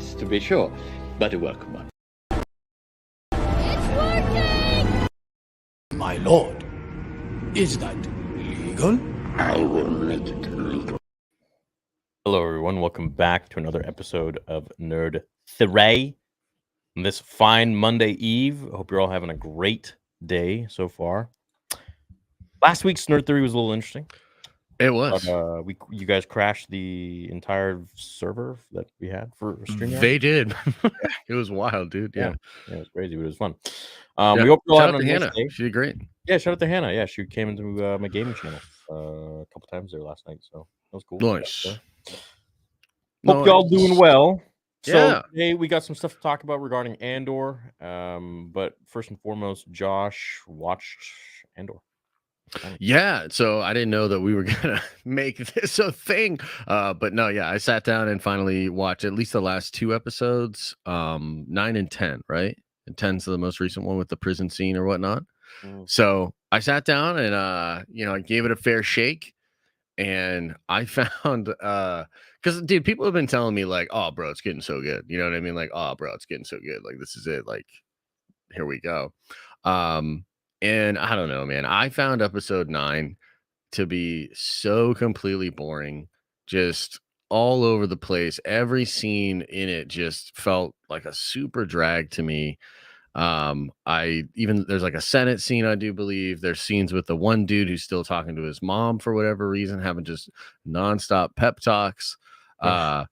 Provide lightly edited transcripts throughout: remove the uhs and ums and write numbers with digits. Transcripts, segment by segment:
yes, to be sure, but a welcome one. It's working! My lord, is that legal? I will make it legal. Hello, everyone. Welcome back to another episode of Nerd Theray. On this fine Monday Eve, I hope you're all having a great day so far. Last week's Nerd Theory was a little interesting. It was. But, you guys crashed the entire server that we had for StreamYard. They did. It was wild, dude. Yeah. It was crazy, but it was fun. Yeah. We hope you're all Shout having out a to nice Hannah. day. She did great. Yeah, shout out to Hannah. Yeah, she came into my gaming channel a couple times there last night, so that was cool. Nice. Hope y'all doing well. So Yeah. today we got some stuff to talk about regarding Andor. But first and foremost, Josh watched Andor. Yeah, so I didn't know that we were gonna make this a thing. But no, yeah, I sat down and finally watched at least the last two episodes, 9 and 10, right? And 10's the most recent one with the prison scene or whatnot. So I sat down and I gave it a fair shake, and I found because dude, people have been telling me like, oh bro, it's getting so good. You know what I mean? Like, oh bro, it's getting so good. Like, this is it. Like, here we go. And I don't know, man. I found episode 9 to be so completely boring, just all over the place. Every scene in it just felt like a super drag to me. There's like a Senate scene, I do believe. There's scenes with the one dude who's still talking to his mom for whatever reason, having just nonstop pep talks.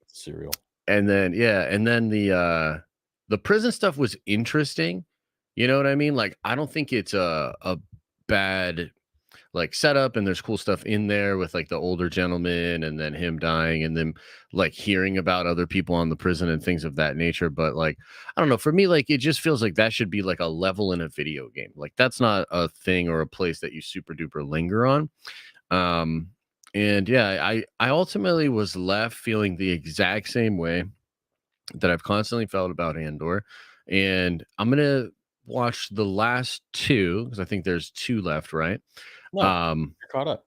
Cereal. And then the prison stuff was interesting. You know what I mean? Like, I don't think it's a bad like setup, and there's cool stuff in there with like the older gentleman and then him dying and then like hearing about other people on the prison and things of that nature. But like, I don't know, for me, like, it just feels like that should be like a level in a video game. Like, that's not a thing or a place that you super duper linger on. And yeah, I ultimately was left feeling the exact same way that I've constantly felt about Andor. And I'm gonna watch the last two because I think there's 2 left, right? No, you're caught up.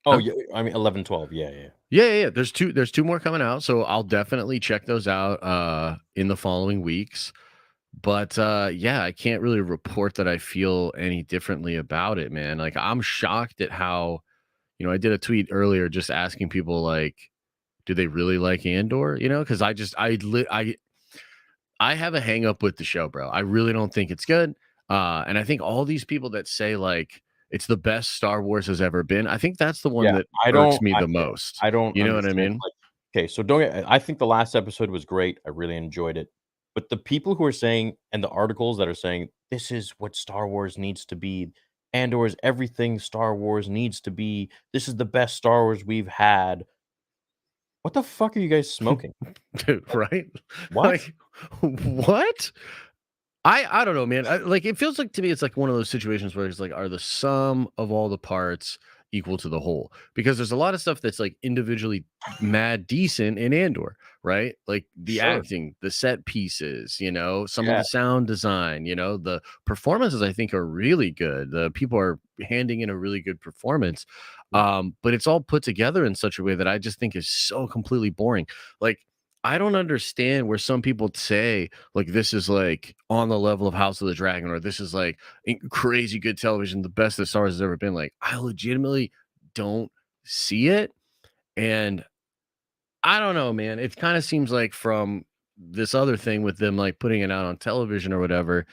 Oh, yeah. I mean, 11, 12. Yeah. There's two more coming out, so I'll definitely check those out in the following weeks. But yeah, I can't really report that I feel any differently about it, man. Like, I'm shocked at how, I did a tweet earlier just asking people like, do they really like Andor? Because I have a hang up with the show, bro. I really don't think it's good. And I think all these people that say like it's the best Star Wars has ever been, I think that's the one that irks me the most. I don't. You know what I mean? Like, okay, so I think the last episode was great. I really enjoyed it. But the people who are saying, and the articles that are saying, this is what Star Wars needs to be. Andor is everything Star Wars needs to be. This is the best Star Wars we've had. What the fuck are you guys smoking? Dude, right? What? Like, what? I don't know, man. Like, it feels like to me it's like one of those situations where it's like, are the sum of all the parts equal to the whole? Because there's a lot of stuff that's like individually mad decent in Andor, right? Like the acting, the set pieces, some of the sound design, the performances I think are really good. The people are handing in a really good performance. But it's all put together in such a way that I just think is so completely boring. Like, I don't understand where some people say like this is like on the level of House of the Dragon, or this is like crazy good television, the best that Star Wars has ever been. Like, I legitimately don't see it. And I don't know, man. It kind of seems like from this other thing with them like putting it out on television or whatever.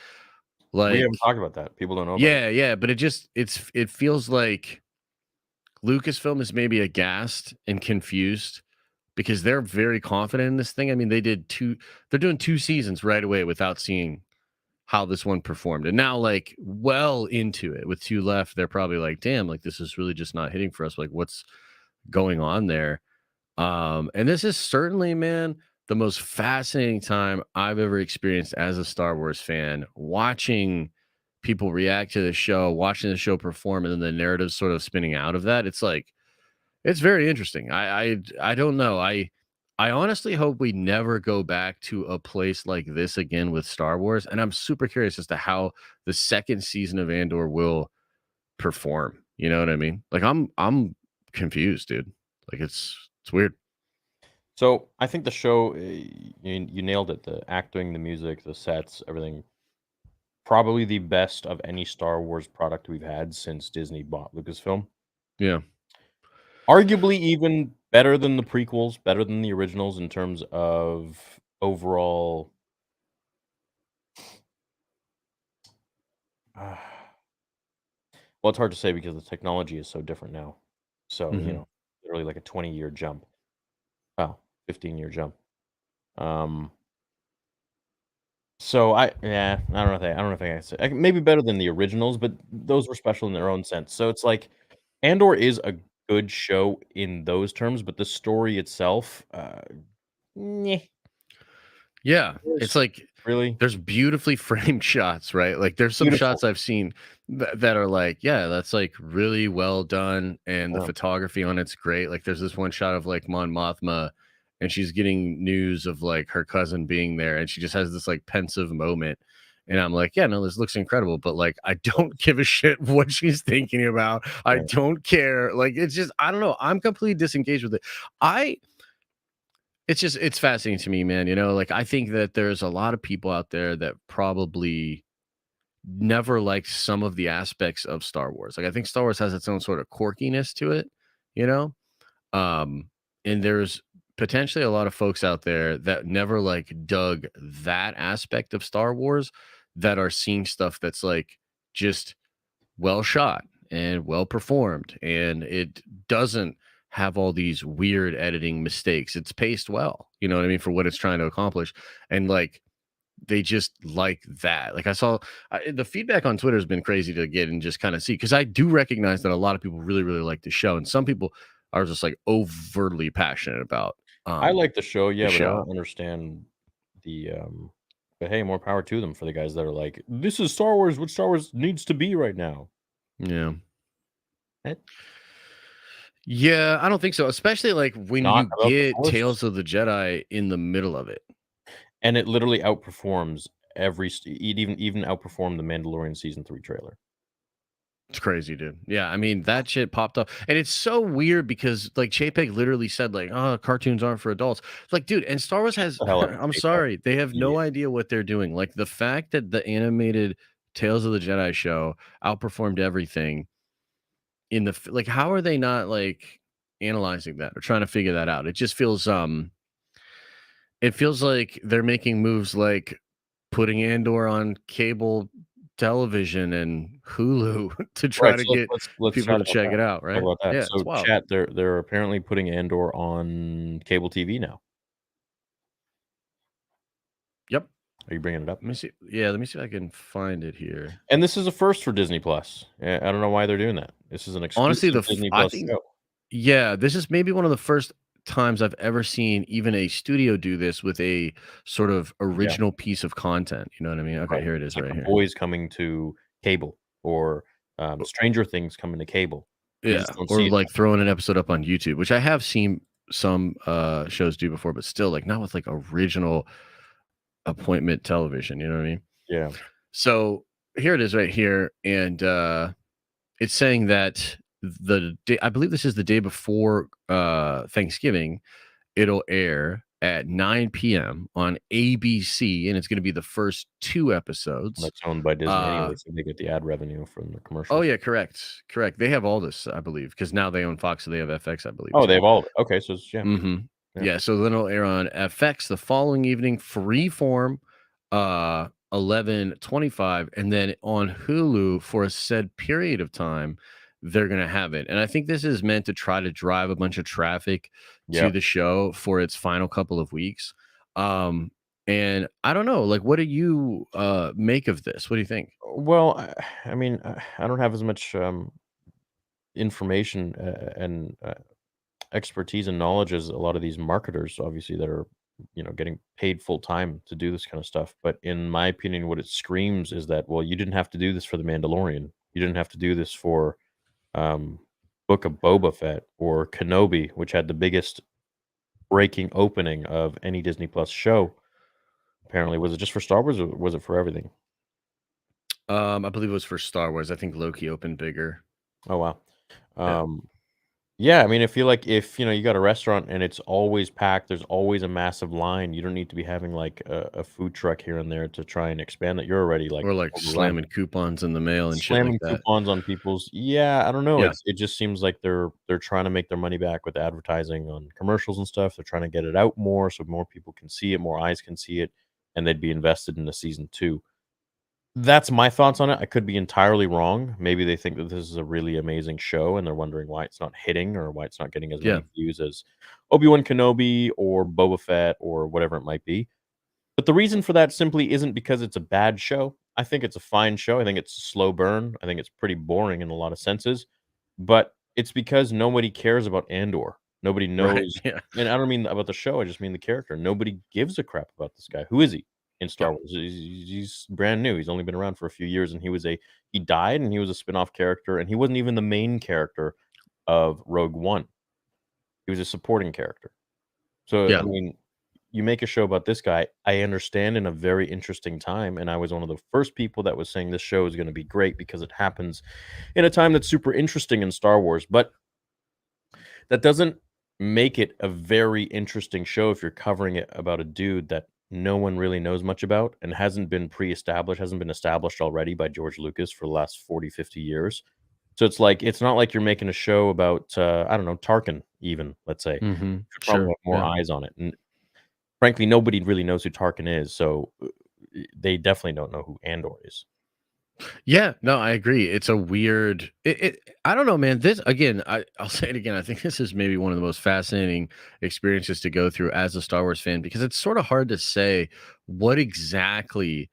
Like, we haven't talked about that. People don't know about it. Yeah, but it feels like Lucasfilm is maybe aghast and confused because they're very confident in this thing. I mean, they're doing 2 seasons right away without seeing how this one performed. And now, like, well into it with 2 left, they're probably like, damn, like, this is really just not hitting for us. Like, what's going on there? And this is certainly, man, the most fascinating time I've ever experienced as a Star Wars fan, watching people react to the show, watching the show perform, and then the narrative sort of spinning out of that. It's like, it's very interesting. I don't know. I honestly hope we never go back to a place like this again with Star Wars. And I'm super curious as to how the second season of Andor will perform. You know what I mean? Like, I'm confused, dude. Like, it's weird. So I think the show, you nailed it. The acting, the music, the sets, everything. Probably the best of any Star Wars product we've had since Disney bought Lucasfilm. Yeah. Arguably even better than the prequels, better than the originals in terms of overall. Uh, well, it's hard to say because the technology is so different now. So, Mhm. literally like a 20-year jump. Oh, 15-year jump. Um, so I don't know if I can say maybe better than the originals, but those were special in their own sense. So it's like Andor is a good show in those terms, but the story itself, meh. Yeah, it's There's like really there's beautifully framed shots, right? Like there's some beautiful. shots I've seen that are like, yeah, that's like really well done, and the Yeah, photography on it's great. Like there's this one shot of like Mon Mothma, and she's getting news of like her cousin being there, and she just has this like pensive moment. And I'm like, yeah, no, this looks incredible, but like, I don't give a shit what she's thinking about. I right. don't care. Like, it's just, I don't know. I'm completely disengaged with it. I it's just it's fascinating to me, man. Like I think that there's a lot of people out there that probably never liked some of the aspects of Star Wars. Like I think Star Wars has its own sort of quirkiness to it, you know? Um, and there's potentially a lot of folks out there that never like dug that aspect of Star Wars that are seeing stuff that's like just well shot and well performed, and it doesn't have all these weird editing mistakes. It's paced well, you know what I mean, for what it's trying to accomplish. And like they just like that. Like I saw the feedback on Twitter has been crazy to get and just kind of see, because I do recognize that a lot of people really, really like the show, and some people are just like overtly passionate about I like the show, the yeah, but I show. don't understand but hey, more power to them for the guys that are like, "This is Star Wars, what Star Wars needs to be right now." Yeah. Eh, Yeah, I don't think so. Especially like when not you about the get Force. Tales of the Jedi in the middle of it. And it literally outperforms it even outperformed the Mandalorian season 3 trailer. It's crazy, dude. Yeah, I mean that shit popped up, and it's so weird because like Chapek literally said like, "Oh, cartoons aren't for adults." It's like, dude, and Star Wars Shut has. the hell up, I'm J-Pack. sorry, they have Yeah. no idea what they're doing. Like the fact that the animated Tales of the Jedi show outperformed everything in like, how are they not like analyzing that or trying to figure that out? It just feels it feels like they're making moves like putting Andor on cable television and Hulu to try Right, to so get let's people chat to about check that. it out, Talk right? about that. Yeah, it's So wild. chat, they're apparently putting Andor on cable TV now. Yep. Are you bringing it up? Let me see. Yeah, let me see if I can find it here. And this is a first for Disney Plus. I don't know why they're doing that. This is an Honestly, exclusive Disney I Plus think show. yeah, this is maybe one of the first times I've ever seen even a studio do this with a sort of Yeah, original piece of content. You know what I mean? Okay, right. here it It's is like right The here. Boys coming to cable or, Stranger Things coming to cable. You Yeah, just don't or see it like throwing an episode up on YouTube, which I have seen some shows do before, but still like not with like original appointment television, you know what I mean? yeah. So here it is right here, and it's saying that the day, I believe this is the day before Thanksgiving, it'll air at 9 p.m. on ABC, and it's going to be the first two Well, episodes. that's owned by Disney Uh, anyway, so they get the ad revenue from the oh commercials. yeah, correct. They have all this, I believe, because now they own Fox, so they have FX, I believe Oh, they too. have all of it. Okay, so it's yeah, Hmm. yeah. Yeah, so then it'll air on FX the following evening, freeform, 11:25, and then on Hulu for a said period of time, they're gonna have it. And I think this is meant to try to drive a bunch of traffic to Yep. the show for its final couple of weeks. Um, and I don't know, like, what do you make of this? What do you think? Well, I mean, I don't have as much, information, and, expertise and knowledge as a lot of these marketers, obviously, that are, getting paid full time to do this kind of stuff. But in my opinion, what it screams is that, well, you didn't have to do this for The Mandalorian. You didn't have to do this for, um, Book of Boba Fett or Kenobi, which had the biggest breaking opening of any Disney Plus show. Apparently, was it just for Star Wars or was it for everything? I believe it was for Star Wars. I think Loki opened bigger. Oh, wow. Yeah. Um, Yeah, I mean, I feel like if, you got a restaurant and it's always packed, there's always a massive line, you don't need to be having, like, a food truck here and there to try and expand it. You're already, like, Or like overrun. slamming coupons in the mail and shit like Slamming that. coupons on people's yeah, I don't know, Yeah. it just seems like they're trying to make their money back with advertising on commercials and stuff. They're trying to get it out more so more people can see it, more eyes can see it, and they'd be invested in the season 2. That's my thoughts on it. I could be entirely wrong. Maybe they think that this is a really amazing show, and they're wondering why it's not hitting or why it's not getting as Yeah. many views as Obi-Wan Kenobi or Boba Fett or whatever it might be. But the reason for that simply isn't because it's a bad show. I think it's a fine show. I think it's a slow burn. I think it's pretty boring in a lot of senses. But it's because nobody cares about Andor. Nobody Right. knows. Yeah. And I don't mean about the show. I just mean the character. Nobody gives a crap about this guy. Who is he in Yeah. Star Wars? He's brand new. He's only been around for a few years, and he died, and he was a spin-off character, and he wasn't even the main character of Rogue One. He was a supporting character. So I Yeah. mean, you make a show about this guy, I understand in a very interesting time, and I was one of the first people that was saying this show is gonna be great because it happens in a time that's super interesting in Star Wars, but that doesn't make it a very interesting show if you're covering it about a dude that no one really knows much about and hasn't been pre-established, hasn't been established already by George Lucas for the last 40, 50 years. So it's like it's not like you're making a show about, I don't know, Tarkin even, let's say. Should probably Sure. have more Yeah. eyes on it, and frankly, nobody really knows who Tarkin is, so, they definitely don't know who Andor is. Yeah, no, I agree. It's a weird I don't know, man. This again, I'll say it again. I think this is maybe one of the most fascinating experiences to go through as a Star Wars fan because it's sort of hard to say what exactly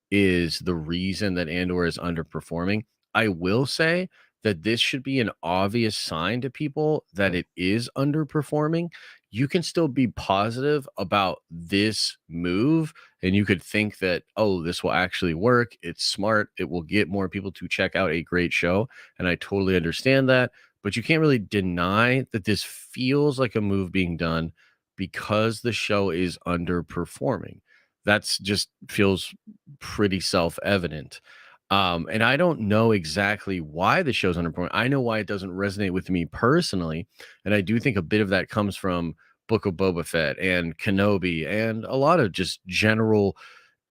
is the reason that Andor is underperforming. I will say that this should be an obvious sign to people that Mm, it is underperforming. You can still be positive about this move, and you could think that, oh, this will actually work. It's smart. It will get more people to check out a great show. And I totally understand that. But you can't really deny that this feels like a move being done because the show is underperforming. That's just feels pretty self-evident. And I don't know exactly why the show's underperforming. I know why it doesn't resonate with me personally, and I do think a bit of that comes from Book of Boba Fett and Kenobi and a lot of just general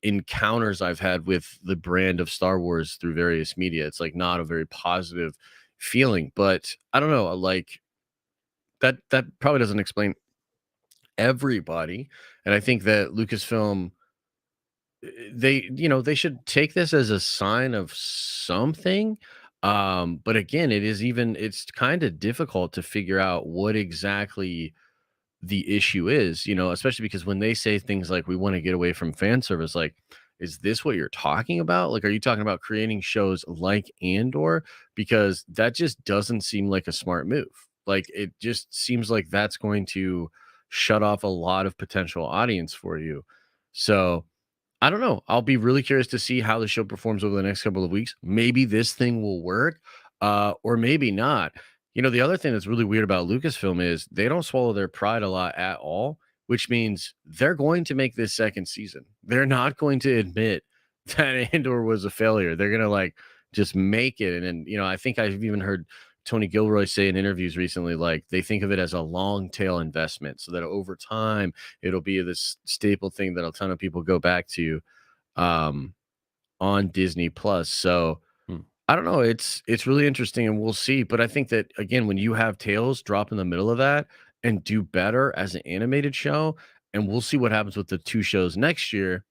encounters I've had with the brand of Star Wars through various media. It's like not a very positive feeling, but I don't know, like that probably doesn't explain everybody. And I think that Lucasfilm they should take this as a sign of something. But again, it's kind of difficult to figure out what exactly the issue is, especially because when they say things like we want to get away from fan service, like, is this what you're talking about? Like, are you talking about creating shows like Andor? Because that just doesn't seem like a smart move. Like, it just seems like that's going to shut off a lot of potential audience for you. So I don't know. I'll be really curious to see how the show performs over the next couple of weeks. Maybe this thing will work, or maybe not. The other thing that's really weird about Lucasfilm is they don't swallow their pride a lot at all, which means they're going to make this second season. They're not going to admit that Andor was a failure. They're gonna like just make it. And then, I think I've even heard Tony Gilroy say in interviews recently, like they think of it as a long tail investment so that over time it'll be this staple thing that a ton of people go back to um, on Disney Plus. So hmm. I don't know. It's really interesting, and we'll see. But I think that again, when you have Tales drop in the middle of that and do better as an animated show, and we'll see what happens with the two shows next year.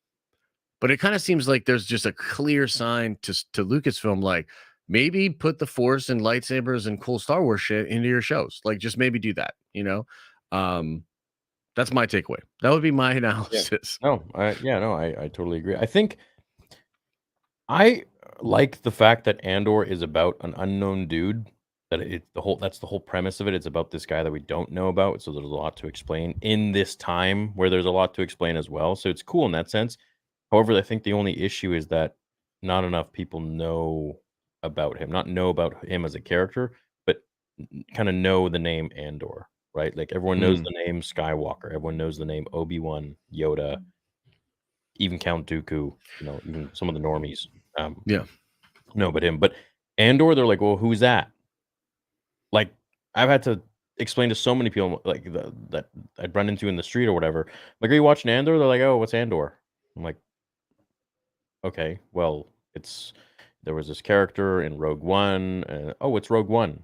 But it kind of seems like there's just a clear sign to Lucasfilm, like maybe put the Force and lightsabers and cool Star Wars shit into your shows. Like just maybe do that. Um, that's my takeaway. That would be my Yeah. analysis. No, I totally agree. I think I like the fact that Andor is about an unknown dude. That's the whole premise of it. It's about this guy that we don't know about. So there's a lot to explain in this time where there's a lot to explain as well. So it's cool in that sense. However, I think the only issue is that not enough people know about him. Not know about him as a character, but kind of know the name Andor, right? Like everyone knows Mm, the name Skywalker. Everyone knows the name Obi-Wan, Yoda, even Count Dooku. Even some of the normies. Um, yeah. no, but him. But Andor, they're like, well, who's that? Like, I've had to explain to so many people like that I'd run into in the street or whatever. Like, are you watching Andor? They're like, oh, what's Andor? I'm like, okay, well, there was this character in Rogue One. Oh, it's Rogue One.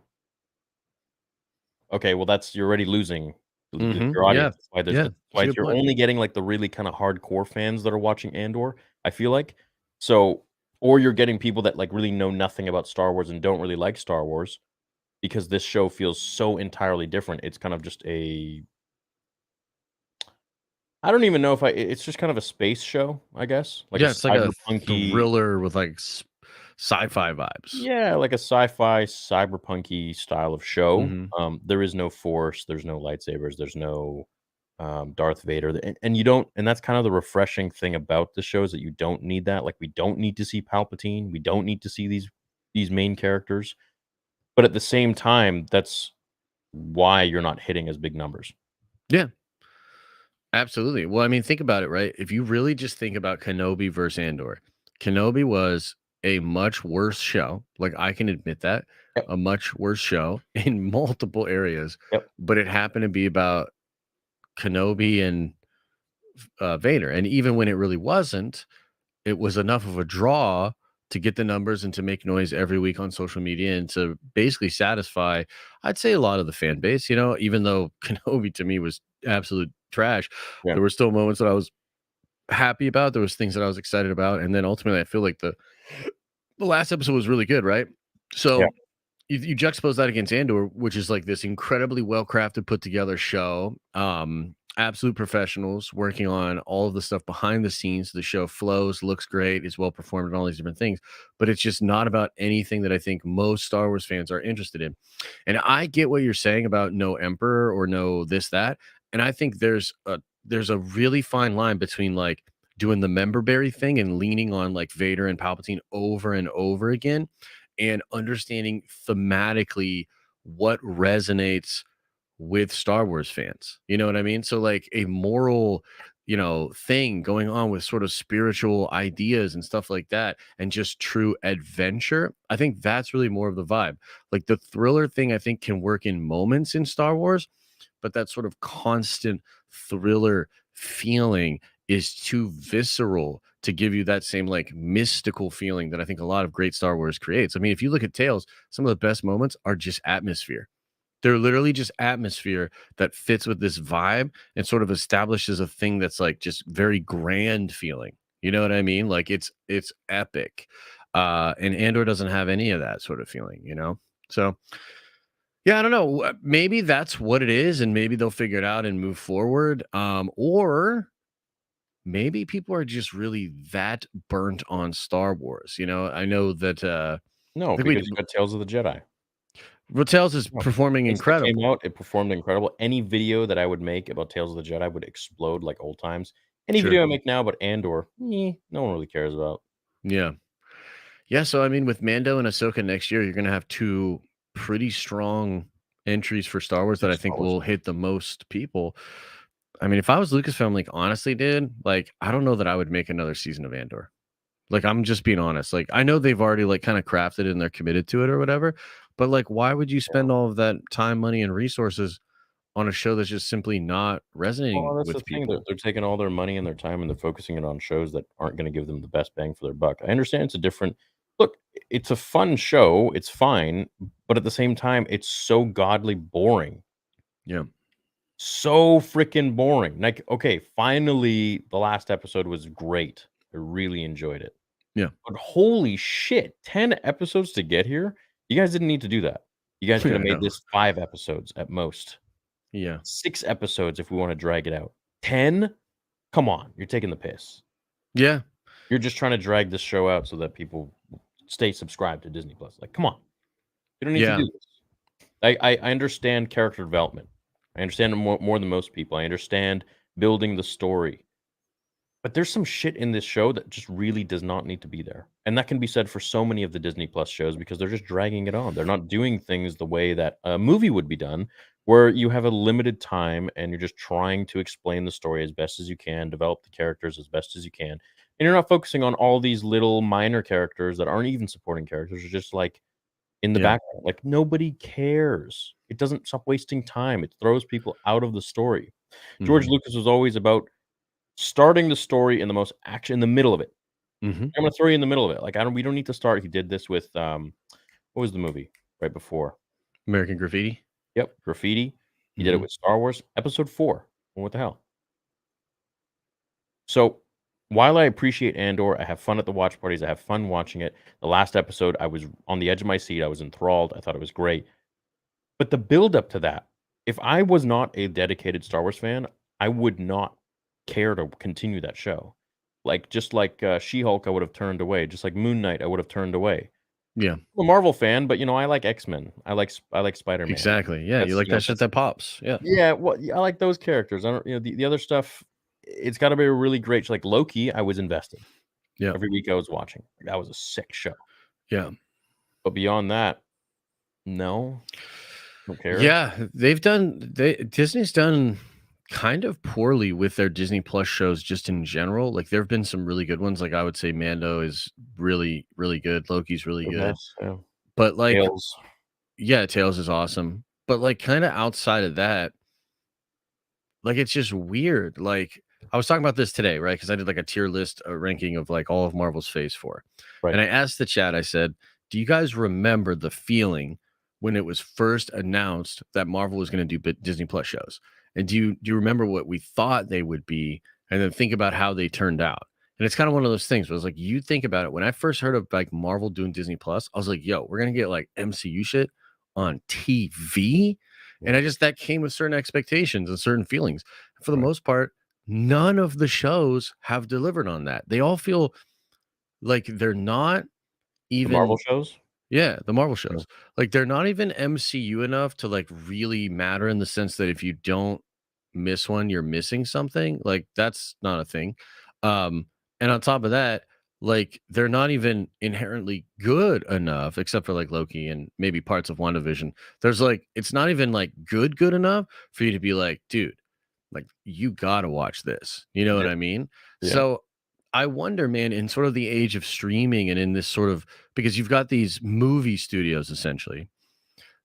Okay, well, you're already losing your audience. That's why that's a good you're point. only getting like the really kind of hardcore fans that are watching Andor. I feel like so, or you're getting people that like really know nothing about Star Wars and don't really like Star Wars because this show feels so entirely different. It's kind of just I don't even know if it's just kind of a space show, I guess, like a Yeah, it's like a cyberpunky, thriller with like sci-fi vibes. yeah, like a sci-fi cyberpunky style of show. Mhm. There is no force, there's no lightsabers, there's no Darth Vader, and you don't, and that's kind of the refreshing thing about the show is that you don't need that. Like we don't need to see Palpatine, we don't need to see these main characters, but at the same time, that's why you're not hitting as big numbers. Yeah, absolutely. Well, I mean, think about it, right? If you really just think about Kenobi versus Andor, Kenobi was a much worse show. Like I can admit that, Yep. a much worse show in multiple areas. Yep. But it happened to be about Kenobi and Vader, and even when it really wasn't, it was enough of a draw to get the numbers and to make noise every week on social media and to basically satisfy, I'd say, a lot of the fan base. You know, even though Kenobi to me was absolute trash, Yeah. there were still moments that I was happy about. There was things that I was excited about, and then ultimately, I feel like the last episode was really good, right? So. Yeah. You juxtapose that against Andor, which is like this incredibly well crafted, put together show. Absolute professionals working on all of the stuff behind the scenes. The show flows, looks great, is well performed, and all these different things. But it's just not about anything that I think most Star Wars fans are interested in. And I get what you're saying about no Emperor or no this that. And I think there's a really fine line between like doing the member berry thing and leaning on like Vader and Palpatine over and over again and understanding thematically what resonates with Star Wars fans. You know what I mean? So like a moral, thing going on with sort of spiritual ideas and stuff like that and just true adventure. I think that's really more of the vibe. Like the thriller thing I think can work in moments in Star Wars, but that sort of constant thriller feeling is too visceral to give you that same like mystical feeling that I think a lot of great Star Wars creates. I mean, if you look at Tales, some of the best moments are just atmosphere. They're literally just atmosphere that fits with this vibe and sort of establishes a thing that's like just very grand feeling. You know what I mean? Like it's epic. And Andor doesn't have any of that sort of feeling. So yeah, I don't know. Maybe that's what it is, and maybe they'll figure it out and move forward. Or maybe people are just really that burnt on Star Wars. I know that No, I think because you got Tales of the Jedi. Tales is No. performing Since it came incredible. out, it performed incredible. Any video that I would make about Tales of the Jedi would explode like old times. Any Sure. video I make now about Andor, no one really cares about. Yeah. Yeah, so I mean, with Mando and Ahsoka next year, you're gonna have two pretty strong entries for Star Wars that I Star think Wars. will hit the most people. I mean, if I was Lucasfilm, like honestly, dude, like I don't know that I would make another season of Andor. Like I'm just being honest. Like I know they've already like kind of crafted it and they're committed to it or whatever, but like why would you spend all of that time, money, and resources on a show that's just simply not resonating Well, that's the with thing. They're, people? they're taking all their money and their time and they're focusing it on shows that aren't going to give them the best bang for their buck. I understand it's a different look. It's a fun show. It's fine, but at the same time, it's so godly boring. Yeah. So freaking boring. Like, okay, finally, the last episode was great. I really enjoyed it. Yeah. But holy shit, 10 episodes to get here? You guys didn't need to do that. You guys could I have made know. this 5 episodes at most. Yeah. 6 episodes if we want to drag it out. 10? Come on, you're taking the piss. Yeah. You're just trying to drag this show out so that people stay subscribed to Disney Plus. Like, come on. You don't need Yeah. to do this. I understand character development. I understand it more than most people. I understand building the story. But there's some shit in this show that just really does not need to be there. And that can be said for so many of the Disney Plus shows because they're just dragging it on. They're not doing things the way that a movie would be done, where you have a limited time and you're just trying to explain the story as best as you can, develop the characters as best as you can. And you're not focusing on all these little minor characters that aren't even supporting characters. You're just like in the Yeah. background. Like, nobody cares. It doesn't stop wasting time. It throws people out of the story. George Mhm. Lucas was always about starting the story in the most action in the middle of it. Mhm. I'm gonna throw you in the middle of it. Like, we don't need to start. He did this with, what was the movie right before? American Graffiti. Yep, Graffiti. He did it Mhm. with Star Wars Episode 4. Well, what the hell? So, while I appreciate Andor, I have fun at the watch parties, I have fun watching it. The last episode, I was on the edge of my seat, I was enthralled, I thought it was great. But the build up to that, if I was not a dedicated Star Wars fan, I would not care to continue that show. Like, just like, She-Hulk, I would have turned away, just like Moon Knight, I would have turned away. Yeah. I'm a Marvel fan, but, I like X-Men. I like Spider-Man. Exactly. Yeah, you That's, like that shit that pops. Yeah. yeah, well, yeah, I like those characters. I don't the other stuff, it's gotta be a really great like Loki, I was invested. Yeah. Every week I was watching. That was a sick show. Yeah. But beyond that, no. Don't care. Yeah, Disney's done kind of poorly with their Disney Plus shows just in general. Like there have been some really good ones. Like I would say Mando is really, really good. Loki's really good. Yes, yeah. But like Tales. yeah, Tales is awesome. But like kind of outside of that, like it's just weird. Like I was talking about this today, right? Because I did like a tier list ranking of like all of Marvel's Phase 4. Right. And I asked the chat, I said, do you guys remember the feeling when it was first announced that Marvel was going to do Disney Plus shows? And do you remember what we thought they would be? And then think about how they turned out. And it's kind of one of those things where it's like, you think about it. When I first heard of like Marvel doing Disney Plus, I was like, yo, we're going to get like MCU shit on TV. And that came with certain expectations and certain feelings. For the most part, none of the shows have delivered on that. They all feel like they're not The even Marvel shows? yeah, the Marvel shows. Like they're not even MCU enough to like really matter in the sense that if you don't miss one, you're missing something. Like that's not a thing. And on top of that, like they're not even inherently good enough, except for like Loki and maybe parts of WandaVision. There's like it's not even like good enough for you to be like, dude, like you gotta watch this. You know what I mean? Yeah. So I wonder, man, in sort of the age of streaming and in this sort of because you've got these movie studios essentially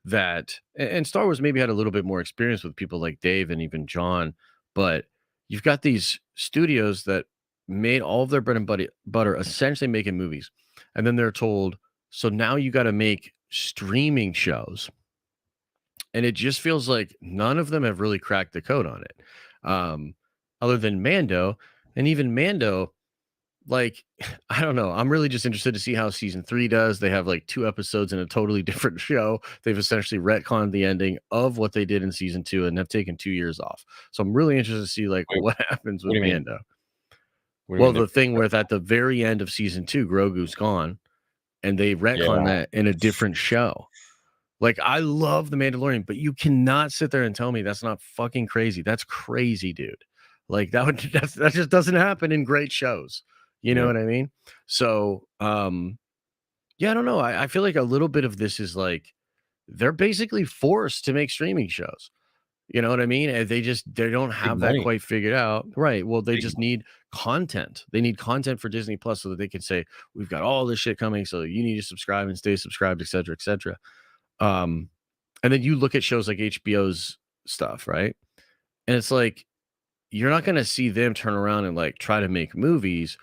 that and Star Wars maybe had a little bit more experience with people like Dave and even John, but you've got these studios that made all of their bread and butter essentially making movies. And then they're told, so now you got to make streaming shows. And it just feels like none of them have really cracked the code on it. Other than Mando, and even Mando, like I don't know. I'm really just interested to see how season 3 does. They have like 2 episodes in a totally different show. They've essentially retconned the ending of what they did in season 2 and have taken 2 years off. So I'm really interested to see like Wait, what happens what with do you mean? Mando. What do you Well, mean the thing where at the very end of season 2, Grogu's gone, and they retcon Yeah. that in a different show. Like I love the Mandalorian, but you cannot sit there and tell me that's not fucking crazy. That's crazy, dude. Like that just doesn't happen in great shows. You know Yeah. what I mean? So yeah, I don't know. I feel like a little bit of this is like they're basically forced to make streaming shows. You know what I mean? And they don't have that money. quite figured out. Right. Well, they Big just need content. They need content for Disney Plus so that they can say, we've got all this shit coming. So you need to subscribe and stay subscribed, et cetera, et cetera. And then you look at shows like HBO's stuff, right? And it's like, you're not going to see them turn around and like try to make movies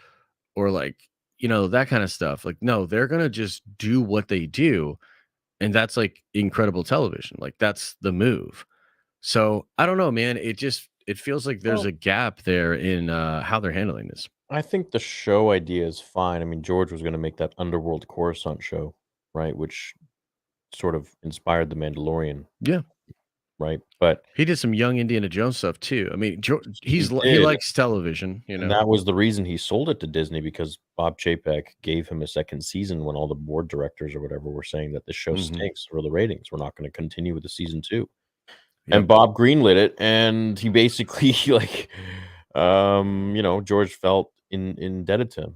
or like, that kind of stuff. Like, no, they're going to just do what they do. And that's like incredible television. Like, that's the move. So I don't know, man. It feels like there's Well, a gap there in how they're handling this. I think the show idea is fine. I mean, George was gonna make that Underworld Coruscant show, right? Which sort of inspired The Mandalorian, Yeah. right? But He did some young Indiana Jones stuff too. I mean, he did, likes television, and that was the reason he sold it to Disney because Bob Chapek gave him a second season when all the board directors or whatever were saying that the show Mhm. stinks for the ratings. We're not going to continue with the season 2. Yep. And Bob greenlit it, and he basically like, George felt indebted to him,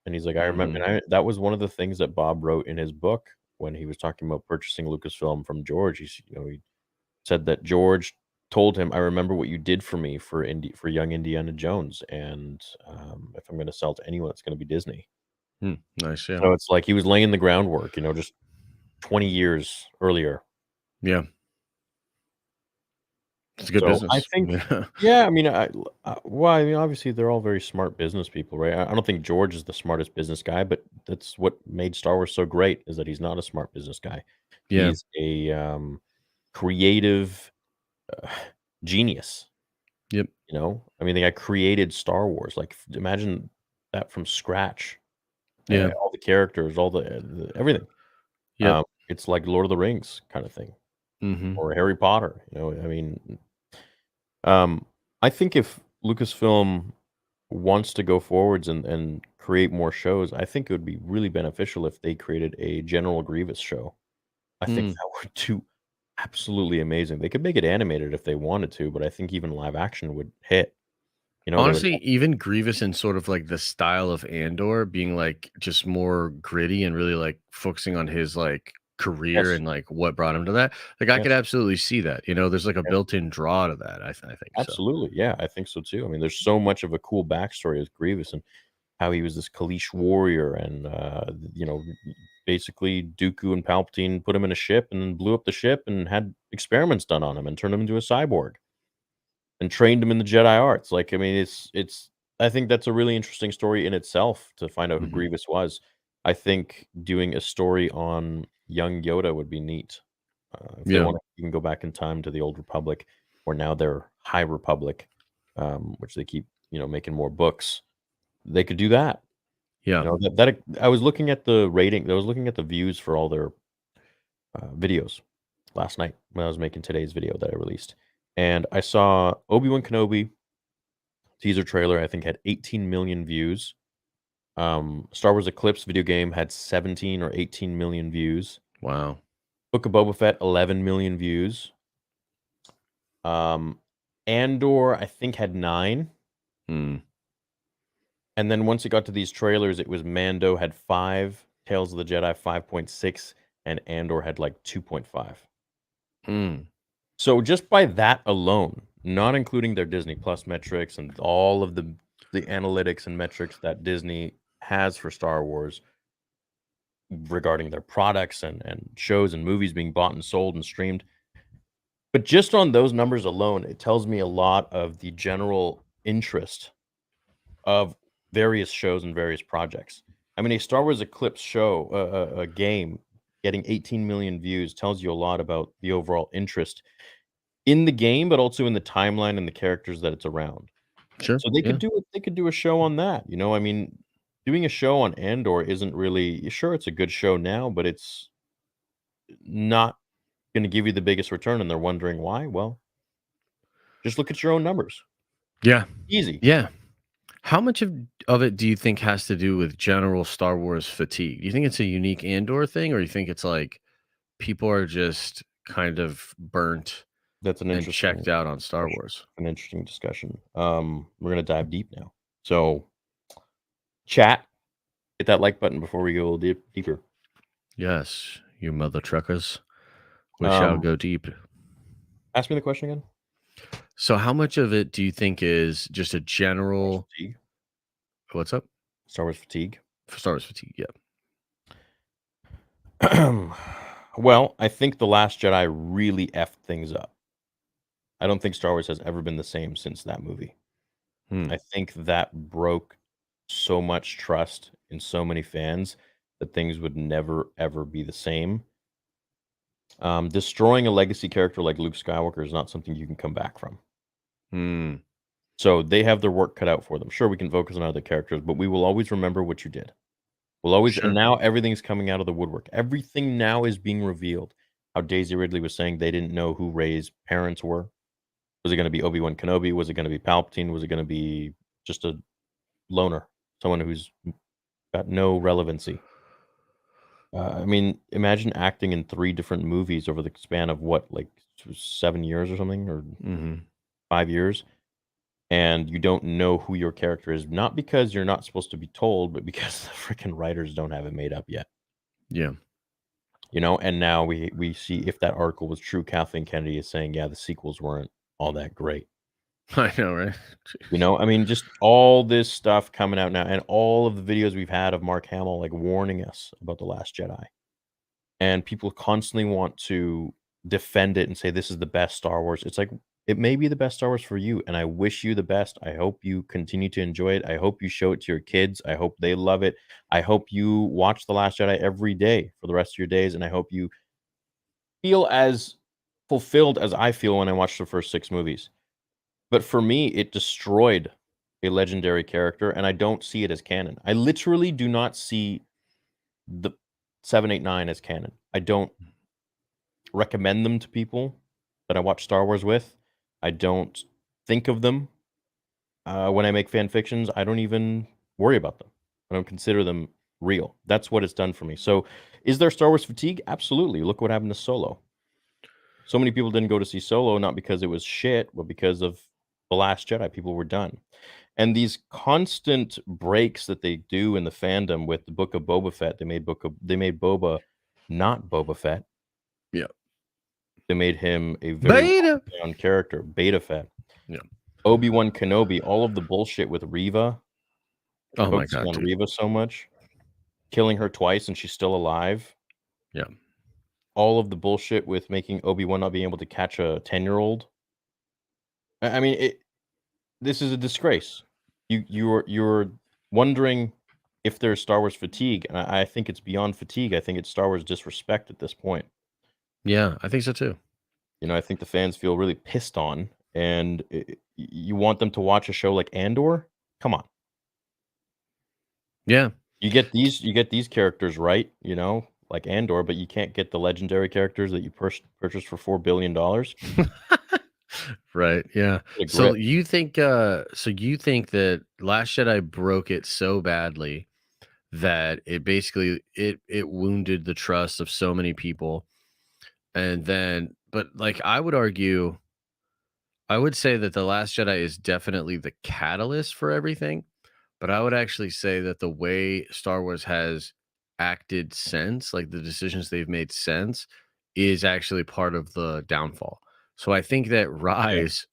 and he's like, I remember, and that was one of the things that Bob wrote in his book when he was talking about purchasing Lucasfilm from George. He said that George told him, "I remember what you did for me for young Indiana Jones, and if I'm going to sell to anyone, it's going to be Disney." Nice, yeah. So it's like he was laying the groundwork, just 20 years earlier. Yeah. It's a good So I business. think, Yeah. yeah, I mean, well, I mean, obviously they're all very smart business people, right? I don't think George is the smartest business guy, but that's what made Star Wars so great is that he's not a smart business guy. Yeah. He's a creative uh, genius. Yep. You know, I mean, the guy created Star Wars. Like, imagine that from scratch. Yeah. All the characters, all everything. Yep. It's like Lord of the Rings kind of thing, Mm-hmm. or Harry Potter. You know, I mean, um, I think if Lucasfilm wants to go forwards and create more shows, I think it would be really beneficial if they created a General Grievous show. I think Mm. that would do absolutely amazing. They could make it animated if they wanted to, but I think even live action would hit. You know, there would Honestly, even Grievous in sort of like the style of Andor being like just more gritty and really like focusing on his like career yes, and like what brought him to that. Like I could yes, absolutely see that. There's like a yes, built-in draw to that. I think so. absolutely. Yeah, I think so too. I mean, there's so much of a cool backstory as Grievous and how he was this Kalish warrior and you know, basically Dooku and Palpatine put him in a ship and then blew up the ship and had experiments done on him and turned him into a cyborg. And trained him in the Jedi arts. Like, I mean, it's I think that's a really interesting story in itself to find out who Mhm. Grievous was. I think doing a story on young Yoda would be neat. If they Yeah. want to even go back in time to the Old Republic, or now they're High Republic, which they keep, you know, making more books. They could do that. You Yeah. know, that I was looking at the rating. I was looking at the views for all their videos last night when I was making today's video that I released, and I saw Obi-Wan Kenobi teaser trailer, I think, had 18 million views. Star Wars Eclipse video game had 17 or 18 million views. Wow. Book of Boba Fett, 11 million views. Um, Andor, I think, had 9. Mm. And then once it got to these trailers, it was Mando had 5, Tales of the Jedi 5.6, and Andor had like 2.5. Mm. So just by that alone, not including their Disney Plus metrics and all of the analytics and metrics that Disney has for Star Wars regarding their products and shows and movies being bought and sold and streamed. But just on those numbers alone, it tells me a lot of the general interest of various shows and various projects. I mean, a Star Wars Eclipse show, a game getting 18 million views tells you a lot about the overall interest in the game, but also in the timeline and the characters that it's around. Sure. So Yeah. they could do a show on that, you know? I mean, doing a show on Andor isn't really sure it's a good show now, but it's not gonna give you the biggest return, and they're wondering why. Well, just look at your own numbers. Yeah. Easy. Yeah. How much of it do you think has to do with general Star Wars fatigue? Do you think it's a unique Andor thing, or you think it's like people are just kind of burnt That's an and interesting checked out on Star discussion. Wars? An interesting discussion. We're gonna dive deep now. So, chat, hit that like button before we go a little deeper. Yes, you mother truckers. We shall Um, go deep. ask me the question again. So, how much of it do you think is just a Star Wars general? fatigue. What's up? Star Wars fatigue. Star Wars fatigue. Yeah. Well, I think The Last Jedi really effed things up. I don't think Star Wars has ever been the same since that movie. Hmm. I think that broke so much trust in so many fans that things would never ever be the same. Destroying a legacy character like Luke Skywalker is not something you can come back from. Hmm. So they have their work cut out for them. Sure, we can focus on other characters, but we will always remember what you did. We'll always, and Sure. now everything's coming out of the woodwork. Everything now is being revealed. How Daisy Ridley was saying they didn't know who Rey's parents were. Was it going to be Obi-Wan Kenobi? Was it going to be Palpatine? Was it going to be just a loner, someone who's got no relevancy? I mean, imagine acting in 3 different movies over the span of what, like 7 years or something, or Hmm. 5 years, and you don't know who your character is, not because you're not supposed to be told, but because the freaking writers don't have it made up yet. Yeah. You know, and now we see if that article was true, Kathleen Kennedy is saying, yeah, the sequels weren't all that great. I know, right? You know, I mean, just all this stuff coming out now, and all of the videos we've had of Mark Hamill like warning us about The Last Jedi. and people constantly want to defend it and say this is the best Star Wars. It's like it may be the best Star Wars for you, and I wish you the best. I hope you continue to enjoy it. I hope you show it to your kids. I hope they love it. I hope you watch The Last Jedi every day for the rest of your days, and I hope you feel as fulfilled as I feel when I watch the first 6 movies. But for me, it destroyed a legendary character, and I don't see it as canon. I literally do not see the 7, 8, 9 as canon. I don't recommend them to people that I watch Star Wars with. I don't think of them when I make fan fictions. I don't even worry about them. I don't consider them real. That's what it's done for me. So, is there Star Wars fatigue? Absolutely. Look what happened to Solo. So many people didn't go to see Solo, not because it was shit, but because of The Last Jedi. People were done. And these constant breaks that they do in the fandom with the Book of Boba Fett, they made Boba not Boba Fett. Yeah. They made him a very down character, Beta Fett. Yeah. Obi-Wan Kenobi, all of the bullshit with Reva. Oh my god, on dude. Reva so much, killing her twice and she's still alive. Yeah. All of the bullshit with making Obi-Wan not being able to catch a 10-year-old. I mean, this is a disgrace. You're wondering if there's Star Wars fatigue, and I think it's beyond fatigue. I think it's Star Wars disrespect at this point. Yeah, I think so too. You know, I think the fans feel really pissed on, and you want them to watch a show like Andor? Come on. Yeah. You get these characters right, you know, like Andor, but you can't get the legendary characters that you purchased for $4 billion. Right. Yeah. So you think that Last Jedi broke it so badly that it basically it wounded the trust of so many people. And then, but like I would say that The Last Jedi is definitely the catalyst for everything. But I would actually say that the way Star Wars has acted since, like the decisions they've made since, is actually part of the downfall. So I think that Rise,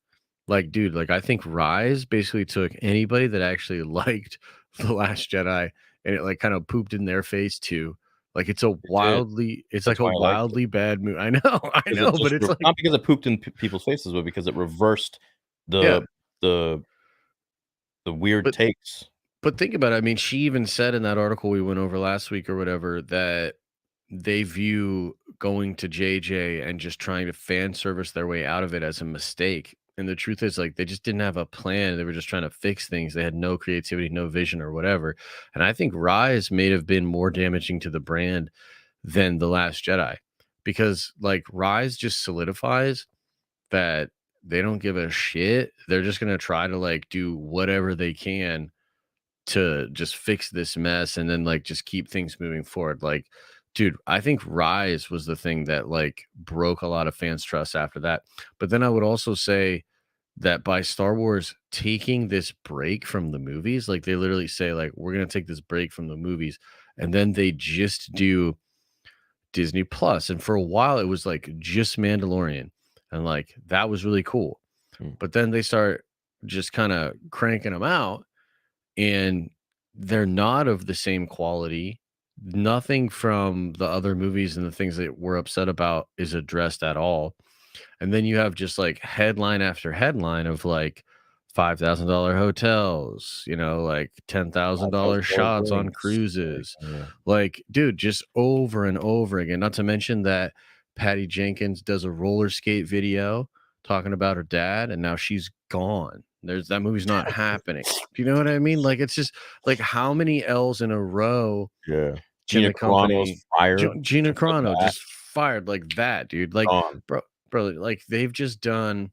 like, dude, like I think Rise basically took anybody that actually liked The Last Jedi and it like kind of pooped in their face too. Like it's a wildly, it's like a wildly bad movie. I know, but it's like not because it pooped in people's faces, but because it reversed the weird takes. But think about it. I mean, she even said in that article we went over last week or whatever that they view going to JJ and just trying to fan service their way out of it as a mistake. And the truth is, like, they just didn't have a plan. They were just trying to fix things. They had no creativity, no vision, or whatever. And I think Rise may have been more damaging to the brand than The Last Jedi because, like, Rise just solidifies that they don't give a shit. They're just going to try to, like, do whatever they can to just fix this mess and then like just keep things moving forward. Like, dude, I think Rise was the thing that like broke a lot of fans' trust after that. But then I would also say that by Star Wars taking this break from the movies, like they literally say, like, we're gonna take this break from the movies, and then they just do Disney Plus. And for a while it was like just Mandalorian, and like that was really cool. But then they start just kind of cranking them out and they're not of the same quality. Nothing from the other movies and the things that we're upset about is addressed at all. And then you have just like headline after headline of like $5,000 hotels, you know, like $10,000 shots on cruises. Like, dude, just over and over again. Not to mention that Patty Jenkins does a roller skate video talking about her dad, and now she's gone. That movie's not happening. Do you know what I mean? Like, it's just like how many L's in a row? Yeah. Gina Carano's fired. Gina Carano just fired like that, dude. Like, bro, like they've just done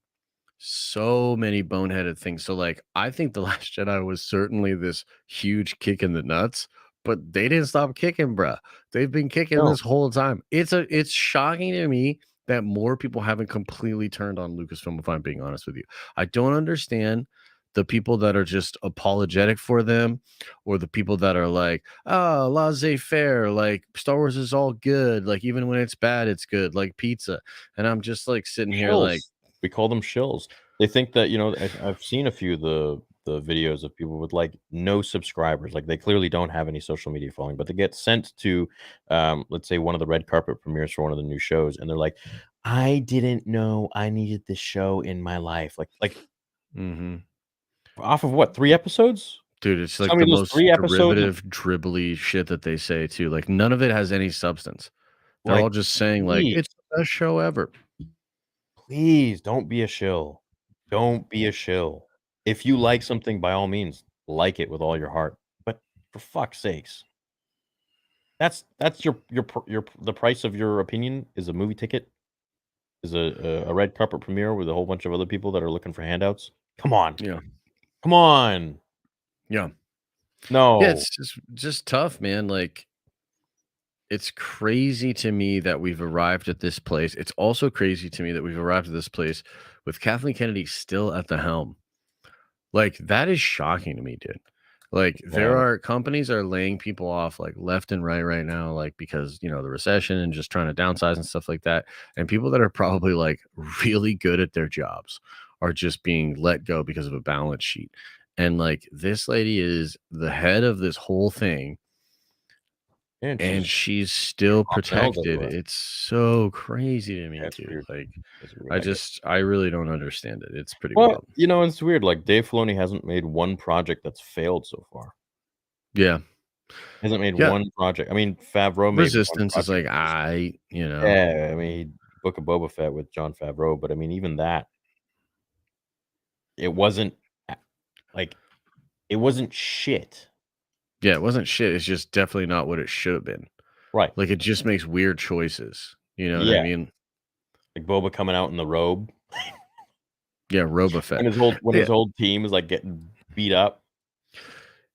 so many boneheaded things. So, like, I think The Last Jedi was certainly this huge kick in the nuts, but they didn't stop kicking, bro. They've been kicking this whole time. It's shocking to me that more people haven't completely turned on Lucasfilm, if I'm being honest with you. I don't understand the people that are just apologetic for them, or the people that are like, oh, laissez-faire, like Star Wars is all good, like even when it's bad, it's good, like pizza. And I'm just like sitting here like, we call them shills. They think that, you know, I've seen a few of the videos of people with like no subscribers. Like they clearly don't have any social media following, but they get sent to, let's say one of the red carpet premieres for one of the new shows, and they're like, "I didn't know I needed this show in my life." Like Mm-hmm. off of what, 3 episodes? Dude, it's Tell like me the those most 3 episodes. derivative, dribbly shit that they say too. Like none of it has any substance. They're all Like, just saying like please, it's the best show ever. please don't be a shill. Don't be a shill. If you like something, by all means, like it with all your heart. But for fuck's sakes, that's the price of your opinion is a movie ticket, is a red carpet premiere with a whole bunch of other people that are looking for handouts. Come on, Yeah. come on. Yeah. No, Yeah, it's just tough, man. Like it's crazy to me that we've arrived at this place. It's also crazy to me that we've arrived at this place with Kathleen Kennedy still at the helm. Like that is shocking to me, dude. Like there yeah, are companies are laying people off like left and right now, like because the recession and just trying to downsize and stuff like that. And people that are probably like really good at their jobs are just being let go because of a balance sheet. And like this lady is the head of this whole thing, and and she's she's still dropping L's protected. everywhere. It's so crazy to me, That's dude. weird. Like That's weird. I really don't understand it. It's pretty Well, wild. it's weird. Like Dave Filoni hasn't made one project that's failed so far. Yeah. Hasn't made Yeah. one project. I mean, Favreau made one Resistance is like project. I. Yeah, I mean, Book of Boba Fett with Jon Favreau, but I mean, even that, it wasn't like it wasn't shit. Yeah, it wasn't shit. It's just definitely not what it should have been. Right. Like it just makes weird choices. You know what I Yeah. mean? Like Boba coming out in the robe. Yeah, Robofet. And his whole team is like getting beat up.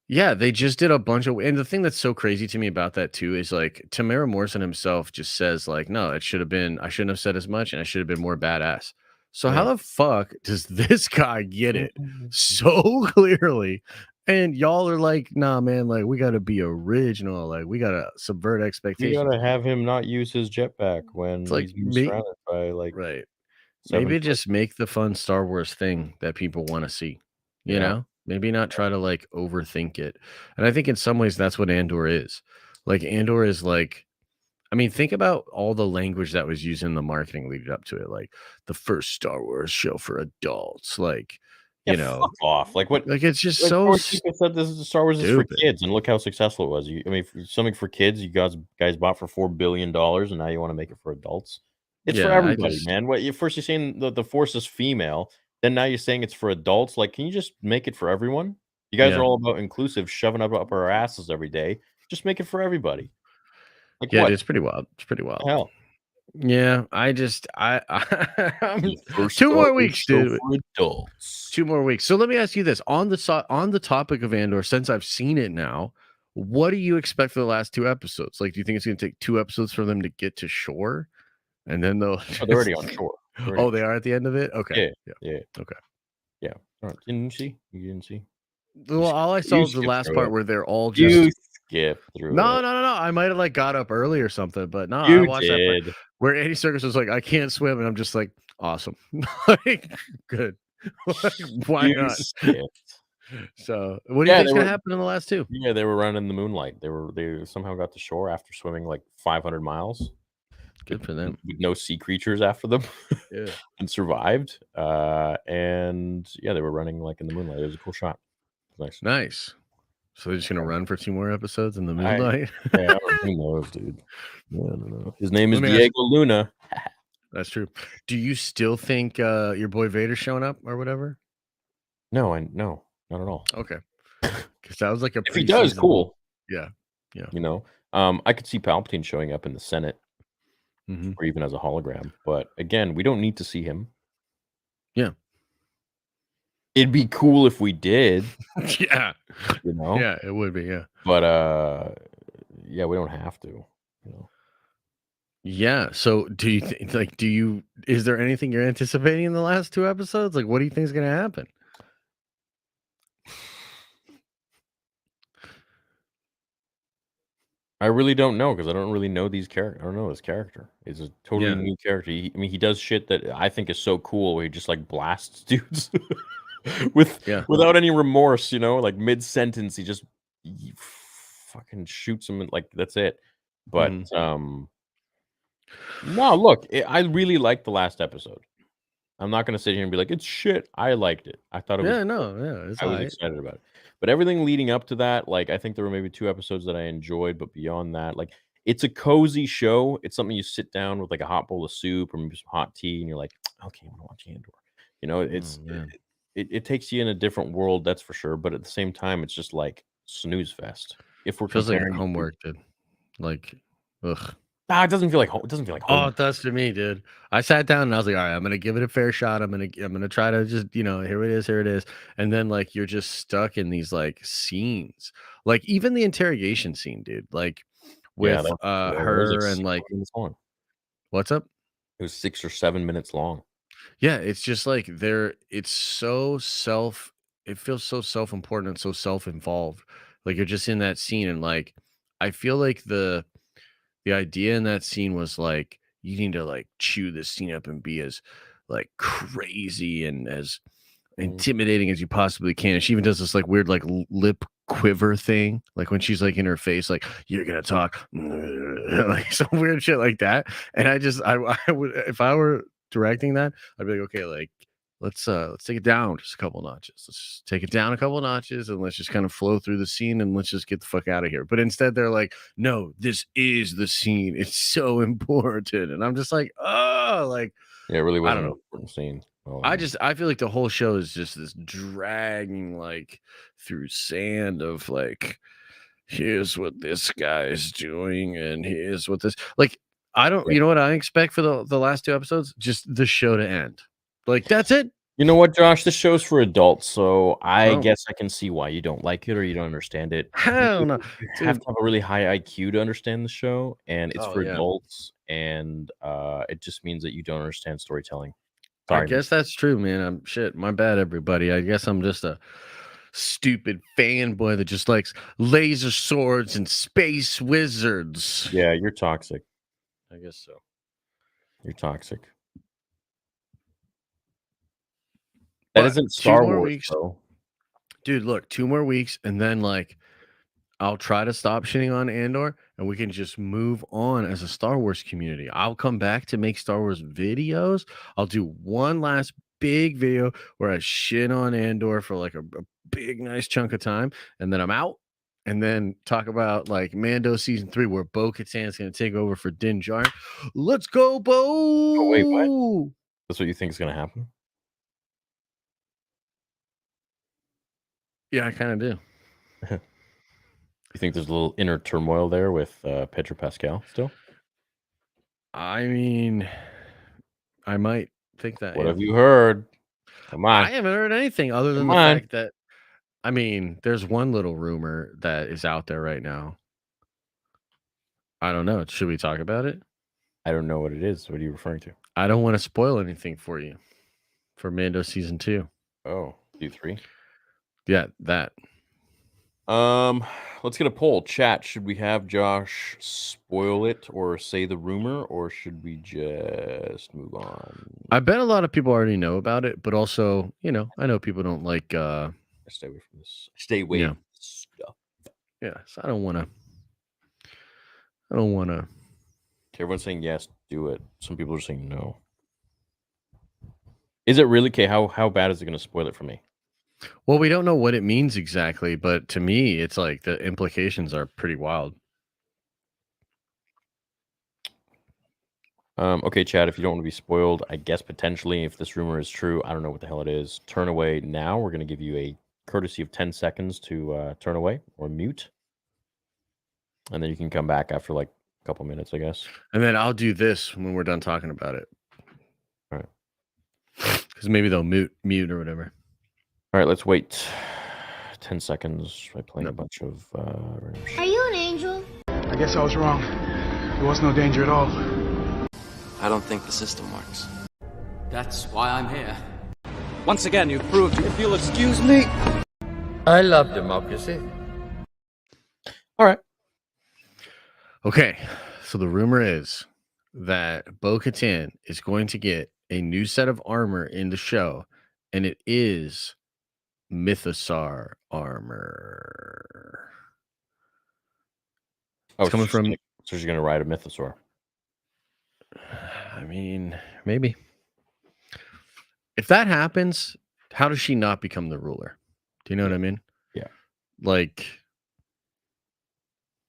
Yeah, they just did a bunch of, and the thing that's so crazy to me about that too is like Tamara Morrison himself just says like, no, it should have been, I shouldn't have said as much, and I should have been more badass. So how Yeah. the fuck does this guy get it so clearly? And y'all are like, nah, man, like we gotta be original, like we gotta subvert You expectations. gotta have him not use his jetpack when It's like he's being me, surrounded by like right? 7 Maybe foot. just make the fun Star Wars thing that people want to see. You Yeah. know, maybe not try to like overthink it. And I think in some ways that's what Andor is. Like Andor is like, I mean, think about all the language that was used in the marketing leading up to it, like the first Star Wars show for adults, like Yeah, fuck off. Like what? like it's just Like so George Lucas said, this is Star Wars is for stupid. kids, and look how successful it was. I mean, something for kids, you guys bought for $4 billion, and now you want to make it for adults. It's for Yeah, I everybody, just man. What? First you're saying the Force is female, then now you're saying it's for adults. Like, can you just make it for everyone? You guys are yeah. all about inclusive, shoving up our asses every day. Just make it for everybody. Like Yeah, what? dude, it's pretty wild. It's pretty wild. The hell? Yeah, I'm The first 2 Star more Wars weeks, show dude. for adults. 2 more weeks. So let me ask you this on the topic of Andor, since I've seen it now, what do you expect for the last 2 episodes? Like, do you think it's going to take 2 episodes for them to get to shore, and then they'll? Oh, they're already on shore. Oh, they are at the end of it. Okay. Yeah. Okay. Yeah. All right. Didn't you see? You didn't see? Well, all I saw You was the skipped last through part it. where they're all You just. skip through No. it. I might have like got up early or something, but no, I You watched that part did. where Andy Serkis was like, "I can't swim," and I'm just like, "Awesome, like good." Like, why You not? skipped. So, what do you Yeah, think's they gonna were happen in the last 2? yeah, they were running in the moonlight. They somehow got to shore after swimming like 500 miles Good for them. with no sea creatures after them Yeah. and survived. And yeah, they were running like in the moonlight. It was a cool shot. It was nice. Nice. So they're just gonna run for 2 more episodes in the I moonlight. yeah, who knows, dude? I don't know. His name is Let me ask- Diego Luna. That's true. Do you still think your boy Vader's showing up or whatever? No, not at all. Okay, because that was like a If he does, preseason- cool. Yeah. You know, I could see Palpatine showing up in the Senate Mhm. or even as a hologram. But again, we don't need to see him. Yeah. It'd be cool if we did, Yeah. you know. Yeah, it would be. Yeah. But yeah, we don't have to. You know. Yeah. So do you think is there anything you're anticipating in the last 2 episodes? Like, what do you think is gonna happen? I really don't know because I don't really know these characters. I don't know his character. He's a totally Yeah. new character. I mean, he does shit that I think is so cool where he just like blasts dudes. without any remorse, like mid sentence, he fucking shoots him, and like that's it. But no, look, I really liked the last episode. I'm not gonna sit here and be like it's shit. I liked it. I thought it was. It's I was alright. excited about it. But everything leading up to that, like I think there were maybe 2 episodes that I enjoyed, but beyond that, like it's a cozy show. It's something you sit down with like a hot bowl of soup or maybe some hot tea, and you're like, okay, I'm gonna watch Andor. It takes you in a different world, that's for sure. But at the same time, it's just like snooze fest. If we're Feels like comparing, homework, dude. Like, ugh. it doesn't feel like it doesn't feel like Oh, home. it does to me, dude. I sat down and I was like, all right, I'm gonna give it a fair shot. I'm gonna try to just, here it is. And then like you're just stuck in these like scenes. Like even the interrogation scene, dude. Like with That was her like and 6 like minutes long. what's up? It was 6 or 7 minutes long. Yeah, it's just like it's so it feels so self-important and so self-involved. Like you're just in that scene and like I feel like the idea in that scene was like you need to like chew this scene up and be as like crazy and as intimidating as you possibly can. And she even does this like weird like lip quiver thing, like when she's like in her face, like you're gonna talk, like some weird shit like that. And I would if I were directing that, I'd be like, okay, like let's take it down just a couple notches. Let's just take it down a couple notches and let's just kind of flow through the scene and let's just get the fuck out of here. But instead they're like, no, this is the scene. It's so important. And I'm just like, oh, like Yeah, it really I wasn't don't an know. important scene. I feel like the whole show is just this dragging like through sand of like here's what this guy is doing and here's what this like I don't you know what I expect for the last 2 episodes? Just the show to end. Like that's it. You know what, Josh? This show's for adults, so I Oh. guess I can see why you don't like it or you don't understand it. Hell no. You have to have a really high IQ to understand the show, and it's Oh, for yeah. adults, and it just means that you don't understand storytelling. I Sorry, man. guess that's true, man. I'm shit. My bad, everybody. I guess I'm just a stupid fanboy that just likes laser swords and space wizards. Yeah, you're toxic. I guess so. You're toxic. That But isn't 2 Star more Wars, weeks. though. Dude, look, 2 more weeks, and then like I'll try to stop shitting on Andor and we can just move on as a Star Wars community. I'll come back to make Star Wars videos. I'll do one last big video where I shit on Andor for like a big, nice chunk of time, and then I'm out. And then talk about like Mando season 3, where Bo-Katan's going to take over for Din Djarin. Let's go, Bo! Oh, wait, what? That's what you think is going to happen? Yeah, I kind of do. You think there's a little inner turmoil there with Pedro Pascal still? I mean, I might think that. What yeah. have you heard? Come on. I haven't heard anything other than Come the on. fact that, I mean, there's one little rumor that is out there right now. I don't know. Should we talk about it? I don't know what it is. What are you referring to? I don't want to spoil anything for you for Mando season 2. Oh, U3. Yeah, that. Let's get a poll. Chat, should we have Josh spoil it or say the rumor, or should we just move on? I bet a lot of people already know about it, but also, I know people don't like stay away from this. Stay away from this stuff. Yeah, so I don't want to. Everyone's saying yes, do it. Some people are saying no. Is it really? Okay, how bad is it going to spoil it for me? Well, we don't know what it means exactly, but to me, it's like the implications are pretty wild. Okay, Chad, if you don't want to be spoiled, I guess potentially if this rumor is true, I don't know what the hell it is. Turn away now. We're going to give you a courtesy of 10 seconds to turn away or mute. And then you can come back after like a couple minutes, I guess. And then I'll do this when we're done talking about it. All right. Because maybe they'll mute or whatever. All right, let's wait 10 seconds by playing a bunch of... Are you an angel? I guess I was wrong. There was no danger at all. I don't think the system works. That's why I'm here. Once again, you've proved if you'll excuse me. I love democracy. All right. Okay, so the rumor is that Bo-Katan is going to get a new set of armor in the show, and it is Mythosaur armor. Oh, It's coming from. So she's gonna ride a mythosaur. I mean, maybe. If that happens, how does she not become the ruler? Do you know what I mean? Yeah. Like.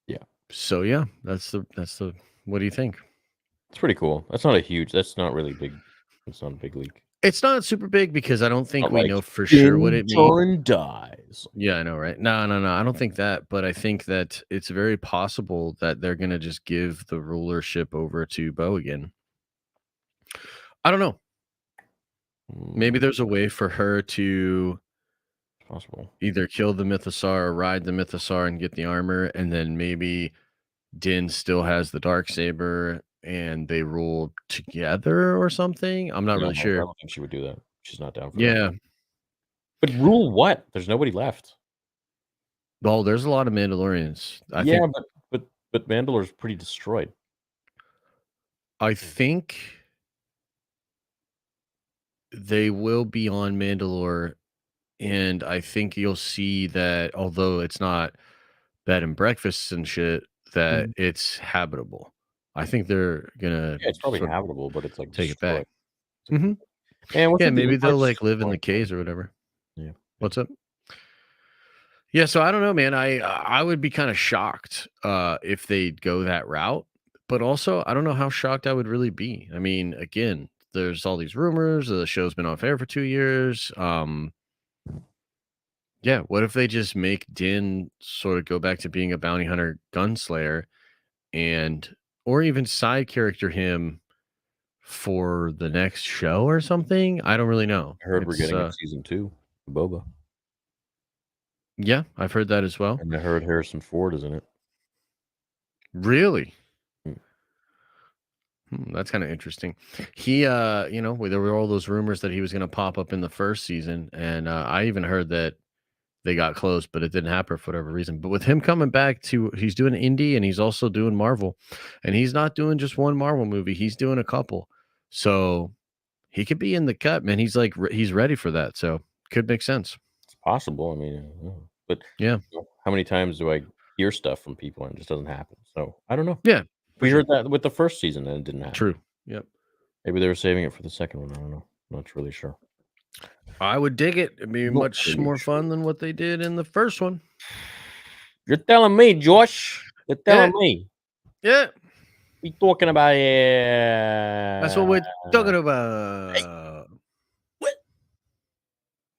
Yeah. So yeah, that's the. What do you think? It's pretty cool. That's not really big. It's not a big leak. It's not super big because I don't think Not we like know for sure what it means. Din dies. Yeah, I know, right? No. I don't think that, but I think that it's very possible that they're gonna just give the rulership over to Bo again. I don't know. Maybe there's a way for her to possible either kill the Mythosaur or ride the Mythosaur and get the armor, and then maybe Din still has the Darksaber and they rule together or something. I'm not really I sure. don't think she would do that. She's not down for that. Yeah. But rule what? There's nobody left. Well, there's a lot of Mandalorians. I Yeah, think but Mandalore's pretty destroyed. I think they will be on Mandalore, and I think you'll see that although it's not bed and breakfasts and shit, that it's habitable. I think they're gonna Yeah, it's probably sort of habitable, but it's like take it destroyed. back. Mhm. And what's Yeah, with the maybe they'll Empire like live in the destroyed? caves or whatever. Yeah. What's up? Yeah, so I don't know, man. I would be kind of shocked if they'd go that route, but also I don't know how shocked I would really be. I mean, again, there's all these rumors. The show's been off air for 2 years. Yeah, what if they just make Din sort of go back to being a bounty hunter gunsslayer, and or even side character him for the next show or something? I don't really know. I heard we're It's, getting a season 2, Boba. yeah, I've heard that as well. And I heard Harrison Ford is in it. Really? Hmm. That's kind of interesting. He, there were all those rumors that he was going to pop up in the first season, and I even heard that they got close, but it didn't happen for whatever reason. But with him coming back he's doing indie and he's also doing Marvel, and he's not doing just one Marvel movie; he's doing a couple. So he could be in the cut, man. He's like he's ready for that, so could make sense. It's possible. I mean, but yeah, how many times do I hear stuff from people and it just doesn't happen? So I don't know. Yeah, we heard that with the first season and it didn't happen. True. Yep. Maybe they were saving it for the second one. I don't know. I'm not really sure. I would dig it. It'd be much more fun than what they did in the first one. You're telling me, Josh. You're telling me. Yeah. We talking about That's what we're talking about. Hey. What?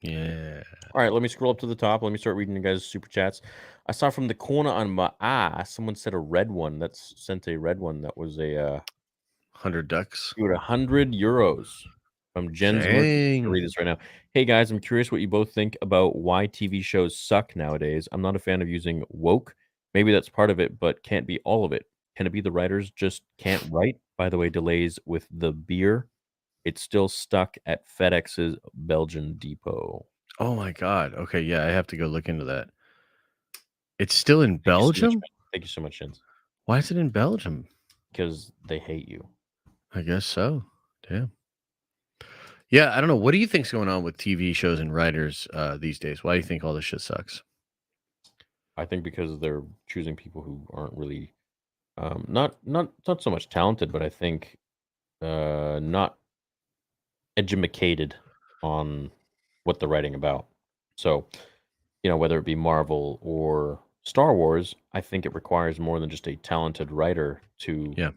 Yeah. All right, let me scroll up to the top. Let me start reading you guys' super chats. I saw from the corner on my eye, someone said a red one. That's sent a red one. That was a 100 ducks. Dude, 100 euros from Jen's. Read this right now. Hey guys, I'm curious what you both think about why TV shows suck nowadays. I'm not a fan of using woke. Maybe that's part of it, but can't be all of it. Can it be the writers just can't write? By the way, delays with the beer. It's still stuck at FedEx's Belgian depot. Oh my God. Okay, yeah, I have to go look into that. It's still in Belgium? Thank you so much, Jens. Why is it in Belgium? Because they hate you. I guess so. Damn. Yeah, I don't know. What do you think's going on with TV shows and writers these days? Why do you think all this shit sucks? I think because they're choosing people who aren't really not so much talented, but I think not educated on what they're writing about. So, whether it be Marvel or Star Wars, I think it requires more than just a talented writer to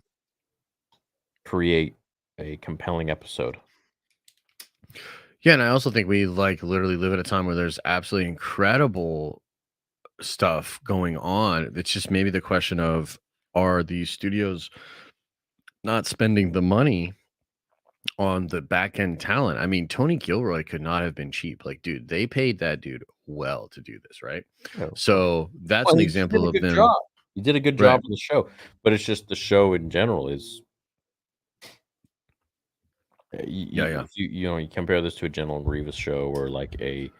create a compelling episode. Yeah, and I also think we literally live at a time where there's absolutely incredible stuff going on. It's just maybe the question of, are these studios not spending the money on the back end talent? I mean, Tony Gilroy could not have been cheap. Like, dude, they paid that dude well to do this, right? Yeah. So that's an example of them. Job. You did a good job on the show, but it's just the show in general is. You compare this to a General Grievous show or like a.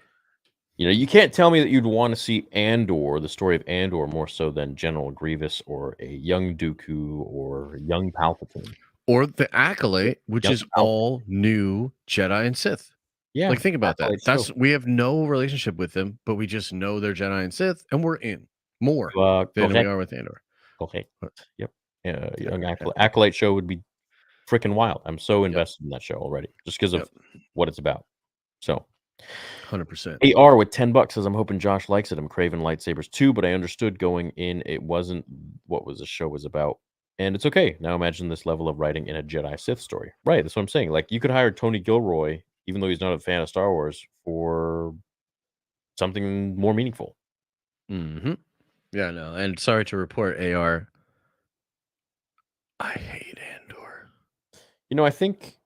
You can't tell me that you'd want to see Andor, the story of Andor, more so than General Grievous or a young Dooku or young Palpatine. Or the Acolyte, which is all new Jedi and Sith. Yeah. Like, think about that. Acolytes too. We have no relationship with them, but we just know they're Jedi and Sith, and we're in more than we Correct. are with Andor. Correct. But- Yep. Yeah, Young yeah. Acolyte show would be freaking wild. I'm so invested in that show already, just because of what it's about. So, 100%. AR with $10 says, I'm hoping Josh likes it. I'm craving lightsabers too, but I understood going in it wasn't what the show was about. And it's okay. Now imagine this level of writing in a Jedi Sith story. Right, that's what I'm saying. Like, you could hire Tony Gilroy, even though he's not a fan of Star Wars, for something more meaningful. Mm-hmm. Yeah, no. And sorry to report, AR, I hate Andor. You know, I think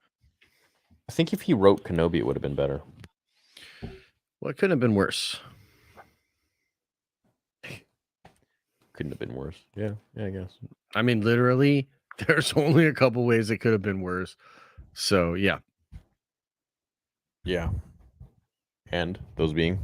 if he wrote Kenobi, it would have been better. Well, it couldn't have been worse. Couldn't have been worse. Yeah, I guess. I mean, literally, there's only a couple ways it could have been worse. So, yeah. Yeah. And those being?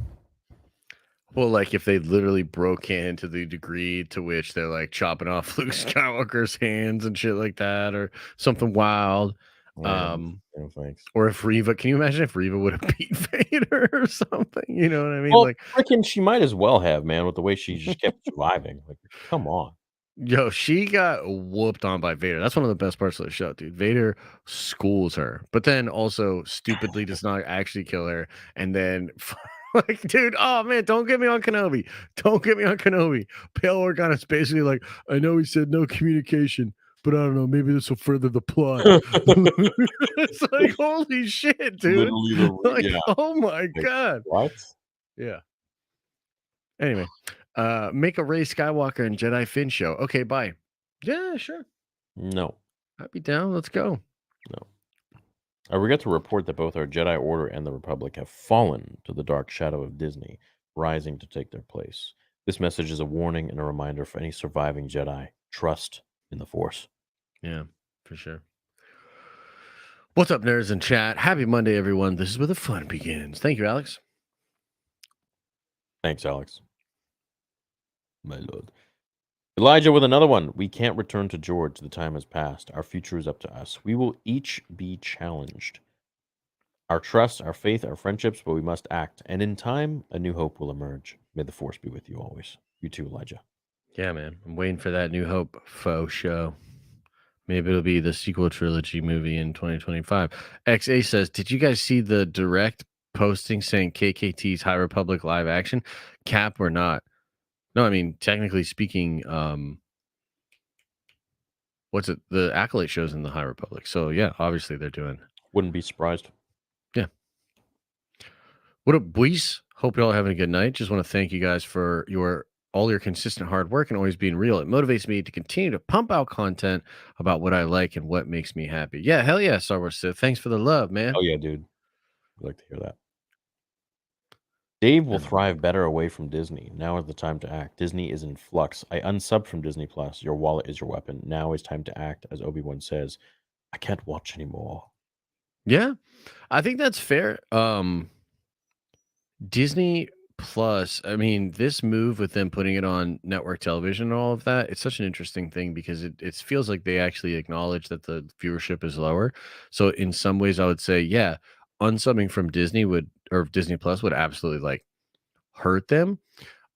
Well, like if they literally broke in to the degree to which they're like chopping off Luke Skywalker's hands and shit like that, or something wild. No, thanks. Or if Reva, can you imagine if Reva would have beat Vader or something? You know what I mean? Well, like, freaking, she might as well have, man, with the way she just kept surviving. Like, come on. yo, she got whooped on by Vader. That's one of the best parts of the show, dude. Vader schools her, but then also stupidly does not actually kill her. And then, like, dude, oh man, don't get me on Kenobi. Don't get me on Kenobi. Bail Organa's basically like, I know he said no communication, but I don't know. Maybe this will further the plot. It's like, holy shit, dude. Like, oh my God. What? Yeah. Anyway, make a Rey Skywalker and Jedi Finn show. Okay, bye. Yeah, sure. No. I'd be down. Let's go. No. I regret to report that both our Jedi Order and the Republic have fallen to the dark shadow of Disney, rising to take their place. This message is a warning and a reminder for any surviving Jedi. Trust in the Force. Yeah, for sure. What's up, nerds in chat? Happy Monday, everyone. This is where the fun begins. Thank you, Alex. Thanks, Alex. My lord. Elijah with another one. We can't return to George. The time has passed. Our future is up to us. We will each be challenged. Our trust, our faith, our friendships, but we must act. And in time, a new hope will emerge. May the Force be with you always. You too, Elijah. Yeah, man. I'm waiting for that New Hope faux show. Maybe it'll be the sequel trilogy movie in 2025. XA says, did you guys see the direct posting saying KKT's High Republic live action? Cap or not? No, I mean, technically speaking, what's it? The Acolyte shows in the High Republic. So, yeah, obviously they're doing. Wouldn't be surprised. Yeah. What up, boys? Hope you're all having a good night. Just want to thank you guys for all your consistent hard work and always being real. It motivates me to continue to pump out content about what I like and what makes me happy. Yeah, hell yeah, Star Wars Sith. Thanks for the love, man. Oh, yeah, dude. I'd like to hear that. Dave will thrive better away from Disney. Now is the time to act. Disney is in flux. I unsubbed from Disney Plus. Your wallet is your weapon. Now is time to act. As Obi-Wan says, I can't watch anymore. Yeah, I think that's fair. Disney Plus, I mean, this move with them putting it on network television and all of that, it's such an interesting thing because it feels like they actually acknowledge that the viewership is lower. So in some ways, I would say, yeah, unsubbing from Disney or Disney Plus would absolutely like hurt them.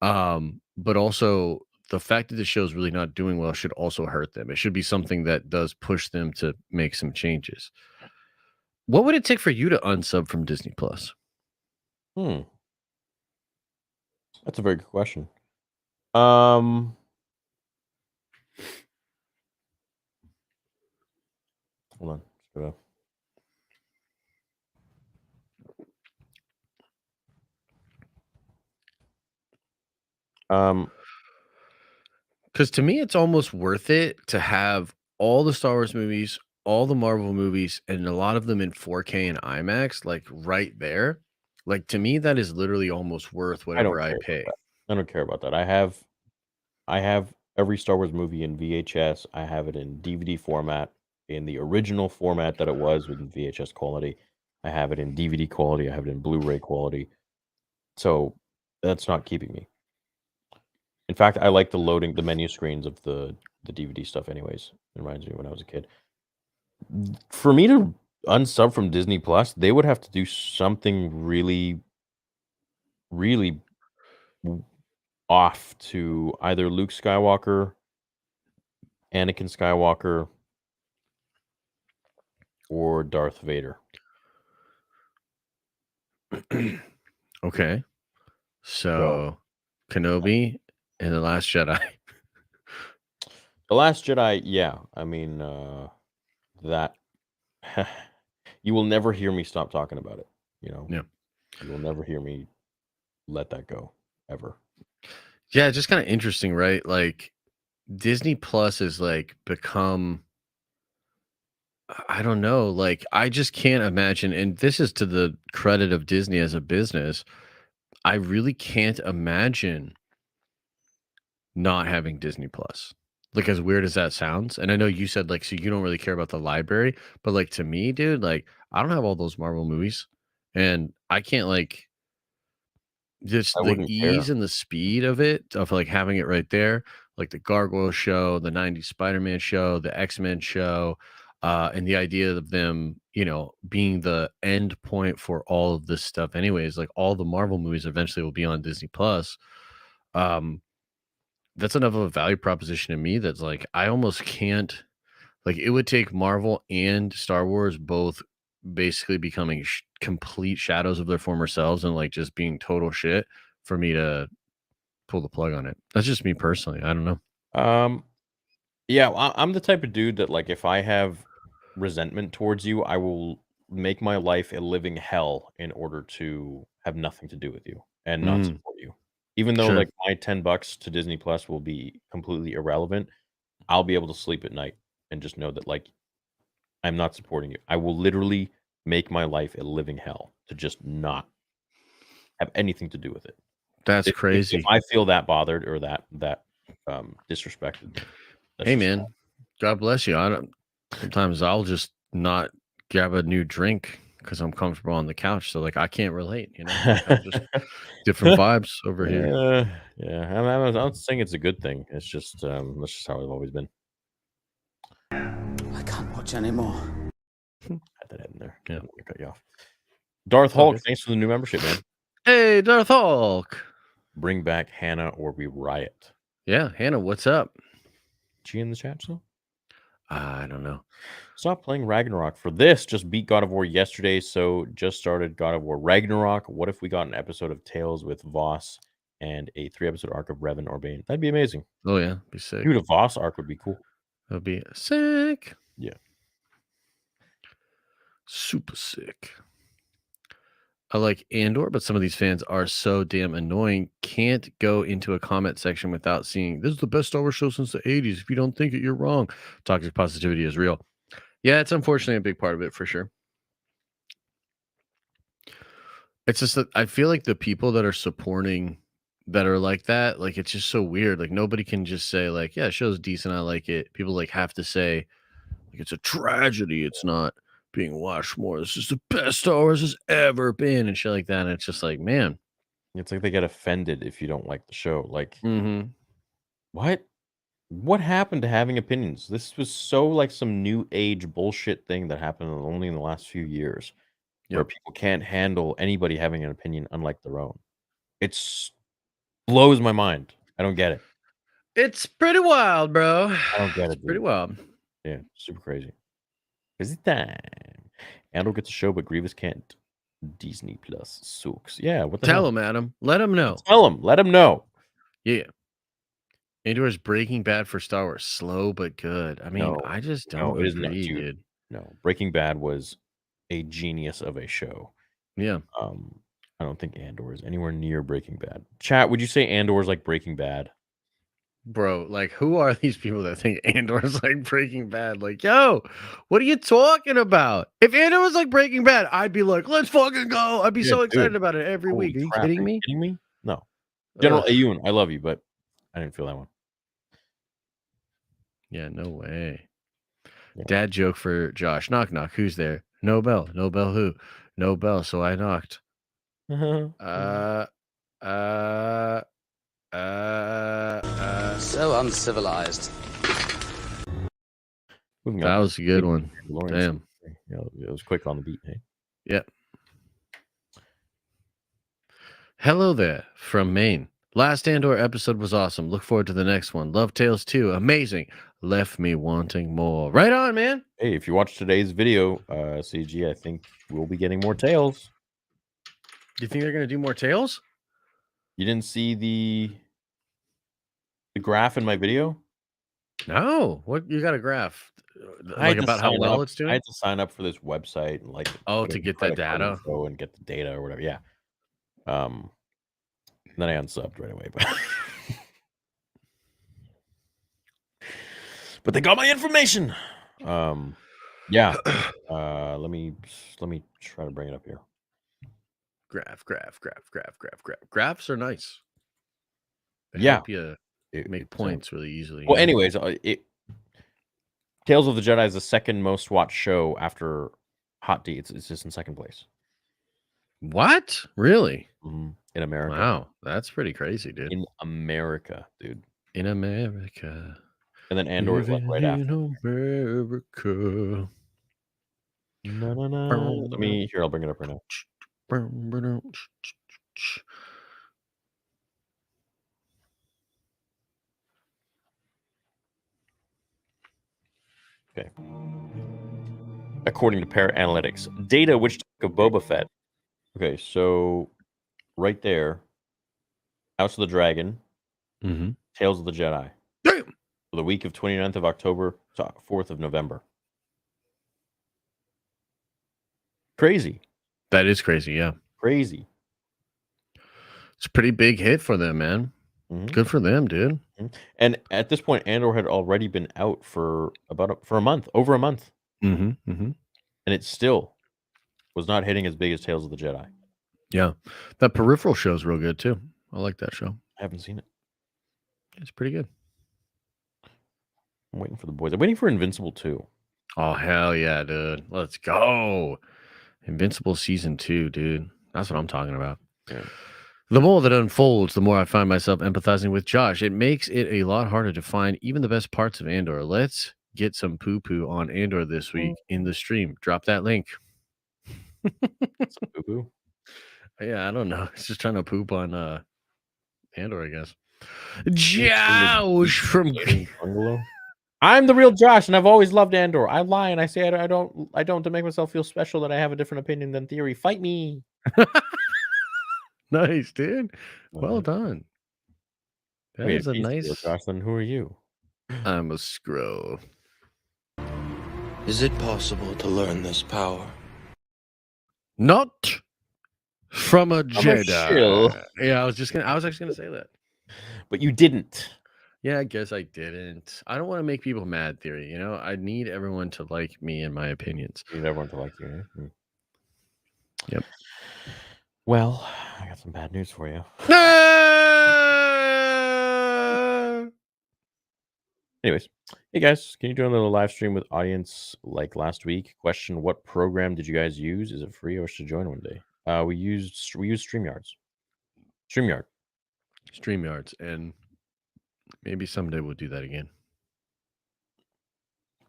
But also the fact that the show is really not doing well should also hurt them. It should be something that does push them to make some changes. What would it take for you to unsub from Disney Plus? That's a very good question. Hold on. Because to me, it's almost worth it to have all the Star Wars movies, all the Marvel movies, and a lot of them in 4K and IMAX, like right there. Like to me, that is literally almost worth whatever I pay. I don't care about that. I have every Star Wars movie in VHS. I have it in DVD format, in the original format that it was with VHS quality. I have it in DVD quality. I have it in Blu-ray quality. So that's not keeping me. In fact, I like the menu screens of the DVD stuff anyways. It reminds me when I was a kid. For me to Unsub from Disney Plus, they would have to do something really, really off to either Luke Skywalker, Anakin Skywalker, or Darth Vader. Okay. So Kenobi and The Last Jedi. The Last Jedi, yeah. I mean, that you will never hear me stop talking about it. Yeah. You will never hear me let that go ever. Yeah, it's just kind of interesting, right? Like Disney Plus is like become, I don't know, like I just can't imagine, and this is to the credit of Disney as a business. I really can't imagine not having Disney Plus. Like as weird as that sounds. And I know you said like so you don't really care about the library, but like to me, dude, like I don't have all those Marvel movies and I can't like just I the wouldn't care. ease and the speed of it, of like having it right there, like the Gargoyle show, the 90s Spider-Man show, the X-Men show, and the idea of them, being the end point for all of this stuff anyways, like all the Marvel movies eventually will be on Disney Plus. Um, that's enough of a value proposition to me that's like I almost can't, like it would take Marvel and Star Wars both basically becoming complete shadows of their former selves and like just being total shit for me to pull the plug on it. That's just me personally. I don't know. Yeah, I'm the type of dude that like if I have resentment towards you, I will make my life a living hell in order to have nothing to do with you and not support you. Even though Sure. like my $10 to Disney Plus will be completely irrelevant, I'll be able to sleep at night and just know that like I'm not supporting you. I will literally make my life a living hell to just not have anything to do with it. That's If crazy. I feel that bothered or that disrespected, that's Hey just man, wrong. God bless you. Sometimes I'll just not grab a new drink because I'm comfortable on the couch. So like I can't relate, Like, I'm just different vibes over here. Yeah. I'm not saying it's a good thing. It's just that's just how I've always been. I can't watch anymore. Had that in there. Yeah. I'm gonna cut you off. Darth All Hulk, good. thanks for the new membership, man. Hey, Darth Hulk. Bring back Hannah or we riot. Yeah, Hannah, what's up? She in the chat still? I don't know. Stop playing Ragnarok for this. Just beat God of War yesterday, so just started God of War Ragnarok. What if we got an episode of Tales with Voss and a 3-episode arc of Revan or Bane? That'd be amazing. Oh yeah, be sick. Dude, a Voss arc would be cool. That'd be sick. Yeah. Super sick. I like Andor, but some of these fans are so damn annoying. Can't go into a comment section without seeing this is the best Star Wars show since the 80s. If you don't think it, you're wrong. Toxic positivity is real. Yeah, it's unfortunately a big part of it for sure. It's just that I feel like the people that are supporting that are like that, like it's just so weird. Like nobody can just say, like, yeah, show's decent, I like it. People like have to say, like, it's a tragedy. It's not being watched more. This is the best Star Wars has ever been, and shit like that. And it's just like, man. It's like they get offended if you don't like the show. Like, Mm-hmm. what? What happened to having opinions? This was so like some new age bullshit thing that happened only in the last few years, where people can't handle anybody having an opinion unlike their own. It blows my mind. I don't get it. It's pretty wild, bro. I don't get it. Pretty wild. Yeah, super crazy. Is it time? Andor gets a show, but Grievous can't. Disney Plus sucks. Yeah, what the hell? Tell him, Adam. Let him know. Tell him. Let him know. Yeah. Andor's Breaking Bad for Star Wars. Slow but good. I mean, No, I just don't it is not, agree, dude. dude. No, Breaking Bad was a genius of a show. Yeah. I don't think Andor is anywhere near Breaking Bad. Chat, would you say Andor is like Breaking Bad? Bro, like, who are these people that think Andor's like Breaking Bad? Like, yo, what are you talking about? If Andor was like Breaking Bad, I'd be like, let's fucking go. I'd be so excited about it every week. Are you kidding me? Kidding me? No. General Ayun, I love you, but I didn't feel that one. Yeah, no way. Yeah. Dad joke for Josh. Knock, knock. Who's there? No bell. No bell who? No bell, so I knocked. So uncivilized. That was a good one. Damn. You know, it was quick on the beat. Hey, Yeah. Hello there from Maine. Last Andor episode was awesome. Look forward to the next one. Love Tales 2. Amazing. Left me wanting more. Right on, man. hey, if you watch today's video, CG, I think we'll be getting more Tales. Do you think they're going to do more Tales? You didn't see the graph in my video? No. What? You got a graph? I had Like to about how sign well up. it's doing? I had to sign up for this website and like Oh, put to in get that credit card data? info and get the data or whatever. Yeah. And then I unsubbed right away, but they got my information. Yeah. Let me try to bring it up here. Graph. Graphs are nice. They Yeah. help you make points really easily. Well, anyways, Tales of the Jedi is the second most watched show after Hot D. It's just in second place. What? Really? In America. Wow. That's pretty crazy, dude. In America, dude. In America. And then Andor is like right after. In America. Let me here. I'll bring it up right now. Okay. According to Parrot Analytics, data which took of Boba Fett. Okay, so right there, House of the Dragon, Tales of the Jedi. Damn. For the week of 29th of October to 4th of November. Crazy. That is crazy, yeah. Crazy. It's a pretty big hit for them, man. Good for them, dude. And at this point, Andor had already been out for a month, over a month. And it still was not hitting as big as Tales of the Jedi. Yeah. That Peripheral show's real good, too. I like that show. I haven't seen it. It's pretty good. I'm waiting for the boys. I'm waiting for Invincible 2. Oh, hell yeah, dude. Let's go. Invincible Season 2, dude. That's what I'm talking about. Yeah. The more that unfolds, the more I find myself empathizing with Josh. It makes it a lot harder to find even the best parts of Andor. Let's get some poo-poo on Andor this week in the stream. Drop that link. Some poo-poo? Yeah, I don't know. It's just trying to poop on Andor, I guess. Josh from Bungalow. I'm the real Josh, and I've always loved Andor. I lie and I say I don't to make myself feel special that I have a different opinion than Theory. Fight me. Nice, dude. Well done. That is a nice. Josh, then who are you? I'm a scroll. Is it possible to learn this power? Not from a Jedi. shill. Yeah, I was actually gonna say that. But you didn't. Yeah, I guess I didn't. I don't want to make people mad, Theory. You know, I need everyone to like me and my opinions. You need everyone to like you. Eh? Yep. Well, I got some bad news for you. Anyways, hey guys, can you join a little live stream with audience like last week? Question: what program did you guys use? Is it free or should join one day? We used StreamYards. StreamYards, and maybe someday we'll do that again.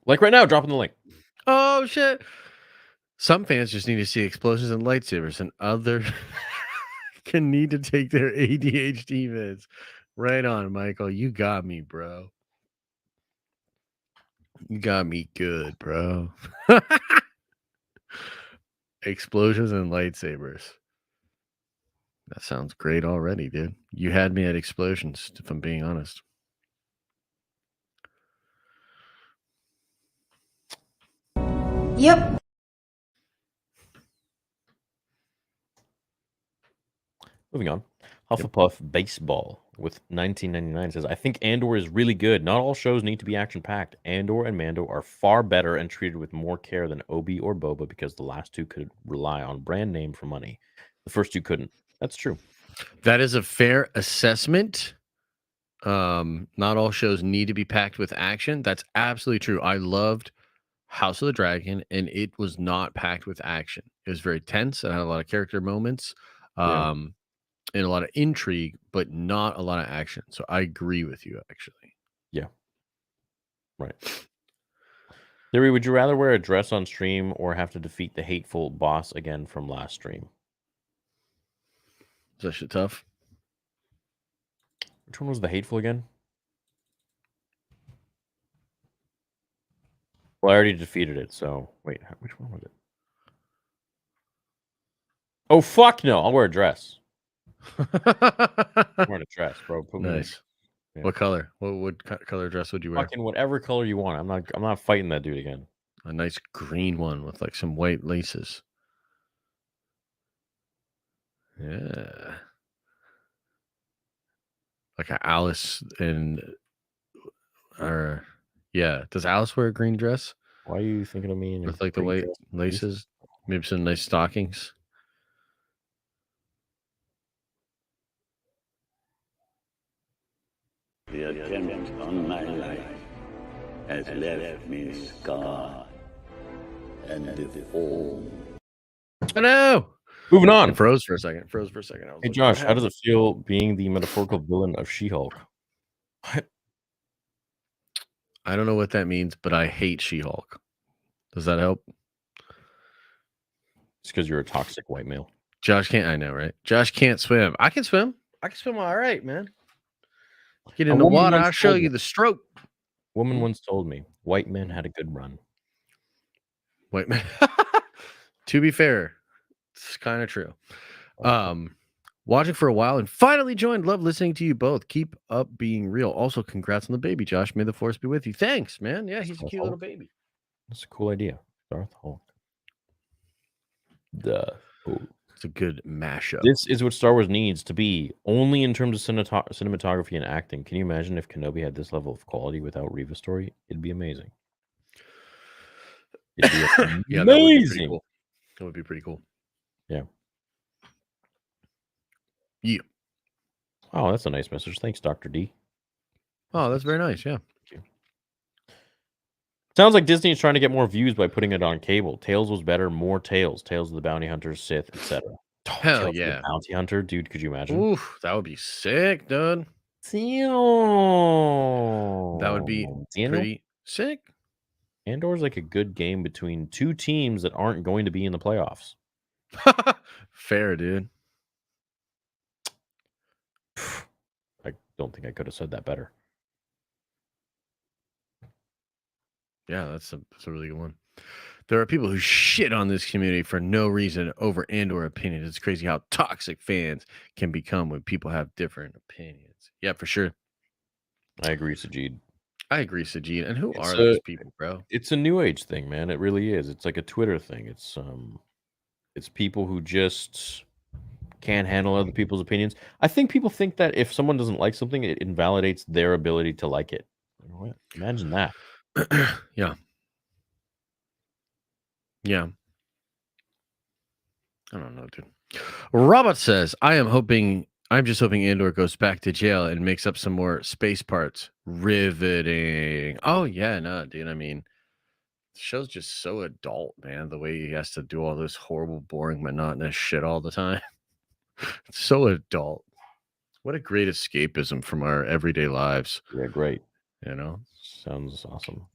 Like right now, dropping the link. Oh shit! Some fans just need to see explosions and lightsabers, and others can need to take their ADHD meds. Right on, Michael. You got me, bro. You got me good, bro. Explosions and lightsabers. That sounds great already, dude. You had me at explosions, if I'm being honest. Yep. Moving on. Hufflepuff Baseball with 1999 says, I think Andor is really good. Not all shows need to be action-packed. Andor and Mando are far better and treated with more care than Obi or Boba because the last two could rely on brand name for money. The first two couldn't. That's true. That is a fair assessment. Not all shows need to be packed with action. That's absolutely true. I loved House of the Dragon, and it was not packed with action. It was very tense. It had a lot of character moments. And a lot of intrigue, but not a lot of action. So I agree with you, actually. Yeah. Right. Theory, would you rather wear a dress on stream or have to defeat the hateful boss again from last stream? Is that shit tough? Which one was the hateful again? Well, I already defeated it, so wait, which one was it? Oh, fuck no. I'll wear a dress. I'm wearing a dress, bro. Put me in. Nice. Yeah. What color? What color dress would you wear? Fucking whatever color you want. I'm not fighting that dude again. A nice green one with like some white laces. Yeah. Like a Alice or yeah. Does Alice wear a green dress Why are you thinking of me in your with like the green white dress? laces? Maybe some nice stockings. The attempt on my life has left me scarred and deformed. I know. Moving on. It froze for a second. I was Hey like, Josh, what how does it feel being the metaphorical villain of She-Hulk? I don't know what that means, but I hate She-Hulk. Does that help? It's because you're a toxic white male. Josh can't. I know, right? Josh can't swim. I can swim. I can swim all right, man. Get in the woman water. once I'll show told you me- the stroke. Woman once told me white men had a good run. Wait, man. To be fair, it's kind of true. Watching for a while and finally joined. Love listening to you both. Keep up being real. Also, congrats on the baby, Josh. May the force be with you. Thanks, man. Yeah, he's a cute little baby. That's a cool idea. Darth Hulk. It's a good mashup. This is what Star Wars needs to be, only in terms of cinematography and acting. Can you imagine if Kenobi had this level of quality without Reva story? It'd be amazing. It'd be Yeah, that would be pretty amazing. cool. That would be pretty cool. Yeah. Yeah. Oh, that's a nice message. Thanks, Dr. D. Oh, that's very nice. Yeah. Sounds like Disney is trying to get more views by putting it on cable. Tales was better, more Tales. Tales of the Bounty Hunter, Sith, etc. Hell Tales of the yeah. Bounty Hunter, dude, could you imagine? Oof, that would be sick, dude. That would be pretty sick. Andor's like a good game between two teams that aren't going to be in the playoffs. Fair, dude. I don't think I could have said that better. Yeah, that's a really good one. There are people who shit on this community for no reason over Andor opinions. It's crazy how toxic fans can become when people have different opinions. Yeah, for sure. I agree, Sajid. I agree, Sajid. And who It's are a- those people, bro? It's a new age thing, man. It really is. It's like a Twitter thing. It's people who just can't handle other people's opinions. I think people think that if someone doesn't like something, it invalidates their ability to like it. You know what? Imagine that. Yeah. Yeah. I don't know, dude. Robert says, I'm just hoping Andor goes back to jail and makes up some more space parts. Riveting. Oh, yeah, no, dude. I mean, the show's just so adult, man. The way he has to do all this horrible, boring, monotonous shit all the time. It's so adult. What a great escapism from our everyday lives. Yeah, great. You know? Sounds awesome.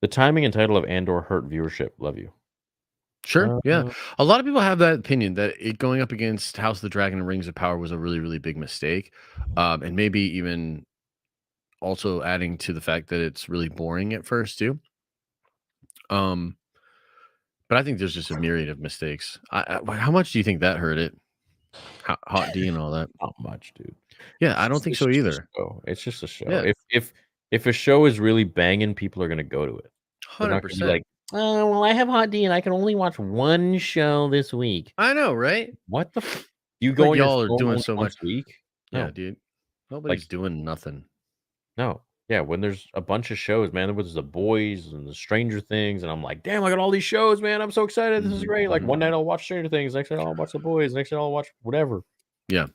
The timing and title of Andor hurt viewership. Love you. Sure. Yeah. A lot of people have that opinion that it going up against House of the Dragon and Rings of Power was a really, really big mistake. And maybe even also adding to the fact that it's really boring at first too. But I think there's just a myriad of mistakes. How much do you think that hurt it? Hot D and all that? Not much, dude. Yeah, I don't think so It's just a either. show. It's just a show. Yeah. If a show is really banging, people are gonna go to it. They're not gonna be 100%. like, oh, well, I have Hot D and I can only watch one show this week. I know, right? What the? You Like go on your y'all are phone doing only so once much. a week? Yeah, No. dude. Nobody's doing nothing. No. Yeah, when there's a bunch of shows, man, there was The Boys and the Stranger Things, and I'm like, damn, I got all these shows, man. I'm so excited. This is great. Like one night I'll watch Stranger Things, next night I'll watch The Boys, next night I'll watch whatever. Yeah.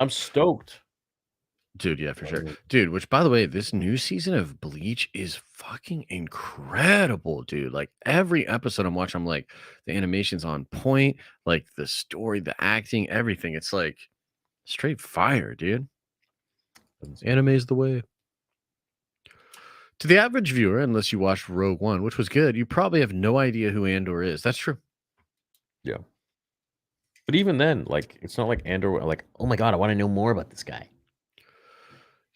I'm stoked. Dude, yeah, for sure. Dude, which by the way, this new season of Bleach is fucking incredible, dude. Like every episode I'm watching, I'm like, the animation's on point, like the story, the acting, everything. It's like straight fire, dude. Anime's the way. To the average viewer, unless you watched Rogue One, which was good, you probably have no idea who Andor is. That's true. Yeah. But even then, like, it's not like Andor, like, oh my God, I want to know more about this guy.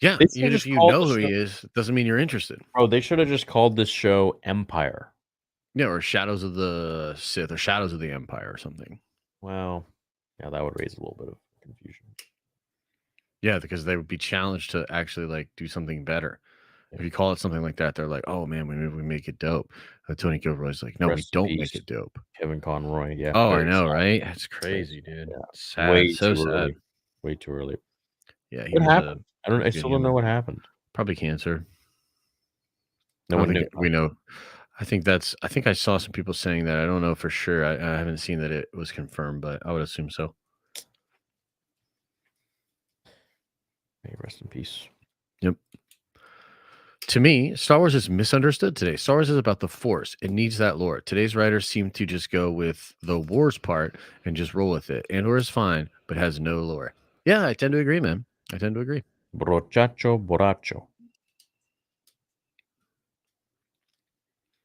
Yeah, They should've even if just you called know the who he show- is, doesn't mean you're interested. Bro, they should have just called this show Empire. Yeah, or Shadows of the Sith, or Shadows of the Empire, or something. Well, yeah, that would raise a little bit of confusion. Yeah, because they would be challenged to actually like do something better. If you call it something like that, they're like, "Oh man, we make it dope." Tony Gilroy's like, "No, we Rest in don't peace, make it dope." Kevin Conroy. Yeah. Oh, I very know, sad. right? That's crazy, dude. Yeah. Sad, Way so too sad. early. Way too early. Yeah, he What was happened? I a I good still don't know human. what happened. Probably cancer. No I one don't knew. think we know. I think I saw some people saying that. I don't know for sure. I haven't seen that it was confirmed, but I would assume so. May rest in peace. Yep. To me, Star Wars is misunderstood today. Star Wars is about the Force. It needs that lore. Today's writers seem to just go with the wars part and just roll with it. Andor is fine, but has no lore. Yeah, I tend to agree, man. I tend to agree. Brochacho borracho.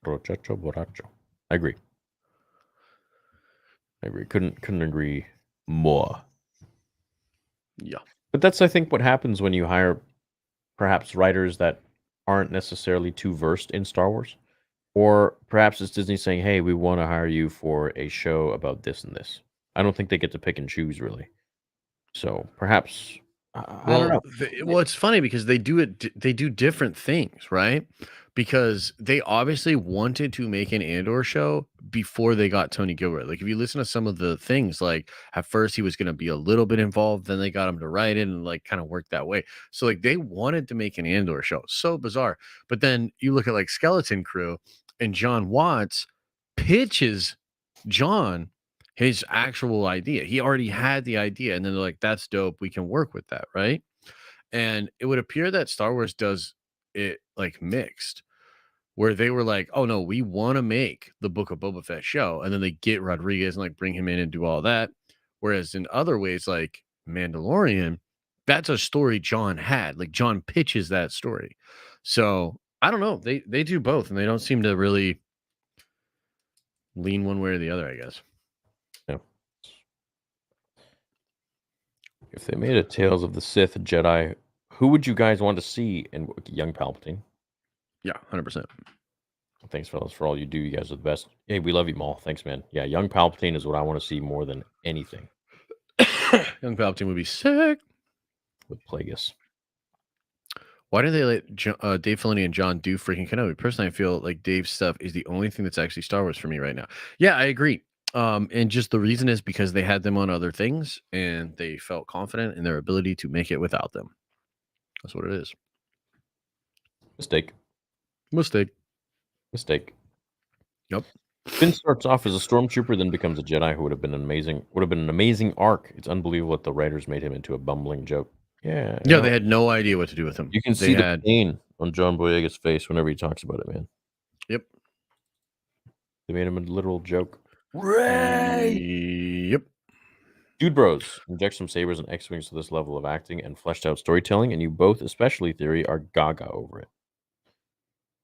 Brochacho borracho. I agree. Couldn't agree more. Yeah. But that's, I think, what happens when you hire perhaps writers that aren't necessarily too versed in Star Wars. Or perhaps it's Disney saying, hey, we want to hire you for a show about this and this. I don't think they get to pick and choose, really. So perhaps, I don't know. Well, it's funny because they do different things, right? Because they obviously wanted to make an Andor show before they got Tony Gilroy. Like if you listen to some of the things, like at first he was going to be a little bit involved, then they got him to write it and like kind of work that way. So like they wanted to make an Andor show. So bizarre. But then you look at like Skeleton Crew and John Watts pitches John his actual idea. He already had the idea, and then they're like, "That's dope. We can work with that, right?" And it would appear that Star Wars does it like mixed, where they were like, "Oh no, we want to make the Book of Boba Fett show," and then they get Rodriguez and like bring him in and do all that. Whereas in other ways, like Mandalorian, that's a story John had. Like John pitches that story. So I don't know. They do both, and they don't seem to really lean one way or the other, I guess. Yeah. If they made a Tales of the Sith Jedi, who would you guys want to see in young Palpatine? Yeah, 100%. Thanks, fellas, for all you do. You guys are the best. Hey, we love you, Maul. Thanks, man. Yeah, young Palpatine is what I want to see more than anything. Young Palpatine would be sick. With Plagueis. Why did they let Dave Filoni and John do freaking Kenobi? Personally, I feel like Dave's stuff is the only thing that's actually Star Wars for me right now. Yeah, I agree. And just the reason is because they had them on other things and they felt confident in their ability to make it without them. That's what it is. Mistake. Yep. Finn starts off as a stormtrooper, then becomes a Jedi, who would have been an amazing arc. It's unbelievable that the writers made him into a bumbling joke. Yeah. Yeah, they had no idea what to do with him. You can see the pain on John Boyega's face whenever he talks about it, man. Yep. They made him a literal joke. Yep. Dude Bros, inject some sabers and X-Wings to this level of acting and fleshed out storytelling, and you both, especially Theory, are gaga over it.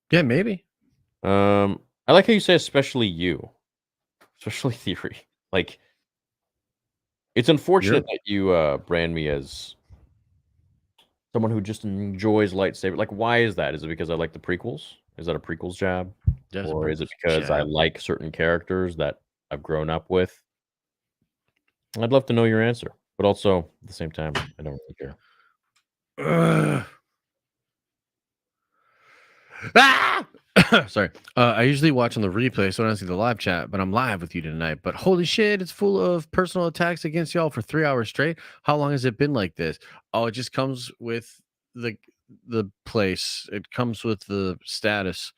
Yeah, maybe. I like how you say especially you. Especially Theory. Like, it's unfortunate that you brand me as someone who just enjoys lightsaber. Like, why is that? Is it because I like the prequels? Is that a prequels jab? Or is it because I like certain characters that I've grown up with? I'd love to know your answer. But also, at the same time, I don't really care. Sorry. I usually watch on the replay, so I don't see the live chat, but I'm live with you tonight. But holy shit, it's full of personal attacks against y'all for 3 hours straight. How long has it been like this? Oh, it just comes with the place. It comes with the status.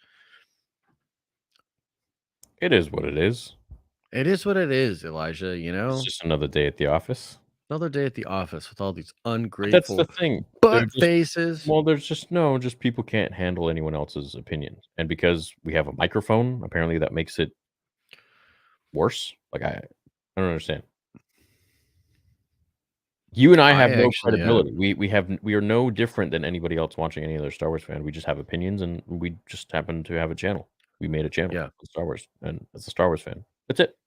It is what it is. It is what it is, Elijah, you know? It's just another day at the office. Another day at the office with all these ungrateful That's the thing. butt faces. Well, there's just people can't handle anyone else's opinions. And because we have a microphone, apparently that makes it worse. Like I don't understand. You and I have I no actually credibility. We are no different than anybody else watching any other Star Wars fan. We just have opinions, and we just happen to have a channel. We made a channel Yeah. on Star Wars, and as a Star Wars fan, that's it.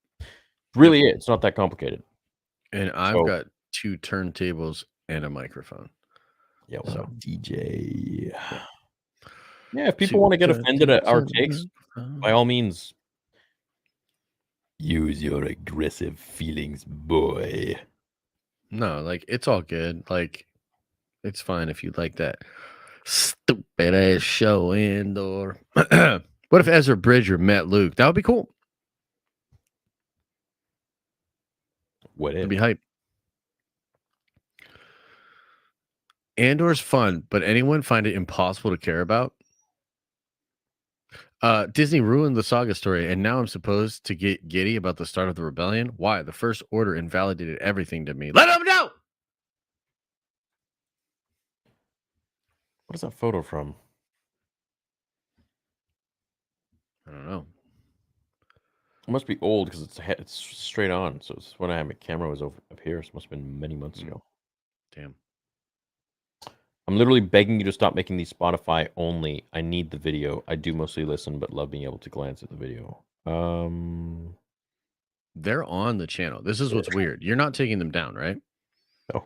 Really, it's not that complicated. And I've got 2 turntables and a microphone. Yeah, So- well, DJ. Yeah, if people want to get offended at our takes, by all means, use your aggressive feelings, boy. No, like it's all good. Like it's fine if you like that stupid ass show Andor. What if Ezra Bridger met Luke? That would be cool. What if? It'd be hype. Andor's fun, but anyone find it impossible to care about? Disney ruined the saga story, and now I'm supposed to get giddy about the start of the rebellion. Why? The First Order invalidated everything to me. Let them know. What is that photo from? I don't know. It must be old because it's straight on. So it's when I had my camera was up here. So it must have been many months ago. Damn. I'm literally begging you to stop making these Spotify only. I need the video. I do mostly listen, but love being able to glance at the video. They're on the channel. This is what's weird. You're not taking them down, right? No.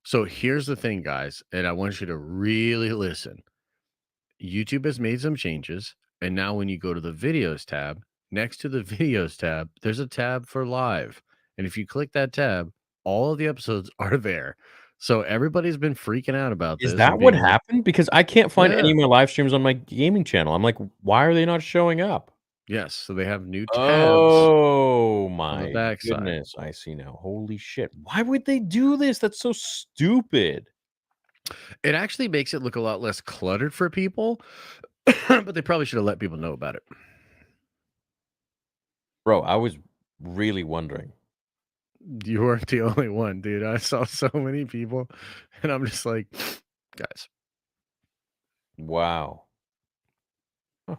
So here's the thing, guys, and I want you to really listen. YouTube has made some changes, and now when you go to the videos tab, next to the videos tab, there's a tab for live. And if you click that tab, all of the episodes are there. So everybody's been freaking out about this. Is that what happened? Because I can't find any of my live streams on my gaming channel. I'm like, why are they not showing up? Yes, so they have new tabs. Oh my backside. goodness. I see now. Holy shit. Why would they do this? That's so stupid. It actually makes it look a lot less cluttered for people, but they probably should have let people know about it. Bro, I was really wondering. You weren't the only one, dude. I saw so many people, and I'm just like, guys. Wow. Huh.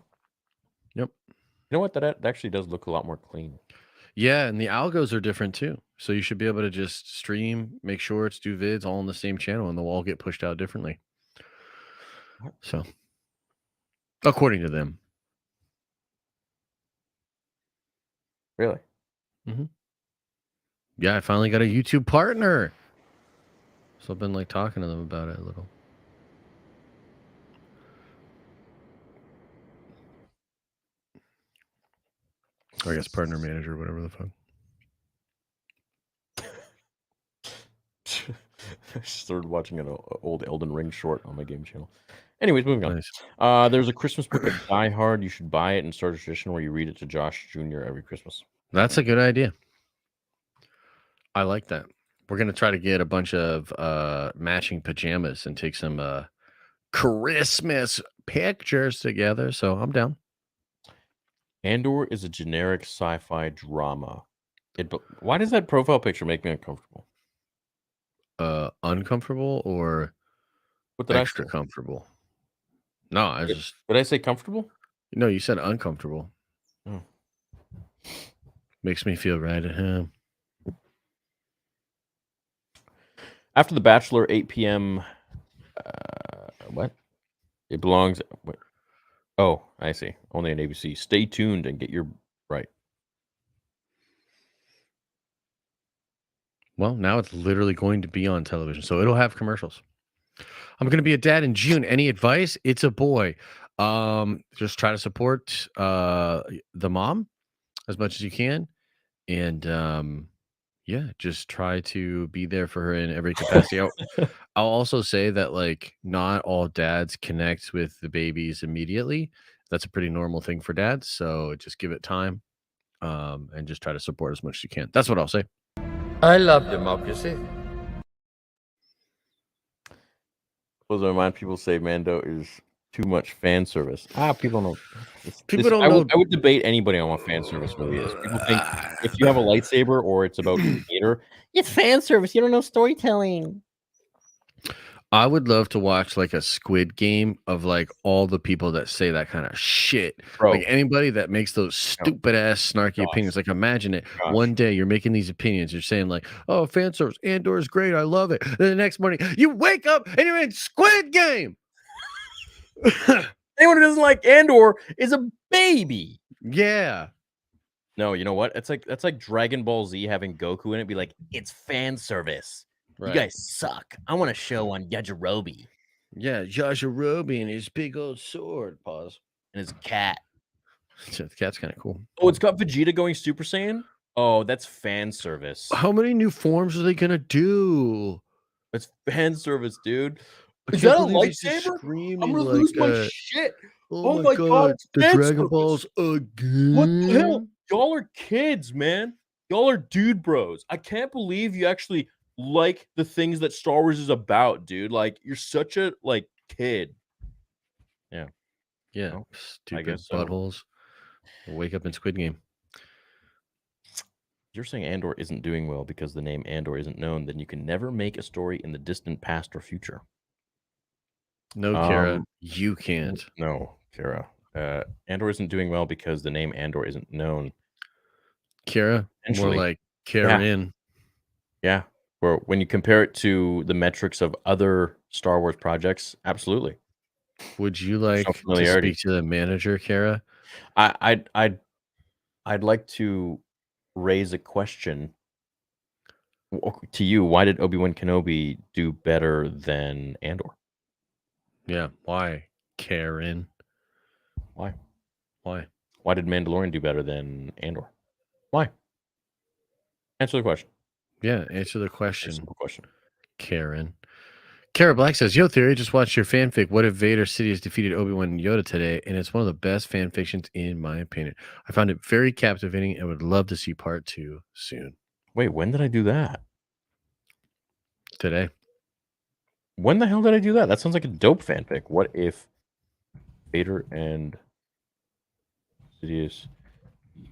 Yep. You know what? That actually does look a lot more clean. Yeah, and the algos are different too. So you should be able to just stream, make shorts, do vids all on the same channel, and they'll all get pushed out differently. So, according to them. Really? Mm-hmm. Yeah, I finally got a YouTube partner. So I've been like talking to them about it a little. Or I guess partner manager, whatever the fuck. I started watching an old Elden Ring short on my game channel. Anyways, moving on. Nice. There's a Christmas book at Die Hard. You should buy it and start a tradition where you read it to Josh Jr. every Christmas. That's a good idea. I like that. We're going to try to get a bunch of matching pajamas and take some Christmas pictures together. So I'm down. Andor is a generic sci-fi drama. Why does that profile picture make me uncomfortable? Uncomfortable or what did extra I say? comfortable? No, I just... Did I say comfortable? No, you said uncomfortable. Oh. Makes me feel right at home. After The Bachelor, 8 p.m. What? It belongs... What? Oh, I see. Only on ABC. Stay tuned and get your right. Well, now it's literally going to be on television, so it'll have commercials. I'm going to be a dad in June. Any advice? It's a boy. Just try to support the mom as much as you can. And yeah, just try to be there for her in every capacity. I'll also say that like not all dads connect with the babies immediately. That's a pretty normal thing for dads. So just give it time and just try to support as much as you can. That's what I'll say. I love democracy. Suppose I remind people say Mando is too much fan service. People don't know. People don't know. I would debate anybody on what fan service movie is. People think if you have a lightsaber or it's about theater, it's fan service. You don't know storytelling. I would love to watch like a Squid Game of like all the people that say that kind of shit. Bro. Like anybody that makes those stupid ass snarky opinions. Like imagine it. One day you're making these opinions. You're saying like, "Oh, fan service, Andor is great. I love it." Then the next morning you wake up and you're in Squid Game. Anyone who doesn't like Andor is a baby. Yeah. No, you know what? That's like Dragon Ball Z having Goku in it. Be like, it's fan service. Right. You guys suck. I want a show on Yajirobe. Yeah, Yajirobe and his big old sword. Pause. And his cat. The cat's kind of cool. Oh, it's got Vegeta going Super Saiyan? Oh, that's fan service. How many new forms are they gonna do? That's fan service, dude. I Is can't that a believe he's lightsaber? screaming I'm gonna like lose my that. shit. Oh my god, it's the fan Dragon service. Balls again. What the hell? Y'all are kids, man. Y'all are dude bros. I can't believe you actually like the things that Star Wars is about, dude. Like, you're such a like kid. Yeah. Yeah. Well, Stupid guess so. buttholes. Wake up in Squid Game. You're saying Andor isn't doing well because the name Andor isn't known, then you can never make a story in the distant past or future. No, Kara, you can't. No, Kara. Andor isn't doing well because the name Andor isn't known. Kara, more like Karen. Yeah. Or when you compare it to the metrics of other Star Wars projects, absolutely. Would you like to speak to the manager, Kara? I'd like to raise a question to you. Why did Obi-Wan Kenobi do better than Andor? Yeah, why, Karen? Why? Why? Why did Mandalorian do better than Andor? Why? Answer the question. Yeah, answer the question. Simple question. Karen. Kara Black says, "Yo, Theory, just watched your fanfic. What if Vader Sidious defeated Obi-Wan and Yoda today? And it's one of the best fan fictions in my opinion. I found it very captivating and would love to see part 2 soon." Wait, when did I do that? Today. When the hell did I do that? That sounds like a dope fanfic. What if Vader and Sidious,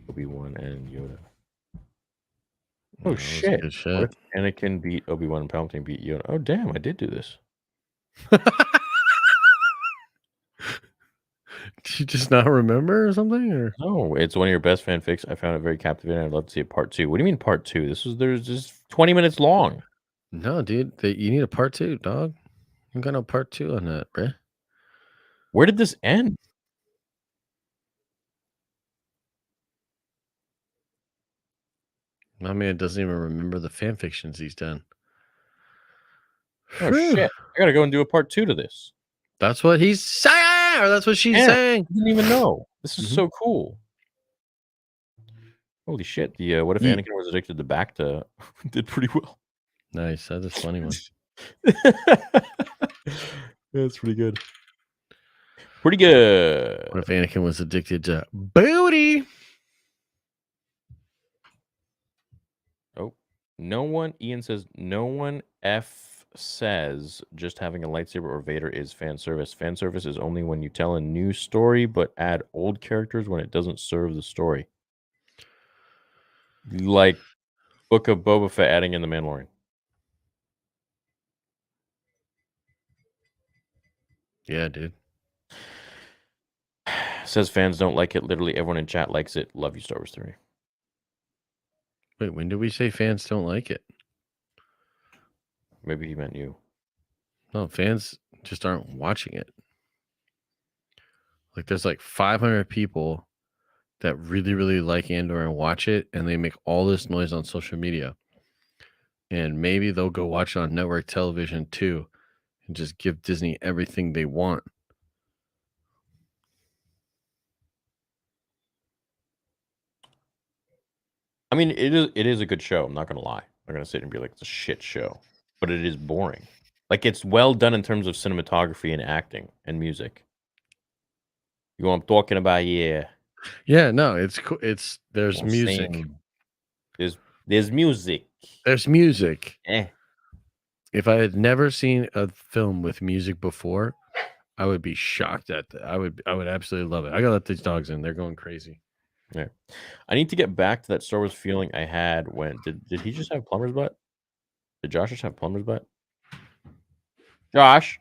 Obi-Wan and Yoda? Oh, shit. Good shit. What if Anakin beat Obi-Wan and Palpatine beat Yoda? Oh, damn, I did do this. Did you just not remember or something? Or no, it's one of your best fanfics. I found it very captivating. I'd love to see a part 2. What do you mean part 2? There's just 20 minutes long. No, dude, you need a part 2, dog. You got no part 2 on that, bruh. Where did this end? My man doesn't even remember the fan fictions he's done. Oh, shit. I gotta go and do a part 2 to this. That's what he's saying, or that's what she's saying. I didn't even know. This is so cool. Holy shit. The What if Anakin was addicted to Bacta did pretty well. Nice. That's a funny one. That's pretty good. Pretty good. What if Anakin was addicted to booty? Oh, no one. Ian says no one says just having a lightsaber or Vader is fan service. Fan service is only when you tell a new story but add old characters when it doesn't serve the story. Like Book of Boba Fett adding in the Mandalorian. Yeah, dude. Says fans don't like it. Literally everyone in chat likes it. Love you, Star Wars Theory. Wait, when did we say fans don't like it? Maybe he meant you. No, fans just aren't watching it. Like there's like 500 people that really, really like Andor and watch it, and they make all this noise on social media. And maybe they'll go watch it on network television too, and just give Disney everything they want. I mean, it is a good show. I'm not gonna lie. I'm not gonna sit and be like it's a shit show, but it is boring. Like it's well done in terms of cinematography and acting and music. You know what I'm talking about? Yeah. Yeah, no, it's cool. There's music. There's music. There's music. Eh. If I had never seen a film with music before, I would be shocked at that. I would absolutely love it. I gotta let these dogs in. They're going crazy. Yeah. I need to get back to that Star Wars feeling I had when did he just have plumber's butt? Did Josh just have plumber's butt? Josh.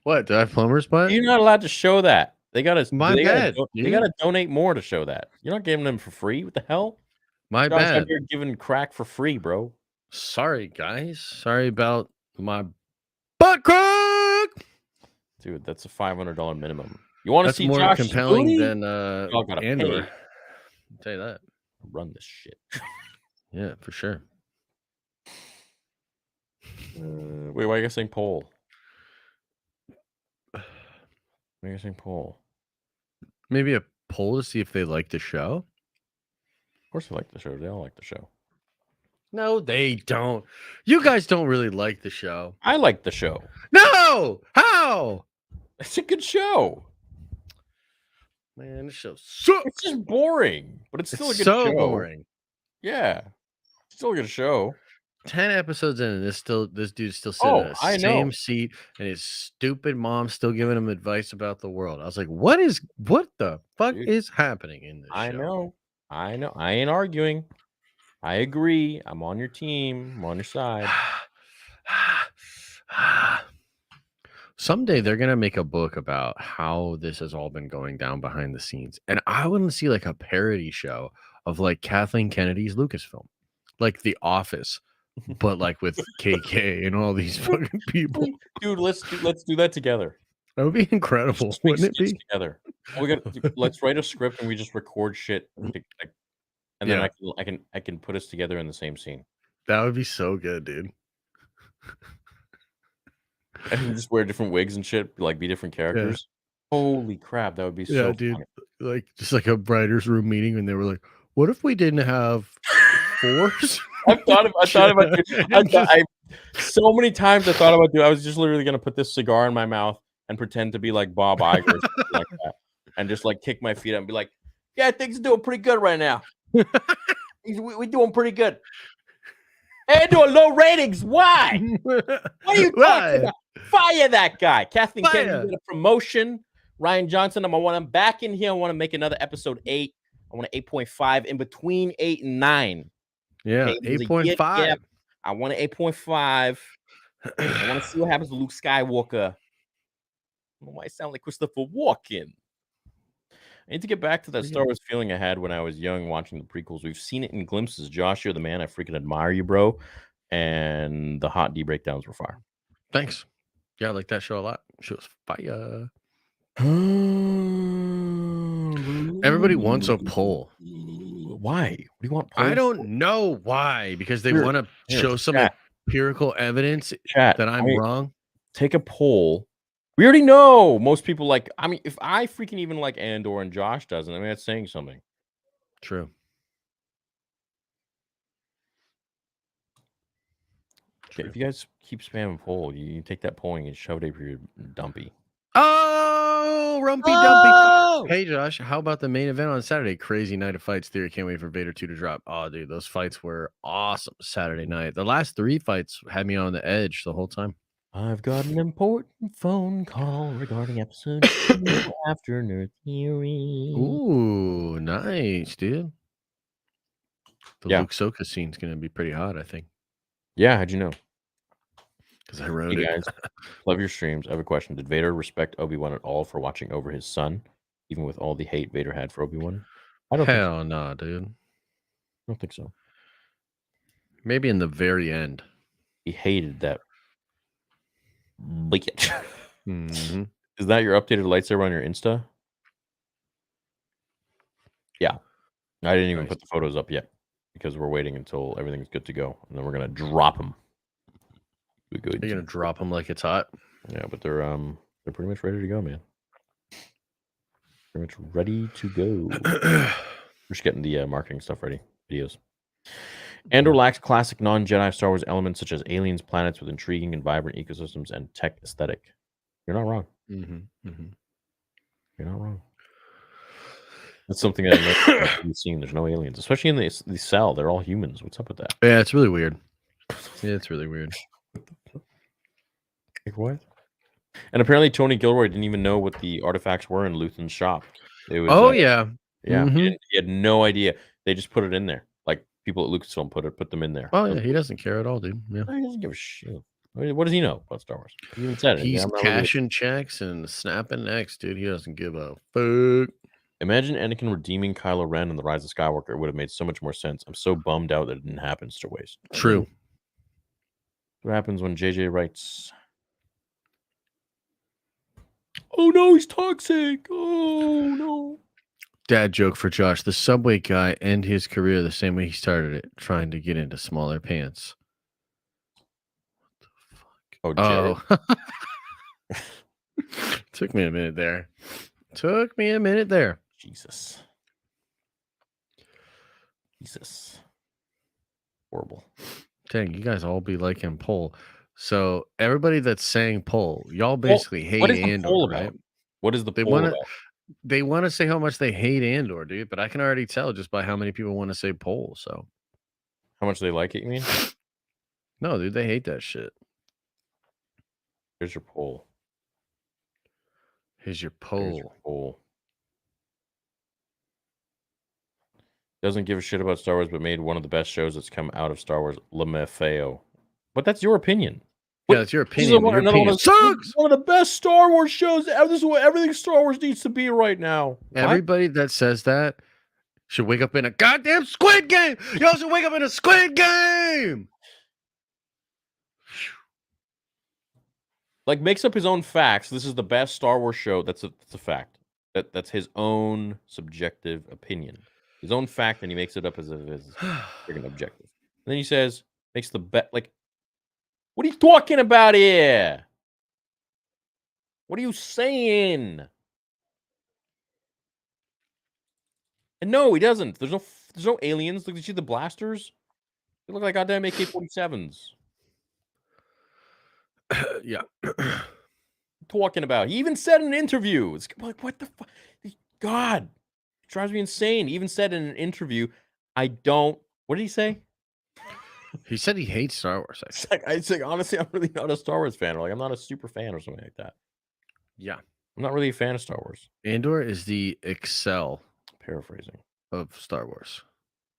What? Do I have plumber's butt? You're not allowed to show that. They gotta. My bad, They gotta donate more to show that. You're not giving them for free. What the hell? My Josh, bad. you're giving crack for free, bro. Sorry, guys. Sorry about my butt crack. Dude, that's a $500 minimum. You want to see more Josh's compelling booty? than Y'all gotta Andor. pay. I'll tell you that. Run this shit. Yeah, for sure. Wait, why are you guys saying poll? Why are you guys saying poll? Maybe a poll to see if they like the show. Of course they like the show. They all like the show. No, they don't. You guys don't really like the show. I like the show. No! How? It's a good show. Man, this show sucks. It's just boring, but it's still a good so show. boring. Yeah. Still a good show. 10 episodes in, and this dude's still sitting in the same seat, and his stupid mom still giving him advice about the world. I was like, what the fuck is happening in this show? I know. I ain't arguing. I agree. I'm on your team. I'm on your side. Someday they're gonna make a book about how this has all been going down behind the scenes, and I want to see like a parody show of like Kathleen Kennedy's Lucasfilm, like The Office, but like with KK and all these fucking people. Dude, let's do that together. That would be incredible, wouldn't it be? Together. Let's write a script and we just record shit, and then I can put us together in the same scene. That would be so good, dude. I can just wear different wigs and shit, like be different characters. Yeah. Holy crap, that would be so dude. funny. Like just like a writer's room meeting, and they were like, "What if we didn't have force?" I thought about so many times I thought about I was just literally gonna put this cigar in my mouth and pretend to be like Bob Iger or something like that, and just like kick my feet up and be like, "Yeah, things are doing pretty good right now. We're doing pretty good." And doing low ratings. Why? What are you talking about? Fire that guy. Kathleen Kennedy did a promotion. Ryan Johnson, I want him back in here. I want to make another episode 8. I want an 8.5 in between 8 and 9. Yeah, 8.5. I want an 8.5. I want to see what happens to Luke Skywalker. I don't know why I sound like Christopher Walken. I need to get back to that Star Wars feeling I had when I was young watching the prequels. We've seen it in glimpses. Josh, you're the man. I freaking admire you, bro. And the hot D breakdowns were fire. Thanks. Yeah, I like that show a lot. She was fire. Everybody wants a poll. Why? What do you want? I don't know why. Because they want to show some empirical evidence that I'm wrong. Take a poll. We already know most people like. I mean, if I freaking even like Andor and Josh doesn't, I mean, that's saying something. True. Okay, if you guys keep spamming poll, you take that polling and shove it up your dumpy. Oh, rumpy dumpy. Hey, Josh, how about the main event on Saturday? Crazy night of fights. Theory can't wait for Vader 2 to drop. Oh, dude, those fights were awesome Saturday night. The last 3 fights had me on the edge the whole time. I've got an important phone call regarding episode 2 after Nerd Theory. Ooh, nice, dude. The Luke Soka scene's going to be pretty hot, I think. Yeah, how'd you know? Because I wrote it. Guys, love your streams. I have a question. Did Vader respect Obi-Wan at all for watching over his son, even with all the hate Vader had for Obi-Wan? I don't Hell think so. No, dude. I don't think so. Maybe in the very end. He hated that. Mm-hmm. Is that your updated lightsaber on your Insta? Yeah. I didn't even put the photos up yet because we're waiting until everything's good to go, and then we're gonna drop them. You're gonna drop them like it's hot. Yeah, but they're pretty much ready to go, man. Pretty much ready to go. We're just getting the marketing stuff ready. Videos. Andor lacks classic non-Jedi Star Wars elements such as aliens, planets with intriguing and vibrant ecosystems, and tech aesthetic. You're not wrong. Mm-hmm. Mm-hmm. You're not wrong. That's something that I've seen. There's no aliens, especially in the cell. They're all humans. What's up with that? Yeah, it's really weird. Yeah, it's really weird. Like what? And apparently Tony Gilroy didn't even know what the artifacts were in Luthen's shop. It was, yeah. Yeah. Mm-hmm. He had no idea. They just put it in there. Like people at Lucasfilm put them in there. Oh yeah, he doesn't care at all, dude. Yeah. He doesn't give a shit. I mean, what does he know about Star Wars? He even said it. He's I'm not really- cashing checks and snapping necks, dude. He doesn't give a fuck. Imagine Anakin redeeming Kylo Ren in The Rise of Skywalker. It would have made so much more sense. I'm so bummed out that it didn't happen. It's a waste. True. What happens when JJ writes, "Oh no, he's toxic. Oh no." Dad joke for Josh. The Subway guy ended his career the same way he started it, trying to get into smaller pants. Oh, Jared. Oh. Took me a minute there. Jesus. Horrible. Dang, you guys all be liking Pole. So everybody that's saying Pole, y'all basically hate what is the Andor, poll right? about? What is the They poll want about? to they want to say how much they hate Andor, dude, but I can already tell just by how many people want to say Pole. So How much they like it, you mean? no, dude, they hate that shit. Here's your poll. Here's your Here's your Pole. poll. Doesn't give a shit about Star Wars, but made one of the best shows that's come out of Star Wars, LeMahieu. But that's your opinion. Yeah, it's your This is opinion. one- Your another one opinion of, sucks. one of the best Star Wars shows. This is what everything Star Wars needs to be right now. What? Everybody that says that should wake up in a goddamn Squid Game. Y'all should wake up in a Squid Game. Like makes up his own facts. This is the best Star Wars show. That's a fact. That's his own subjective opinion. His own fact, and he makes it up as his freaking objective. And then he says, makes the bet. Like, what are you talking about here? What are you saying? And no, he doesn't. There's no aliens. Look, did you see the blasters? They look like goddamn AK-47s. Yeah. Talking about. He even said in an interview. It's like, what the fuck? God, it drives me insane. He even said in an interview, I don't. What did he say? He said he hates Star Wars. It's like honestly, I'm really not a Star Wars fan. Or like, I'm not a super fan or something like that. Yeah. I'm not really a fan of Star Wars. Andor is the Excel Paraphrasing. of Star Wars.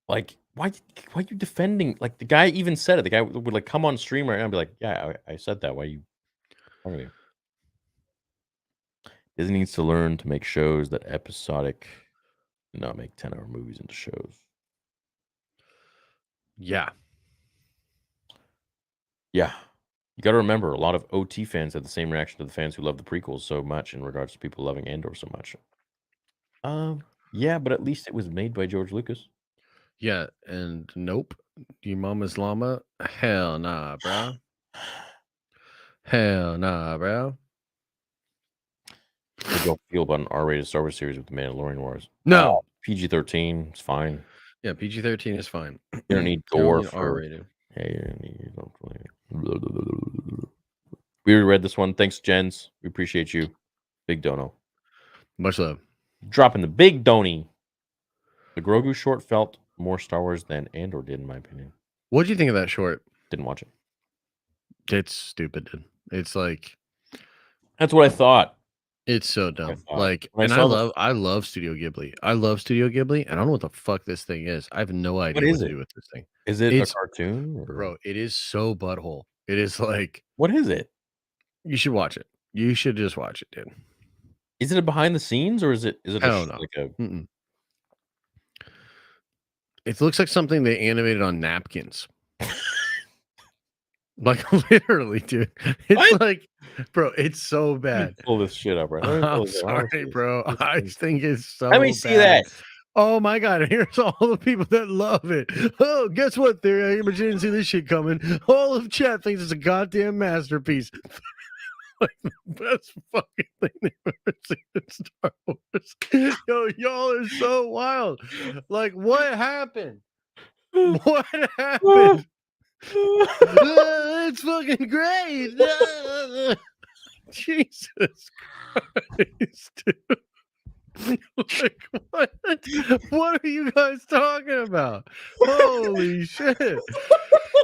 Like, why are you defending? Like, the guy even said it. The guy would like come on stream right now and be like, yeah, I said that. Why you? Disney needs to learn to make shows that episodic, and not make 10-hour movies into shows. Yeah. Yeah. You got to remember, a lot of OT fans had the same reaction to the fans who love the prequels so much in regards to people loving Andor so much. Yeah, but at least it was made by George Lucas. Yeah. And nope. Your mama's llama? Hell nah, bro. Hell nah, bro. How do you feel about an R-rated Star Wars series with the Mandalorian Wars? No. PG-13, it's fine. Yeah, PG-13 is fine. You don't need You don't gore need for R-rated. Hey, you don't we read this one. Thanks, Jens. We appreciate you. Big dono. Much love. Dropping the big donny. The Grogu short felt more Star Wars than Andor did, in my opinion. What do you think of that short? Didn't watch it. It's stupid, dude. It's like That's what I thought. it's so dumb. thought. Like, When I and saw I love Studio Ghibli. I love Studio Ghibli, and I don't know what the fuck this thing is. I have no idea is what to it? do with this thing. Is it It's- a cartoon? Or... Bro, it is so butthole. It is like What is it? you should watch it. You should just watch it, dude. Is it a behind the scenes or is it Hell no. like a Mm-mm. It looks like something they animated on napkins. Like literally, dude. It's What? like, bro, it's so bad. pull this shit up, right? Let me pull I'm this up. I wanna see sorry, this. bro. I think it's so Let me see bad. that. Oh my god, and here's all the people that love it. Oh, guess what, Theory? I didn't see this shit coming. All of chat thinks it's a goddamn masterpiece. Like the best fucking thing they've ever seen in Star Wars. Yo, y'all are so wild. Like, what happened? What happened? It's fucking great. Jesus Christ, dude. Like, what are you guys talking about? Holy shit.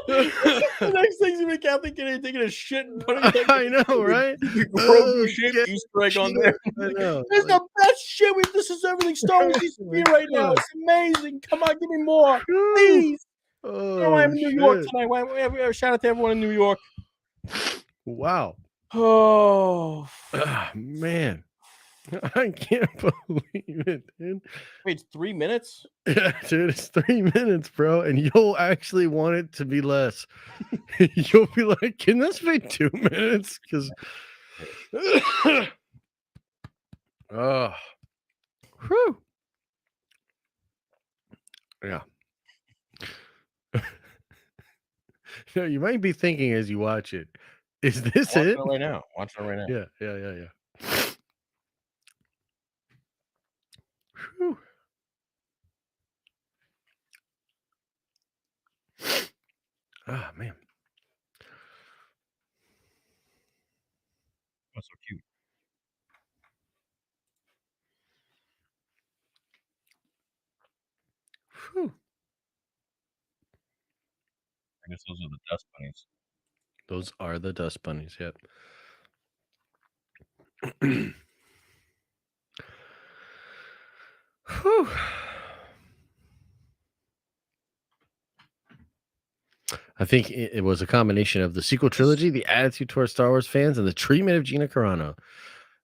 The next thing's gonna be Kathleen Kennedy taking a shit and putting it I know, right? Grogu shit yeah, Easter egg on there. I know. This is the best shit. This is everything Star Wars needs to be right now. It's amazing. Come on, give me more. Please. Oh, I'm in New York shit. tonight. Shout out to everyone in New York. Wow. Oh, Man. I can't believe it, dude. wait, it's 3 minutes? Yeah, dude, it's 3 minutes, bro, and you'll actually want it to be less. You'll be like, can this be 2 minutes? Because oh, whew. Yeah. You know, you might be thinking as you watch it, is this Watching it? it right now. Watching it right now. Yeah. Whew. Ah, man. That's so cute. Whew. I guess those are the dust bunnies. Those are the dust bunnies, yep. Whew. I think it was a combination of the sequel trilogy, the attitude towards Star Wars fans, and the treatment of Gina Carano.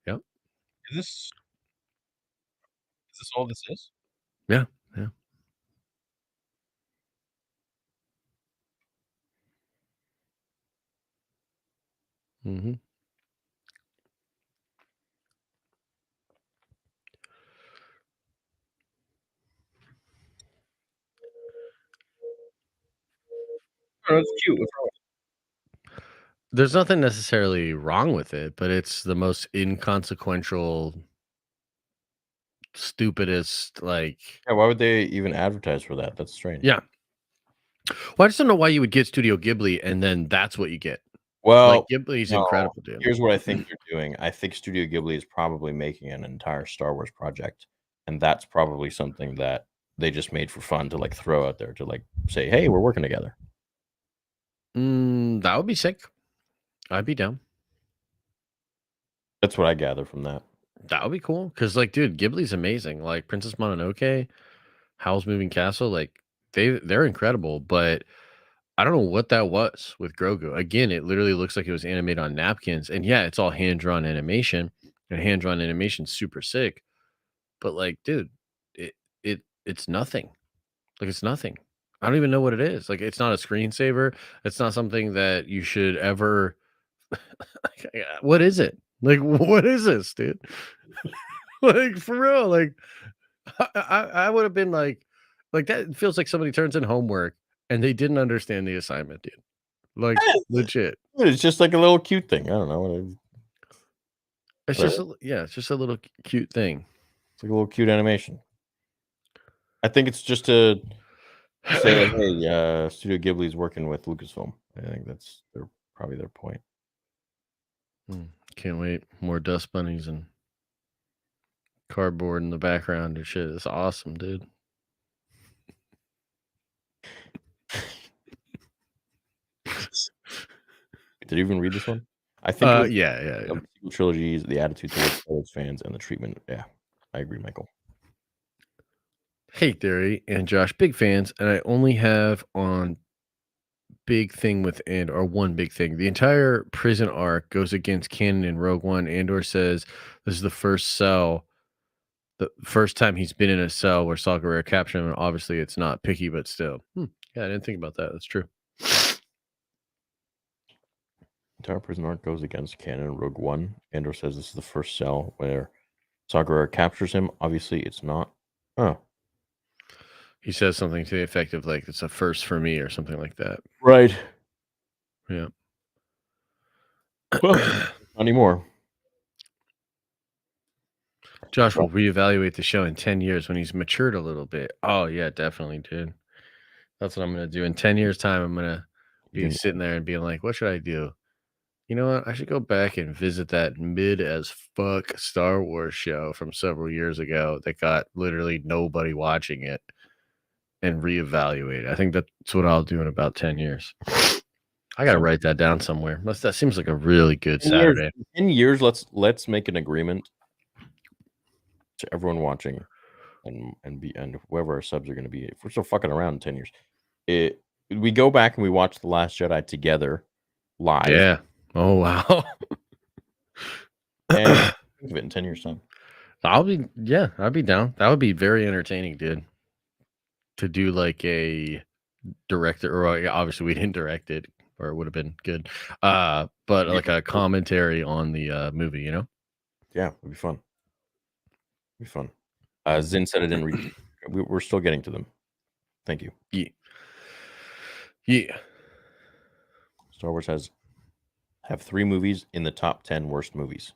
Yep. Is this all this is? Yeah. Mm-hmm. Oh, that's cute. What's wrong? There's nothing necessarily wrong with it, but it's the most inconsequential, stupidest, like, Yeah, why would they even advertise for that? That's strange. yeah. Well, I just don't know why you would get Studio Ghibli and then that's what you get. Like, Well, Ghibli's no, incredible, dude. here's what I think they're doing. I think Studio Ghibli is probably making an entire Star Wars project, and that's probably something that they just made for fun to like throw out there to like say, "Hey, we're working together." That would be sick. I'd be down. That's what I gather from that. That would be cool. Because, like, dude, Ghibli's amazing. Like, Princess Mononoke, Howl's Moving Castle, like, they're incredible. But I don't know what that was with Grogu. Again, it literally looks like it was animated on napkins. And yeah, it's all hand drawn animation, and hand drawn animation's super sick. But like, dude, it's nothing. Like, it's nothing. I don't even know what it is. Like, it's not a screensaver. It's not something that you should ever. What is it? Like, what is this, dude? Like, for real. Like, I would have been like that feels like somebody turns in homework and they didn't understand the assignment, dude. Like, legit. It's just like a little cute thing. I don't know. It's just it's just a little cute thing. It's like a little cute animation. I think it's just to say, like, hey, Studio Ghibli is working with Lucasfilm. I think that's probably their point. Can't wait. More dust bunnies and cardboard in the background and shit. It's awesome, dude. Did you even read this one? I think it was yeah. the sequel trilogies, the attitude towards Star Wars fans, and the treatment. Yeah, I agree, Michael. Hey, Theory and Josh, big fans, and I only have on big thing with Andor, or one big thing. The entire prison arc goes against canon in Rogue One. Andor says this is the first time he's been in a cell where Saw Gerrera captured him, and obviously it's not picky, but still. Yeah, I didn't think about that. That's true. Entire prison arc goes against canon in Rogue One. Andor says this is the first cell where Saw Gerrera captures him. Obviously, it's not. Oh. He says something to the effect of, like, it's a first for me or something like that. Right. Yeah. Well, not anymore. Josh will reevaluate the show in 10 years when he's matured a little bit. Oh, yeah, definitely, dude. That's what I'm going to do. In 10 years' time, I'm going to be sitting there and being like, what should I do? You know what? I should go back and visit that mid as fuck Star Wars show from several years ago that got literally nobody watching it and reevaluate it. I think that's what I'll do in about 10 years. I got to write that down somewhere. That seems like a really good Saturday. In years, let's make an agreement to everyone watching and whoever our subs are going to be. If we're still fucking around in 10 years, we go back and we watch The Last Jedi together live. Yeah. Oh wow. And think of it in 10 years' time. I'd be down. That would be very entertaining, dude. To do like a director, or obviously we didn't direct it, or it would have been good. But like a commentary on the movie, you know? Yeah, it'd be fun. It'd be fun. Zin said it didn't reach. We're still getting to them. Thank you. Yeah. Star Wars have 3 movies in the top 10 worst movies.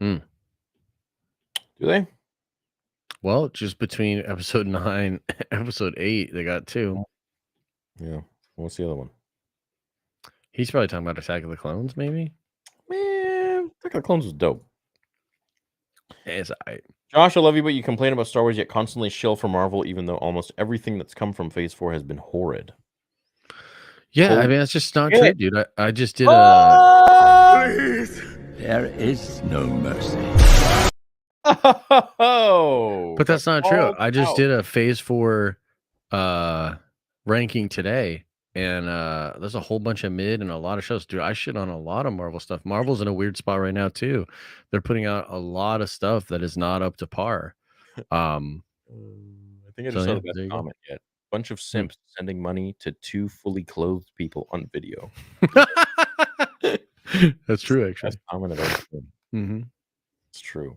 Do they? Well, just between episode 9 and episode 8, they got 2. Yeah. What's the other one? He's probably talking about Attack of the Clones, maybe? Man, Attack of the Clones was dope. It's all right. Josh, I love you, but you complain about Star Wars yet constantly shill for Marvel, even though almost everything that's come from Phase 4 has been horrid. Yeah, I mean, that's just not true, dude. I just did Please. There is no mercy. Oh, but that's not true. I just did a Phase 4 ranking today, and there's a whole bunch of mid and a lot of shows. Dude, I shit on a lot of Marvel stuff. Marvel's in a weird spot right now too. They're putting out a lot of stuff that is not up to par. I think I just saw the best comment yet. Bunch of simps sending money to 2 fully clothed people on video. That's true, actually. Best comment I've ever seen. It's true.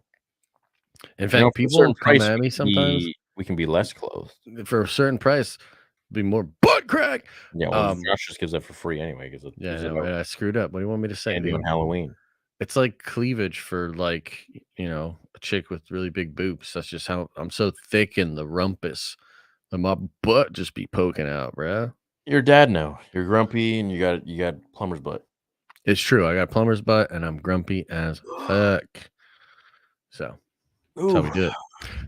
In fact, people come at me sometimes. We can be less clothed for a certain price. Be more butt crack. Yeah, well, Josh just gives that for free anyway. Because I screwed up. What do you want me to say? On Halloween. It's like cleavage for like, you know, a chick with really big boobs. That's just how I'm so thick in the rumpus. And my butt just be poking out, bro. Your dad now. You're grumpy and you got plumber's butt. It's true. I got plumber's butt and I'm grumpy as fuck. So that's how we do it.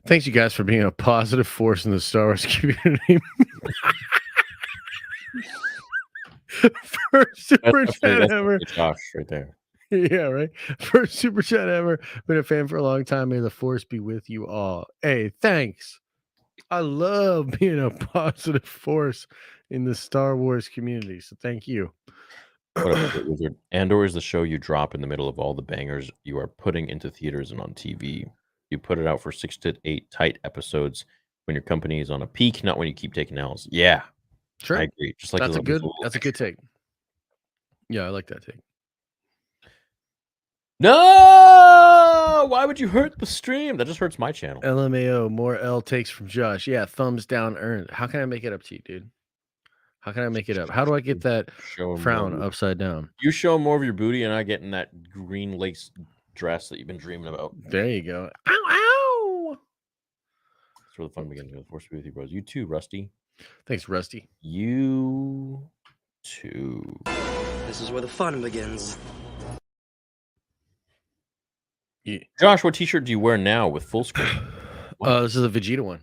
Thanks you guys for being a positive force in the Star Wars community. First super chat ever. Josh right there. Yeah, right. First super chat ever. Been a fan for a long time. May the force be with you all. Hey, thanks. I love being a positive force in the Star Wars community. So thank you. What up, Wizard? Andor is the show you drop in the middle of all the bangers you are putting into theaters and on TV. You put it out for 6 to 8 tight episodes when your company is on a peak, not when you keep taking L's. Yeah, sure. I agree. Just like that's a good take. Yeah, I like that take. No, why would you hurt the stream? That just hurts my channel. LMAO, more L takes from Josh. Yeah, thumbs down earned. How can I make it up to you, dude? How can I make it up? How do I get that frown upside down? You show more of your booty and I get in that green lace dress that you've been dreaming about. There you go. Ow, ow. That's where the fun begins. With force to be with you, bros. You too, Rusty. Thanks, Rusty. You too. This is where the fun begins. Yeah. Josh, what t-shirt do you wear now with full screen? This is a Vegeta one.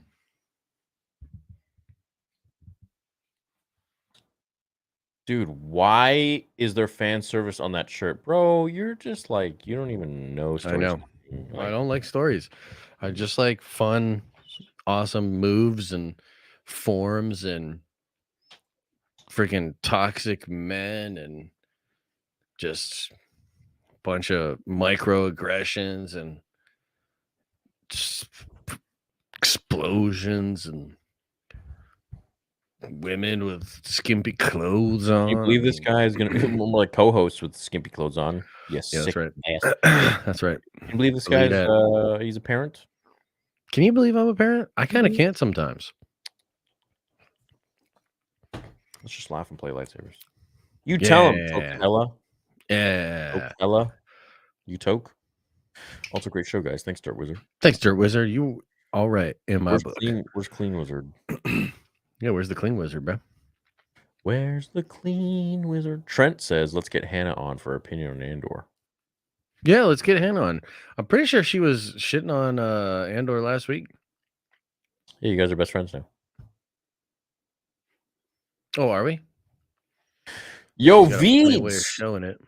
Dude, why is there fan service on that shirt? Bro, you're just like, you don't even know stories. I know. I don't like stories. I just like fun, awesome moves and forms and freaking toxic men and just a bunch of microaggressions and just explosions and women with skimpy clothes on. Can you believe this guy is going to be more like co-host with skimpy clothes on? Yes, yeah, that's right. That's right. Can you believe this guy's he's a parent? Can you believe I'm a parent? I kind of can't sometimes. Let's just laugh and play lightsabers. You tell him, Tokella. Yeah. Tokella. You toke. Also, great show, guys. Thanks, Dirt Wizard. Thanks, Dirt Wizard. You all right in my book. Where's Clean Wizard? Yeah, where's the Clean Wizard, bro? Where's the Clean Wizard? Trent says, let's get Hannah on for her opinion on Andor. Yeah, let's get Hannah on. I'm pretty sure she was shitting on Andor last week. Yeah, you guys are best friends now. Oh, are we? Yo, V. Way of showing it.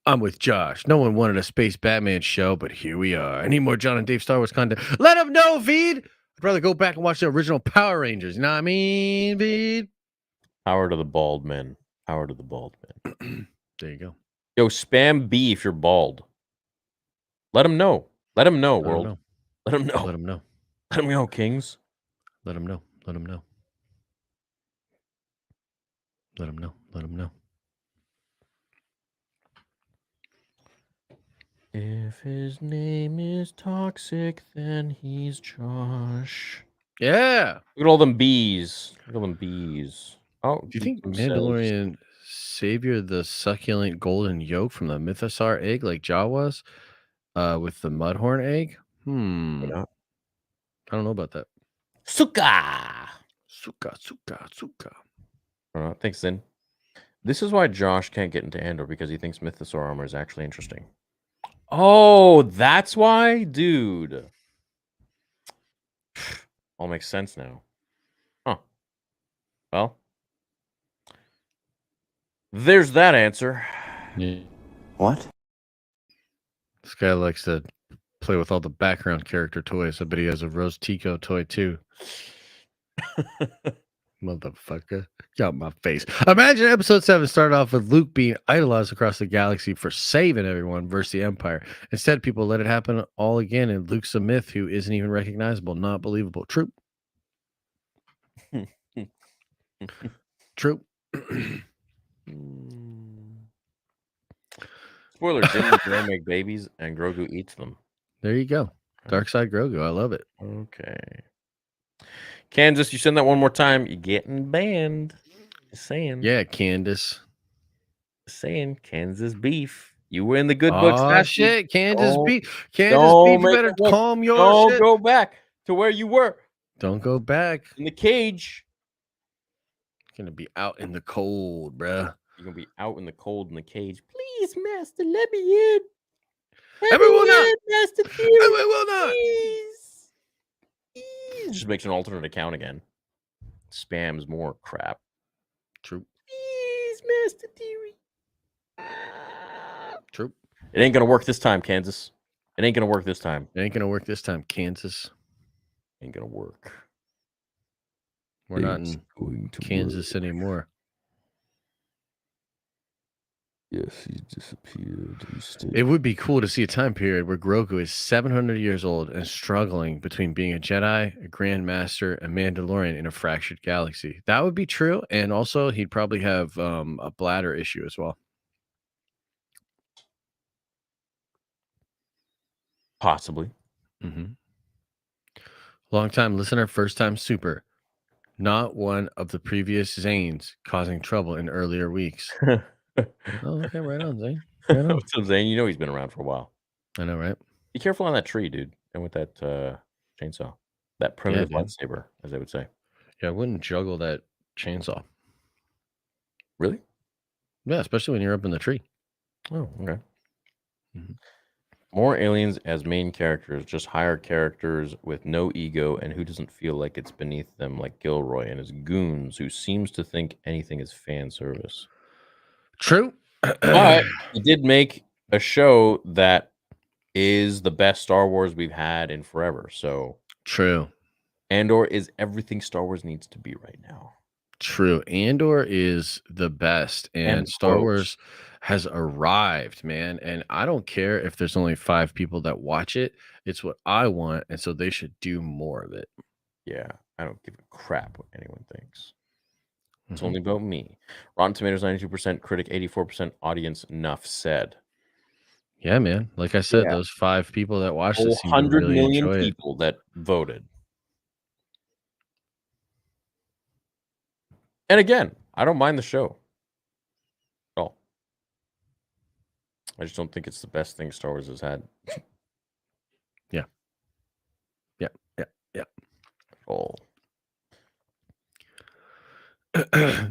I'm with Josh. No one wanted a Space Batman show, but here we are. I need more John and Dave Star Wars content. Let him know, Veed. I'd rather go back and watch the original Power Rangers. You know what I mean, Veed? Power to the bald men. Power to the bald men. There you go. Yo, spam B if you're bald. Let them know. Let them know, Let 'em world. know. Let them know. Let them know. Let them know, kings. Let them know. Let them know. Let them know. Let them know. If his name is toxic, then he's Josh. Yeah. Look at all them bees. Look at all them bees. Oh, Do you think Deacon says- Mandalorian savior the succulent golden yolk from the Mythosaur egg like Jaw was with the Mudhorn egg? not? I don't know about that. Suka. Suka. Thanks, Zin. This is why Josh can't get into Andor, because he thinks Mythosaur armor is actually interesting. Oh, that's why? Dude. All makes sense now. Huh. Well, there's that answer. Yeah. What? This guy likes to play with all the background character toys. I bet he has a Rose Tico toy too. Motherfucker. Get out my face. Imagine episode 7 started off with Luke being idolized across the galaxy for saving everyone versus the Empire. Instead, people let it happen all again, and Luke's a myth who isn't even recognizable. Not believable. True. True. Spoiler, Jimmy Grow make babies and Grogu eats them. There you go. Dark Side Grogu. I love it. Okay. Kansas, you send that one more time, you're getting banned. Just saying. Yeah, Candace. Just saying. Kansas beef. You were in the good books. Oh, last shit. week. Kansas Don't- beef. Kansas don't beef. You make better it work. calm your Don't shit. go back to where you were Don't go back. in the cage. Gonna be out in the cold, bruh. You're going to be out in the cold in the cage. Please, Master, let me in. Let Everyone me up. in, Master Theory. Everyone up. Please. Just makes an alternate account again. Spams more crap. True. Please, Master Theory. True. It ain't gonna work this time, Kansas. It ain't gonna work this time. It ain't gonna work this time, Kansas. Ain't gonna work. We're not It's in going to Kansas work. anymore. Yes, he disappeared. It would be cool to see a time period where Grogu is 700 years old and struggling between being a Jedi, a Grand Master, a Mandalorian in a fractured galaxy. That would be true. And also, he'd probably have a bladder issue as well. Possibly. Mm-hmm. Long time listener, first time super. Not one of the previous Zanes causing trouble in earlier weeks. Oh, okay, right on, Zane. Right on. What's up, Zane? You know he's been around for a while. I know, right? Be careful on that tree, dude, and with that chainsaw. That primitive man. lightsaber, as they would say. Yeah, I wouldn't juggle that chainsaw. Really? Yeah, especially when you're up in the tree. Oh, okay. Mhm. More aliens as main characters, just higher characters with no ego and who doesn't feel like it's beneath them, like Gilroy and his goons, who seems to think anything is fan service. True. But he did make a show that is the best Star Wars we've had in forever. So True. Andor is everything Star Wars needs to be right now. True. Andor is the best, and And Star close. Wars has arrived, man. And I don't care if there's only 5 people that watch it. It's what I want, and so they should do more of it. Yeah, I don't give a crap what anyone thinks. It's Mhm. only about me. Rotten Tomatoes 92%, critic 84%, audience enough said. Yeah, man. Like I said, Yeah. those 5 people that watched it seem to 100 really million enjoy it. people that voted. And again, I don't mind the show at all. I just don't think it's the best thing Star Wars has had. Yeah. Oh.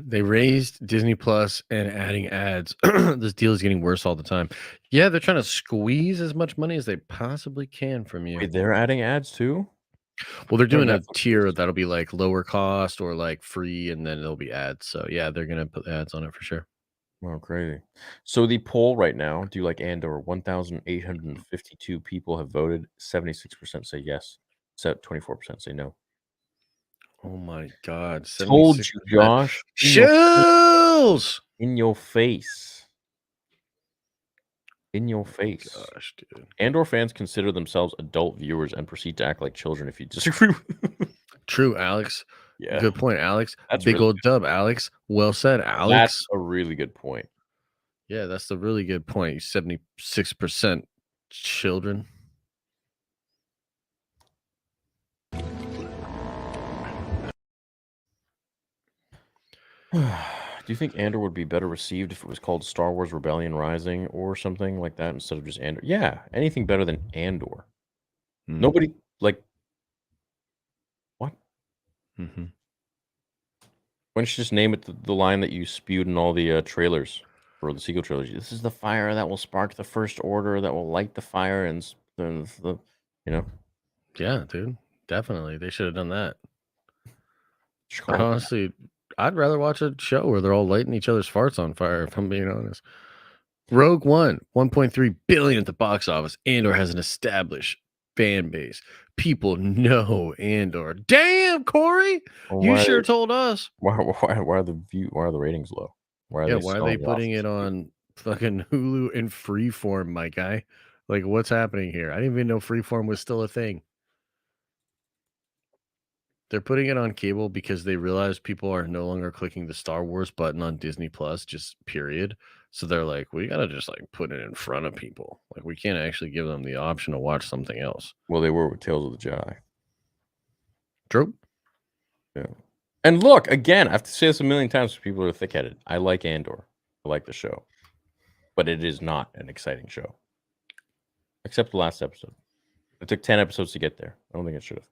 They raised Disney Plus and adding ads. This deal is getting worse all the time. Yeah, they're trying to squeeze as much money as they possibly can from you. Wait, they're adding ads too? Well, they're doing a Netflix tier is- that'll be like lower cost or like free, and then there'll be ads. So yeah, they're gonna put ads on it for sure. Oh, crazy. So the poll right now, do you like Andor? 1,852 people have voted. 76% say yes. So 24% say no. Oh my God. Told 76%. you, Josh. Shills! In your face. In your face. Gosh, dude. Andor fans consider themselves adult viewers and proceed to act like children if you disagree with True, Alex. Yeah. Good point, Alex. That's Big really old dub, Alex. Well said, Alex. That's a really good point. Yeah, that's a really good point. 76% children. Do you think Andor would be better received if it was called Star Wars Rebellion Rising or something like that instead of just Andor? Yeah, anything better than Andor. Nobody like what? Mm-hmm. Why don't you just name it the line that you spewed in all the trailers for the sequel trilogy? This is the fire that will spark the First Order, that will light the fire, and the you know. Yeah, dude, definitely. They should have done that. Sure. Honestly, I'd rather watch a show where they're all lighting each other's farts on fire, if I'm being honest. Rogue One, 1.3 billion at the box office. Andor has an established fan base. People know Andor. Damn, Corey, Well, you sure told us. Why are the ratings low? Why are they putting it on fucking Hulu and Freeform, my guy? Like, what's happening here? I didn't even know Freeform was still a thing. They're putting it on cable because they realize people are no longer clicking the Star Wars button on Disney Plus, just period. So they're like, we gotta just like put it in front of people. Like, we can't actually give them the option to watch something else. Well, they were with Tales of the Jedi. True. Yeah. And look, again, I have to say this a million times for people who are thick-headed. I like Andor. I like the show. But it is not an exciting show. Except the last episode. It took 10 episodes to get there. I don't think it should have.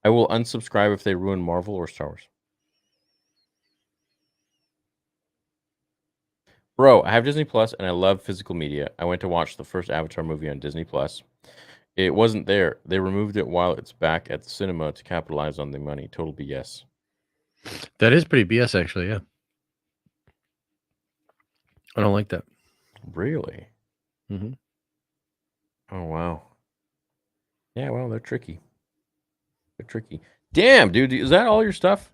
I will unsubscribe if they ruin Marvel or Star Wars. Bro, I have Disney Plus and I love physical media. I went to watch the first Avatar movie on Disney Plus. It wasn't there. They removed it while it's back at the cinema to capitalize on the money. Total BS. That is pretty BS, actually. Yeah. I don't like that. Really? Mm-hmm. Oh, wow. Yeah, well, they're tricky. They're tricky. Damn, dude. Is that all your stuff?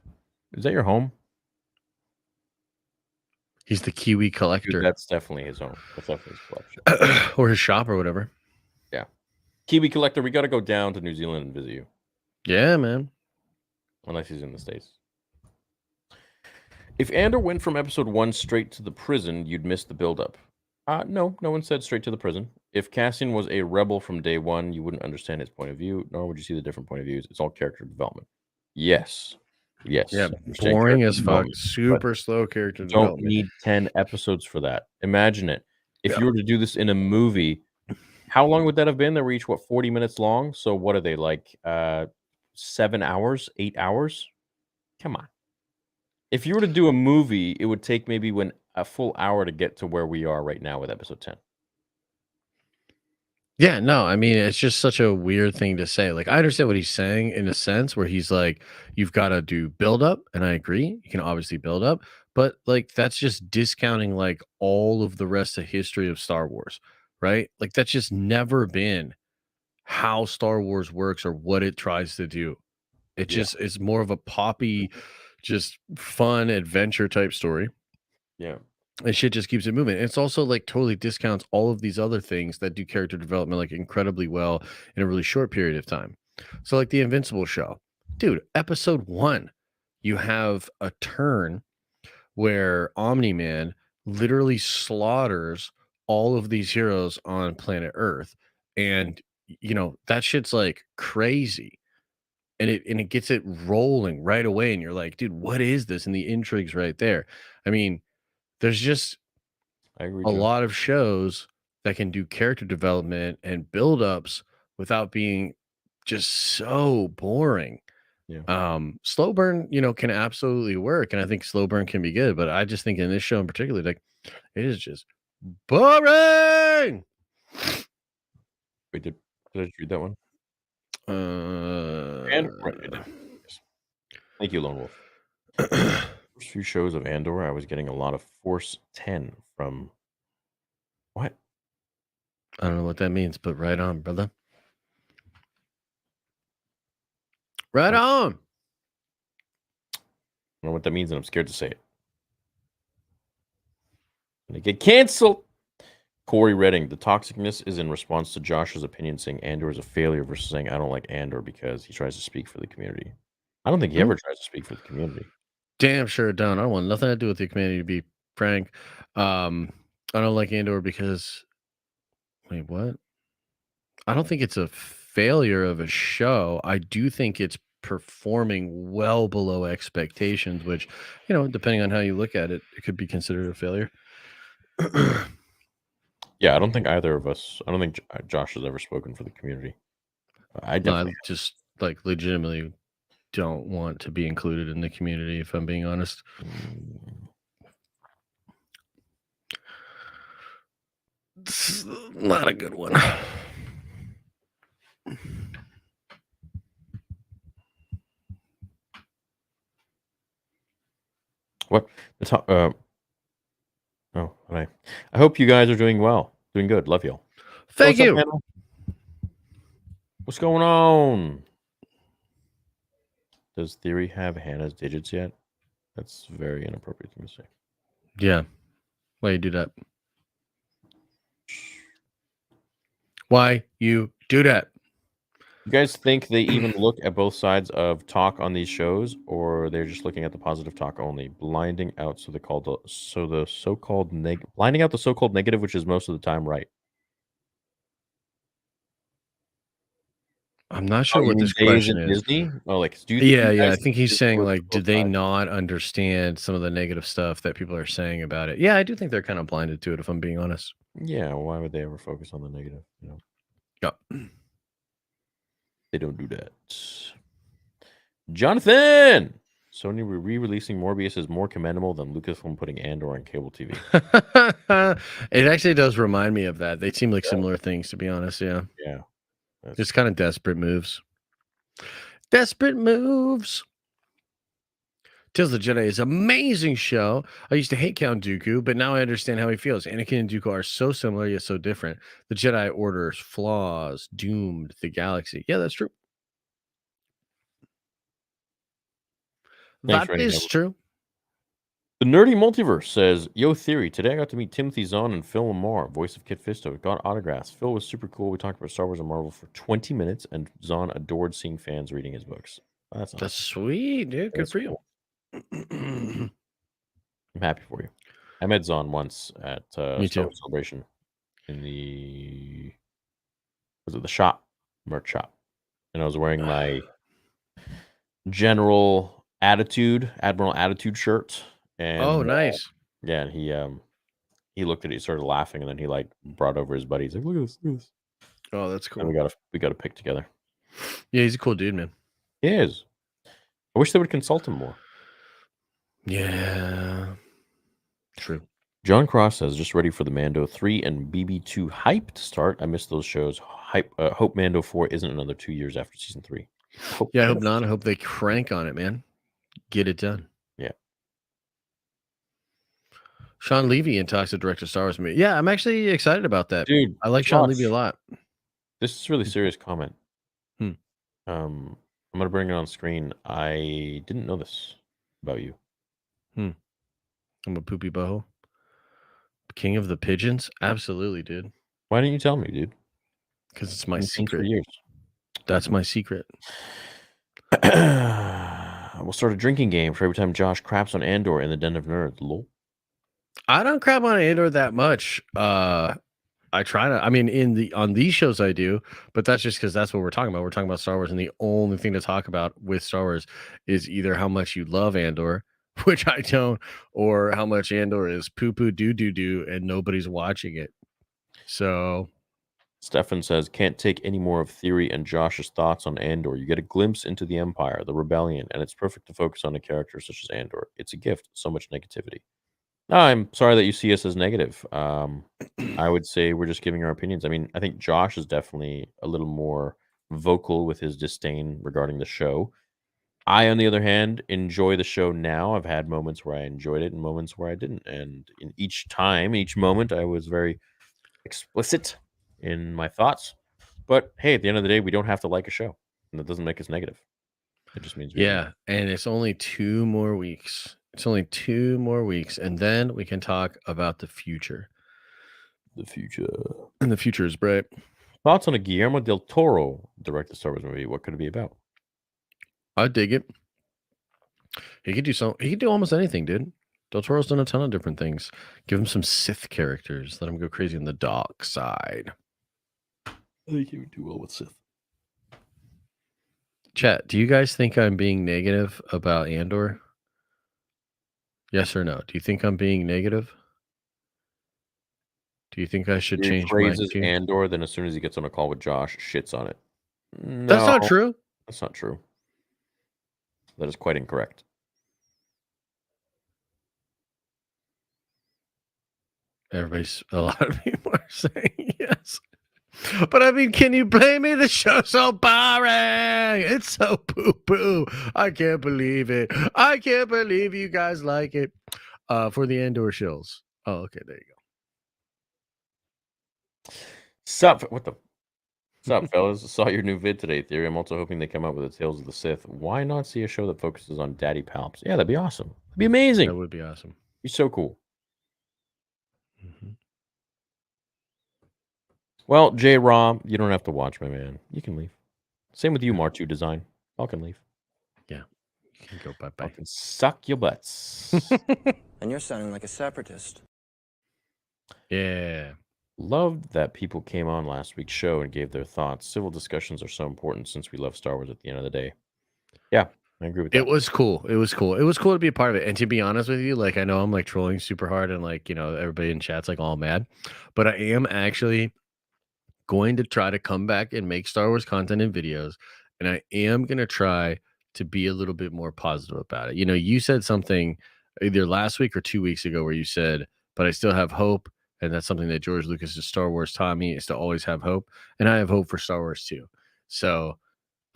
Is that your home? He's the Kiwi collector. Dude, that's definitely his own. That's definitely his collection. Or his shop or whatever. Yeah. Kiwi collector, we got to go down to New Zealand and visit you. Yeah, man. Unless he's in the States. If Andor went from episode 1 straight to the prison, you'd miss the buildup. No one said straight to the prison. If Cassian was a rebel from day 1, you wouldn't understand his point of view, nor would you see the different point of views. It's all character development. Yes. Yeah, boring as fuck. Super slow character development. Don't need 10 episodes for that. Imagine it. If you were to do this in a movie, how long would that have been? They were each, 40 minutes long? So what are they, like 7 hours, 8 hours? Come on. If you were to do a movie, it would take maybe a full hour to get to where we are right now with episode 10. Yeah, no, I mean, it's just such a weird thing to say. Like, I understand what he's saying in a sense where he's like, you've got to do build up. And I agree. You can obviously build up, but like, that's just discounting like all of the rest of history of Star Wars, right? Like, that's just never been how Star Wars works or what it tries to do. It just is more of a poppy, just fun adventure type story. Yeah. And shit just keeps it moving. It's also like totally discounts all of these other things that do character development like incredibly well in a really short period of time. So like the Invincible show, dude, episode 1, you have a turn where Omni-Man literally slaughters all of these heroes on planet Earth. And you know, that shit's like crazy. And it gets it rolling right away. And you're like, dude, what is this? And the intrigue's right there. I mean, there's just I agree a lot of shows that can do character development and build-ups without being just so boring. Yeah. Slow burn, can absolutely work. And I think slow burn can be good. But I just think in this show in particular, like, it is just boring. Wait, did I read that one? Thank you, Lone Wolf. First few shows of Andor, I was getting a lot of Force 10 from what? I don't know what that means, but right on, brother. Right on. don't know what that means, and I'm scared to say it. They get canceled. Corey Redding, the toxicness is in response to Josh's opinion saying Andor is a failure versus saying I don't like Andor because he tries to speak for the community. I don't think he ever tries to speak for the community. Damn sure don't. I don't want nothing to do with the community, to be frank. I don't like Andor because wait, what? I don't think it's a failure of a show. I do think it's performing well below expectations, which, depending on how you look at it, it could be considered a failure. Yeah, I don't think either of us. I don't think Josh has ever spoken for the community. I definitely just legitimately don't want to be included in the community, if I'm being honest. It's not a good one. What? Hi. I hope you guys are doing well. Doing good. Love y'all. Thank you. Up, what's going on? Does Theory have Hannah's digits yet? That's very inappropriate thing to say. Yeah. Why you do that? Why you do that? You guys think they even look at both sides of talk on these shows, or they're just looking at the positive talk only, blinding out blinding out the so-called negative, which is most of the time right? I'm not sure what this question is. Disney? Oh, do you yeah. I think he's saying did they not understand some of the negative stuff that people are saying about it? Yeah, I do think they're kind of blinded to it, if I'm being honest. Yeah, why would they ever focus on the negative? Yeah. They don't do that. Jonathan! Sony re-releasing Morbius is more commendable than Lucasfilm putting Andor on cable TV. It actually does remind me of that. They seem like similar things, to be honest. Yeah. Yeah. Just kind of desperate moves. Desperate moves. Tales of the Jedi is an amazing show. I used to hate Count Dooku, but now I understand how he feels. Anakin and Dooku are so similar yet so different. The Jedi Order's flaws doomed the galaxy. Yeah, that's true. That is true. The Nerdy Multiverse says, Yo, Theory, today I got to meet Timothy Zahn and Phil Lamar, voice of Kit Fisto. Got autographs. Phil was super cool. We talked about Star Wars and Marvel for 20 minutes, and Zahn adored seeing fans reading his books. That's awesome. Sweet, dude. Good for you. I'm happy for you. I met Zahn once at Star Wars Celebration in the shop, merch shop. And I was wearing my Admiral Attitude shirt. And, nice. Yeah, and he looked at it, he started laughing, and then he brought over his buddy. He's like, look at this. Oh, that's cool. And we got a pic together. Yeah, he's a cool dude, man. He is. I wish they would consult him more. Yeah. True. John Cross says, just ready for the Mando 3 and BB2 hype to start. I missed those shows. Hope Mando 4 isn't another 2 years after season 3. I hope not. I hope they crank on it, man. Get it done. Yeah. Sean Levy in talks to direct a Star Wars movie. Yeah, I'm actually excited about that. Dude, I like Sean Levy a lot. This is a really serious comment. I'm going to bring it on screen. I didn't know this about you. I'm a poopy boho. King of the pigeons? Absolutely, dude. Why didn't you tell me, dude? Because it's my secret. For years. That's my secret. We'll start a drinking game for every time Josh craps on Andor in the Den of Nerds. Lol. I don't crap on Andor that much. I try to. I mean, on these shows I do, but that's just because that's what we're talking about. We're talking about Star Wars, and the only thing to talk about with Star Wars is either how much you love Andor, which I don't, or how much Andor is poo poo doo doo doo, and nobody's watching it. So, Stefan says, can't take any more of Theory and Josh's thoughts on Andor. You get a glimpse into the Empire, the rebellion, and it's perfect to focus on a character such as Andor. It's a gift. So much negativity. I'm sorry that you see us as negative. I would say we're just giving our opinions. I mean, I think Josh is definitely a little more vocal with his disdain regarding the show. I, on the other hand, enjoy the show now. I've had moments where I enjoyed it and moments where I didn't. And in each moment, I was very explicit in my thoughts. But hey, at the end of the day, we don't have to like a show. And that doesn't make us negative. It just means Yeah, and it's only 2 more weeks. It's only 2 more weeks, and then we can talk about the future. the future. And the future is bright. Thoughts on a Guillermo del Toro directed Star Wars movie? What could it be about? I dig it. He could do almost anything, dude. Del Toro's done a ton of different things. Give him some Sith characters. Let him go crazy on the dark side. I think he would do well with Sith. Chat, do you guys think I'm being negative about Andor? Yes or no? Do you think I'm being negative? Do you think I should He change my praises tune? Andor, then as soon as he gets on a call with Josh, shits on it. That's not No, true. That's not true. That is quite incorrect. A lot of people are saying yes. But I mean, can you blame me? The show's so boring. It's so poo-poo. I can't believe it. I can't believe you guys like it. For the Andor shills. Oh, okay. There you go. Sup, fellas? Saw your new vid today, Theory. I'm also hoping they come out with the Tales of the Sith. Why not see a show that focuses on Daddy Palps? Yeah, that'd be awesome. That'd be amazing. That would be awesome. Be so cool. Mm-hmm. Well, J. Raw, you don't have to watch, my man. You can leave. Same with you, Marchu Design. Y'all can leave. Yeah. You can go bye-bye. Y'all can suck your butts. And you're sounding like a separatist. Yeah. Loved that people came on last week's show and gave their thoughts. Civil discussions are so important since we love Star Wars at the end of the day. Yeah, I agree with that. It was cool. It was cool. It was cool to be a part of it. And to be honest with you, like, I know I'm like trolling super hard and like, everybody in chat's like all mad, but I am actually going to try to come back and make Star Wars content and videos. And I am going to try to be a little bit more positive about it. You said something either last week or 2 weeks ago where you said, but I still have hope. And that's something that George Lucas's Star Wars taught me, is to always have hope. And I have hope for Star Wars too. So,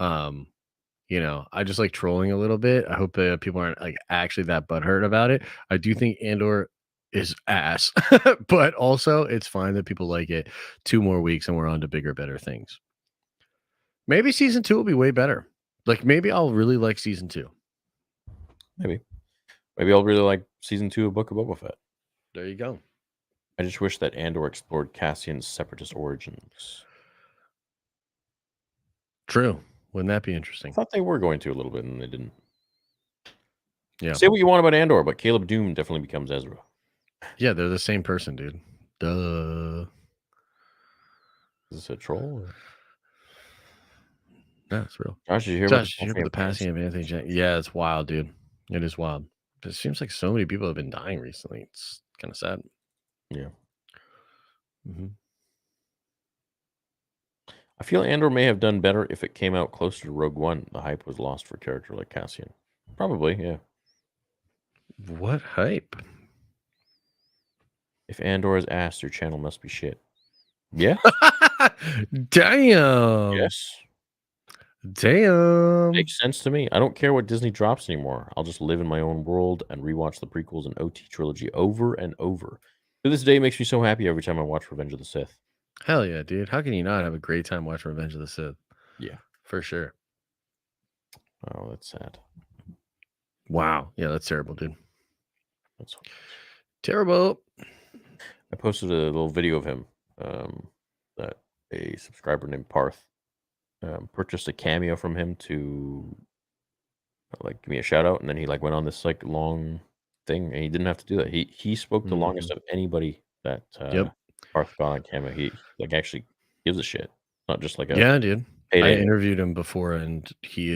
I just like trolling a little bit. I hope that people aren't like actually that butthurt about it. I do think Andor is ass, but also it's fine that people like it. 2 more weeks and we're on to bigger, better things. Maybe season 2 will be way better. Like maybe I'll really like season 2. Maybe I'll really like season 2 of Book of Boba Fett. There you go. I just wish that Andor explored Cassian's separatist origins. True. Wouldn't that be I interesting? thought they were going to a little bit, and they didn't. Yeah. Say what you want about Andor, but Caleb Doom definitely becomes Ezra. Yeah, they're the same person, dude. Duh. Is this a troll? Or? No, it's real. Josh, did you hear Josh, about you hear about the passing of Anthony Jenkins? Yeah, it's wild, dude. It is wild. It seems like so many people have been dying recently. It's kind of sad. Yeah. Mm-hmm. I feel Andor may have done better if it came out closer to Rogue One. The hype was lost for a character like Cassian. Probably, yeah. What hype? If Andor is ass, your channel must be shit. Yeah? Damn. Yes. Damn. Makes sense to me. I don't care what Disney drops anymore. I'll just live in my own world and rewatch the prequels and OT trilogy over and over. To this day, it makes me so happy every time I watch Revenge of the Sith. Hell yeah, dude. How can you not have a great time watching Revenge of the Sith? Yeah. For sure. Oh, that's sad. Wow. Yeah, that's terrible, dude. That's terrible. I posted a little video of him that a subscriber named Parth purchased a cameo from him to like give me a shout out, and then he like went on this like long thing, and he didn't have to do that. He spoke the longest of anybody that Parth got on cameo. He like actually gives a shit, not just like a dude. I interviewed him before, and he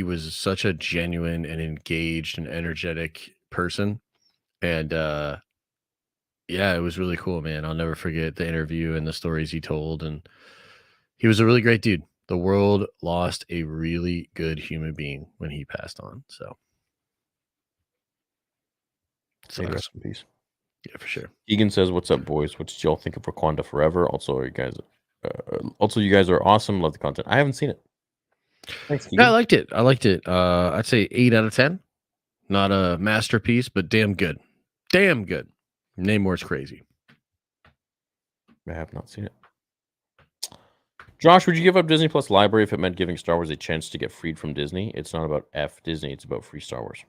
was such a genuine and engaged and energetic person, and yeah, it was really cool, man. I'll never forget the interview and the stories he told, and he was a really great dude. The world lost a really good human being when he passed on. So, rest in peace. Yeah, for sure. Egan says, "What's up, boys? What did y'all think of Wakanda Forever? Also, you guys are awesome. Love the content. I haven't seen it. Thanks, Egan. Yeah, I liked it. I'd say 8 out of 10. Not a masterpiece, but damn good. Damn good. Namor's crazy. I have not seen it. Josh, would you give up Disney Plus library if it meant giving Star Wars a chance to get freed from Disney? It's not about F Disney, it's about free Star Wars.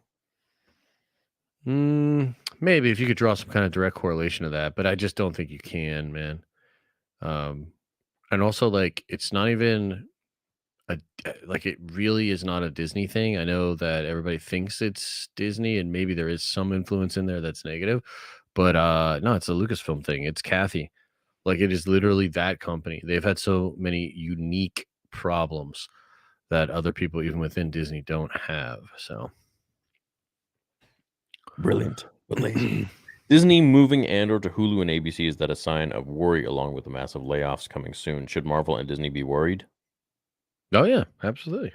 Maybe if you could draw some kind of direct correlation to that, but I just don't think you can, man. And also, like, it's not even like it really is not a Disney thing. I know that everybody thinks it's Disney, and maybe there is some influence in there that's negative, but no, it's a Lucasfilm thing. It's Kathy. Like, it is literally that company. They've had so many unique problems that other people, even within Disney, don't have. So brilliant. Disney moving Andor to Hulu and ABC, is that a sign of worry along with the massive layoffs coming soon? Should Marvel and Disney be worried? Oh yeah, absolutely.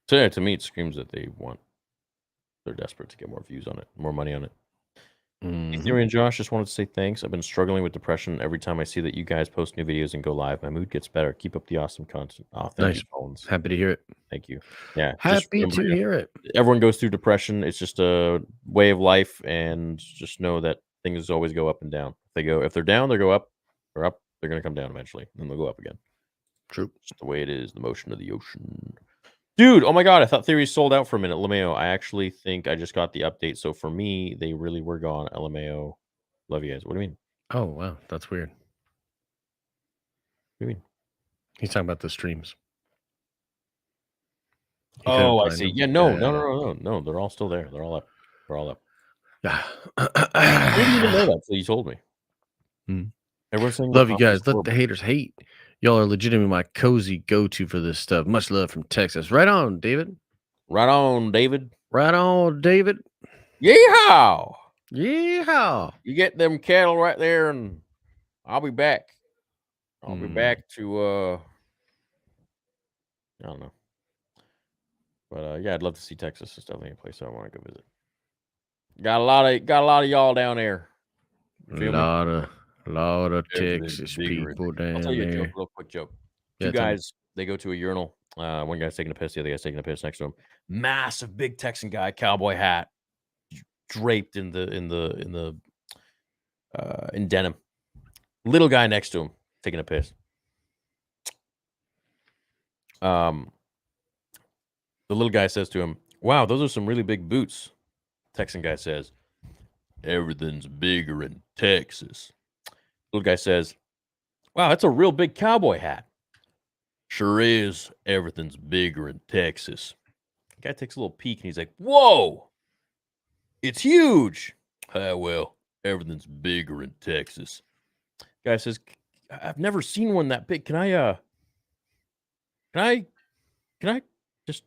So yeah, to me, it screams that they're desperate to get more views on it, more money on it. Theory and Josh, just wanted to say thanks. I've been struggling with depression. Every time I see that you guys post new videos and go live, my mood gets better. Keep up the awesome content. Oh, thank Nice. you, Bones. Happy to hear it. Thank you. Yeah. Happy to hear it. Everyone goes through depression. It's just a way of life, and just know that things always go up and down. If they're down, they go up. They're up, they're gonna come down eventually. Then they'll go up again. True. It's just the way it is, the motion of the ocean. Dude, oh my god, I thought Theory sold out for a minute. LeMayo, I actually think I just got the update. So for me, they really were gone. LMAO. Love you guys. What do you mean? Oh wow, that's weird. What do you mean? He's talking about the streams. Oh, I see. Yeah, no. They're all still there. They're all up. Yeah. I didn't even know that, so you told me. Everyone's saying love you guys. Let the haters hate. Y'all are legitimately my cozy go-to for this stuff. Much love from Texas. Right on, David. Right on, David. Right on, David. Yeehaw! Yeehaw! You get them cattle right there, and I'll be back. I'll be back to I don't know. But yeah, I'd love to see Texas. It's definitely a place I want to go visit. Got a lot of y'all down there. A lot of Texas people down there. I'll tell you a joke, real quick joke. Two guys, they go to a urinal. One guy's taking a piss, the other guy's taking a piss next to him. Massive, big Texan guy, cowboy hat, draped in denim. Little guy next to him taking a piss. The little guy says to him, "Wow, those are some really big boots." Texan guy says, "Everything's bigger in Texas." Little guy says, "Wow, that's a real big cowboy hat." "Sure is. Everything's bigger in Texas." The guy takes a little peek and he's like, "Whoa, it's huge." "Well, everything's bigger in Texas." Guy says, "I've never seen one that big. Can I just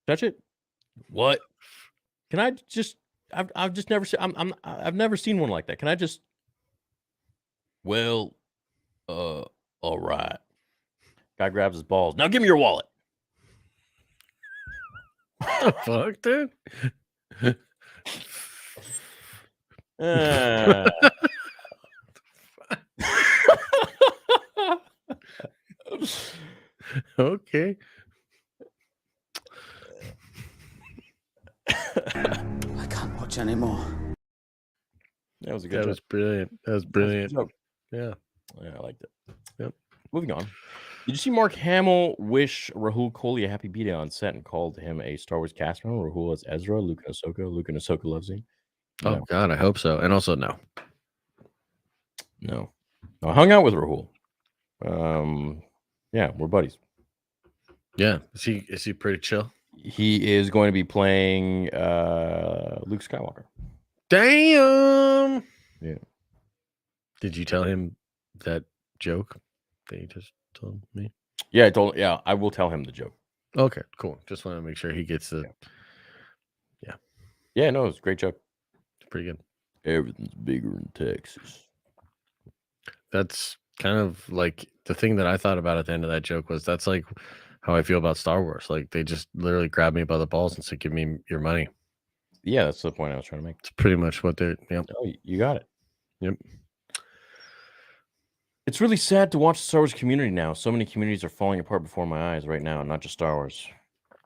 touch it?" "What? Can I just? I've just never seen. I've never seen one like that. Can I just?" "Well, all right." Guy grabs his balls. "Now give me your wallet." What the fuck, dude? Okay. I can't watch anymore. That was a good That joke. was brilliant. That was brilliant. Joke. Yeah. Yeah, I liked it. Yep. Moving on. Did you see Mark Hamill wish Rahul Kohli a happy B-Day on set and called him a Star Wars cast member? Rahul as Ezra, Luke and Ahsoka. Luke and Ahsoka loves him. Oh God, I hope so. And also no. No. I hung out with Rahul. Yeah, we're buddies. Yeah. Is he pretty chill? He is going to be playing Luke Skywalker. Damn. Yeah. Did you tell him that joke that you just told me? Yeah, I will tell him the joke. Okay, cool. Just want to make sure he gets the. Yeah, no, it's a great joke. It's pretty good. Everything's bigger in Texas. That's kind of like the thing that I thought about at the end of that joke was that's like how I feel about Star Wars. Like they just literally grabbed me by the balls and said, "Give me your money." Yeah, that's the point I was trying to make. It's pretty much what they're. Yep. Oh, you got it. Yep. It's really sad to watch the Star Wars community now. So many communities are falling apart before my eyes right now, not just Star Wars.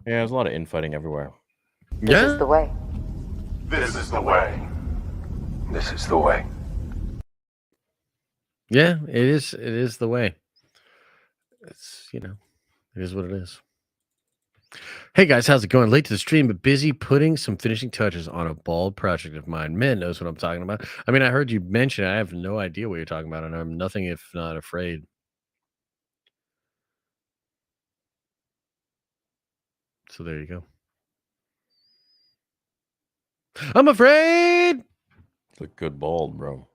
Yeah, there's a lot of infighting everywhere. Yeah. This is the way. This is the way. This is the way. Yeah, it is. It is the way. It's it is what it is. Hey guys, how's it going? Late to the stream, but busy putting some finishing touches on a bald project of mine. Man knows what I'm talking about. I mean, I heard you mention it. I have no idea what you're talking about, and I'm nothing if not afraid. So there you go. I'm afraid. It's a good bald, bro.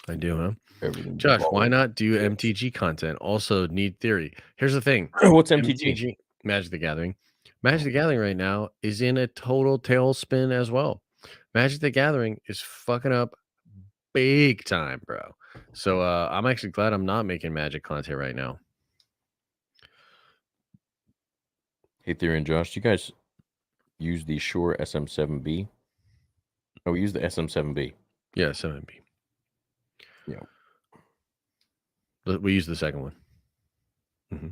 I do, huh? Everything Josh, bald. why not do MTG content? Also need theory. Here's the thing. What's MTG? Magic the Gathering. Magic the Gathering right now is in a total tailspin as well. Magic the Gathering is fucking up big time, bro. So I'm actually glad I'm not making Magic content right now. Hey, Theory and Josh, do you guys use the Shure SM7B? Oh, we use the SM7B. Yeah, 7B. Yeah. We use the second one. Mm-hmm.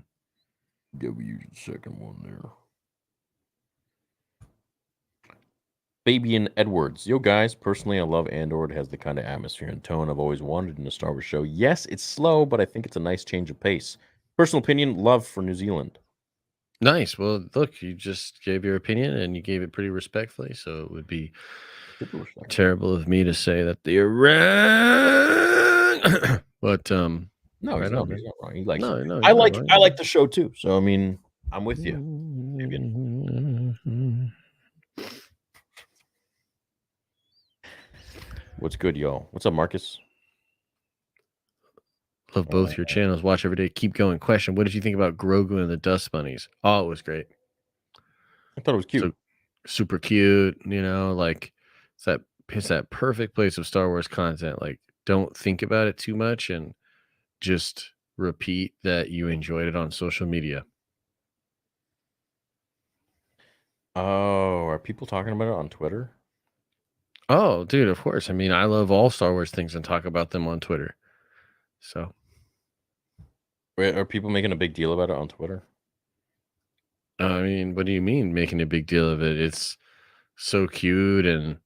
Yeah, we use the second one there. Fabian Edwards. Yo, guys, personally, I love Andor. It has the kind of atmosphere and tone I've always wanted in a Star Wars show. Yes, it's slow, but I think it's a nice change of pace. Personal opinion, love for New Zealand. Nice. Well, look, you just gave your opinion and you gave it pretty respectfully. So it would be terrible of me to say that you're wrong. But no, right he's not wrong. He likes it. no, I like the show too. So I mean, I'm with you, Fabian. What's good, y'all? What's up, Marcus? Love both your channels. Watch every day. Keep going. Question: what did you think about Grogu and the Dust Bunnies? Oh, it was great. I thought it was cute. So, super cute. Like it's that perfect place of Star Wars content. Like, don't think about it too much and just repeat that you enjoyed it on social media. Oh, are people talking about it on Twitter? Oh, dude, of course. I mean, I love all Star Wars things and talk about them on Twitter. So, wait, are people making a big deal about it on Twitter? I mean, what do you mean making a big deal of it? It's so cute and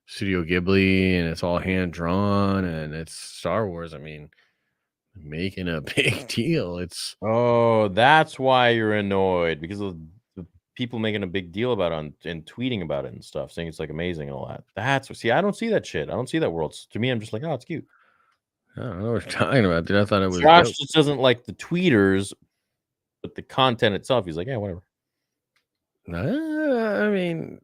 Studio Ghibli and it's all hand drawn and it's Star Wars. I mean, making a big deal. It's that's why you're annoyed, because of the people making a big deal about it and tweeting about it and stuff, saying it's like amazing and all that. That's what. See, I don't see that shit. I don't see that world. To me, I'm just like, oh, it's cute. I don't know what you're talking about, dude. I thought it was Josh dope. just doesn't like the tweeters, but the content itself, he's like, yeah, whatever. I mean,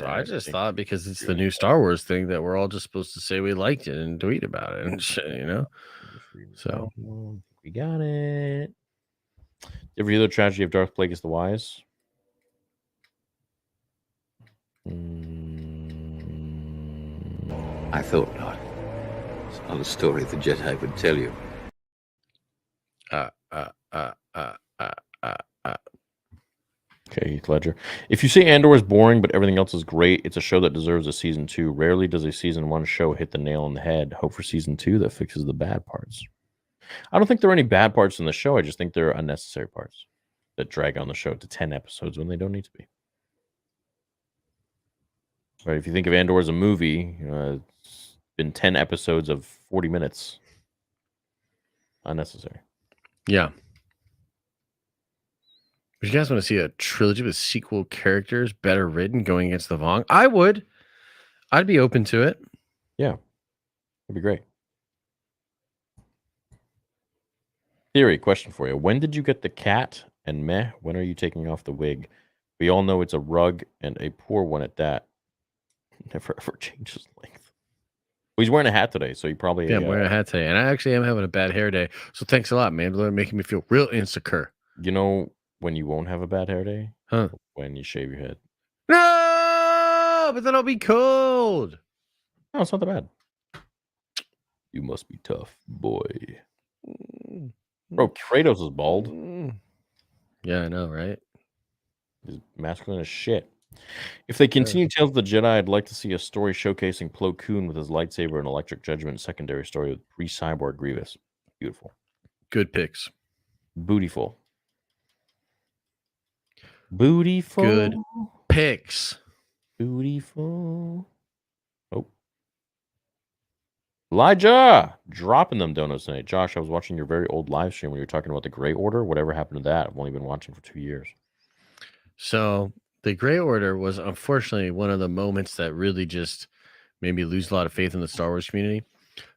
I just thought because it's the new Star Wars thing that we're all just supposed to say we liked it and tweet about it and shit, So we got it. Ever hear the tragedy of Darth Plagueis the Wise? I thought not. It's not a story the Jedi would tell you. Okay, Heath Ledger. If you say Andor is boring, but everything else is great, it's a show that deserves a season 2. Rarely does a season 1 show hit the nail on the head. Hope for season 2 that fixes the bad parts. I don't think there are any bad parts in the show. I just think there are unnecessary parts that drag on the show to 10 episodes when they don't need to be. Right, if you think of Andor as a movie, it's been 10 episodes of 40 minutes. Unnecessary. Yeah. Would you guys want to see a trilogy with sequel characters better written going against the Vong? I would. I'd be open to it. Yeah. That'd be great. Theory, question for you. When did you get the cat? And meh, when are you taking off the wig? We all know it's a rug and a poor one at that. Never ever changes length. Well, he's wearing a hat today, so he probably... Yeah, I'm wearing a hat today. And I actually am having a bad hair day. So thanks a lot, man. You're making me feel real insecure. You know when you won't have a bad hair day? Huh? When you shave your head. No! But then I'll be cold. No, it's not that bad. You must be tough, boy. Bro, Kratos is bald. Yeah, I know, right? He's masculine as shit. If they continue Tales of the Jedi, I'd like to see a story showcasing Plo Koon with his lightsaber and electric judgment secondary story with pre-cyborg Grievous. Beautiful. Good picks. Bootyful. Bootyful. Good picks. Bootyful. Oh. Elijah dropping them donuts tonight. Josh, I was watching your very old live stream when you were talking about the Grey Order. Whatever happened to that? I've only been watching for 2 years. So the Grey Order was unfortunately one of the moments that really just made me lose a lot of faith in the Star Wars community.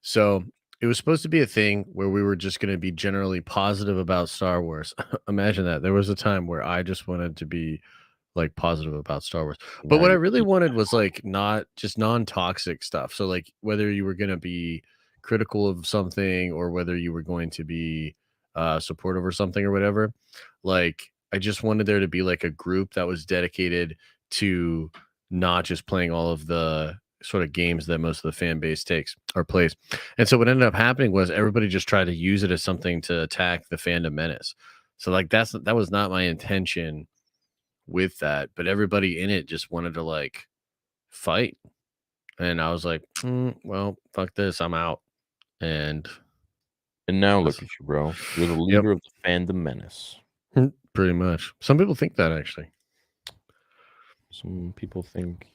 So it was supposed to be a thing where we were just going to be generally positive about Star Wars. Imagine that. There was a time where I just wanted to be like positive about Star Wars. But what I really wanted was like not just non-toxic stuff. So like whether you were going to be critical of something or whether you were going to be supportive or something or whatever, like I just wanted there to be like a group that was dedicated to not just playing all of the sort of games that most of the fan base takes or plays. And so what ended up happening was everybody just tried to use it as something to attack the fandom menace. So like that was not my intention with that, but everybody in it just wanted to like fight. And I was like, well, fuck this, I'm out. And now look at you, bro. You're the leader of the fandom menace. Pretty much. Some people think that actually. Some people think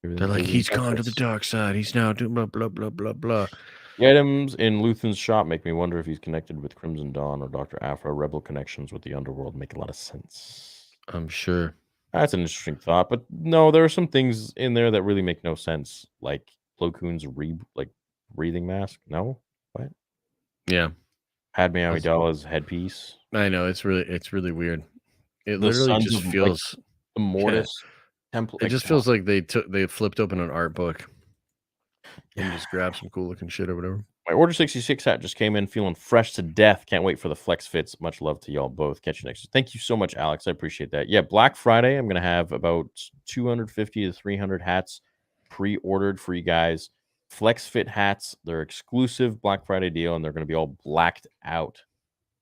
they're like, he's gone to the dark side. He's now doing blah blah blah blah blah. The items in Luthen's shop make me wonder if he's connected with Crimson Dawn or Dr. Afra. Rebel connections with the underworld make a lot of sense. I'm sure. That's an interesting thought, but no, there are some things in there that really make no sense, like Plo Koon's breathing mask. No, what? Yeah, Padme Amidala's headpiece. I know it's really weird. It literally just feels the Mortis temple. It just feels like they flipped open an art book and just grabbed some cool looking shit or whatever. My Order 66 hat just came in feeling fresh to death. Can't wait for the flex fits. Much love to y'all both. Catch you next. Thank you so much, Alex. I appreciate that. Yeah, Black Friday, I'm going to have about 250 to 300 hats pre-ordered for you guys. Flex fit hats. They're exclusive Black Friday deal, and they're going to be all blacked out.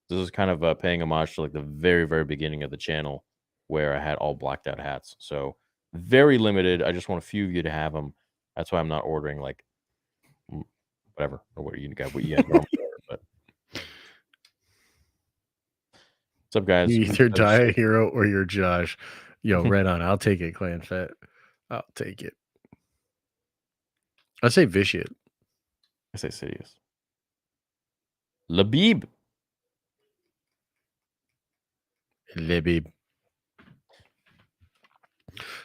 This is kind of paying homage to like the very, very beginning of the channel where I had all blacked out hats. So very limited. I just want a few of you to have them. That's why I'm not ordering like whatever or what you guys normally order. But what's up, guys? You either die a hero or you're Josh. Yo, right on. I'll take it, Clan Fat. I'll take it. I say Vitiate. I say Sidious. Labib.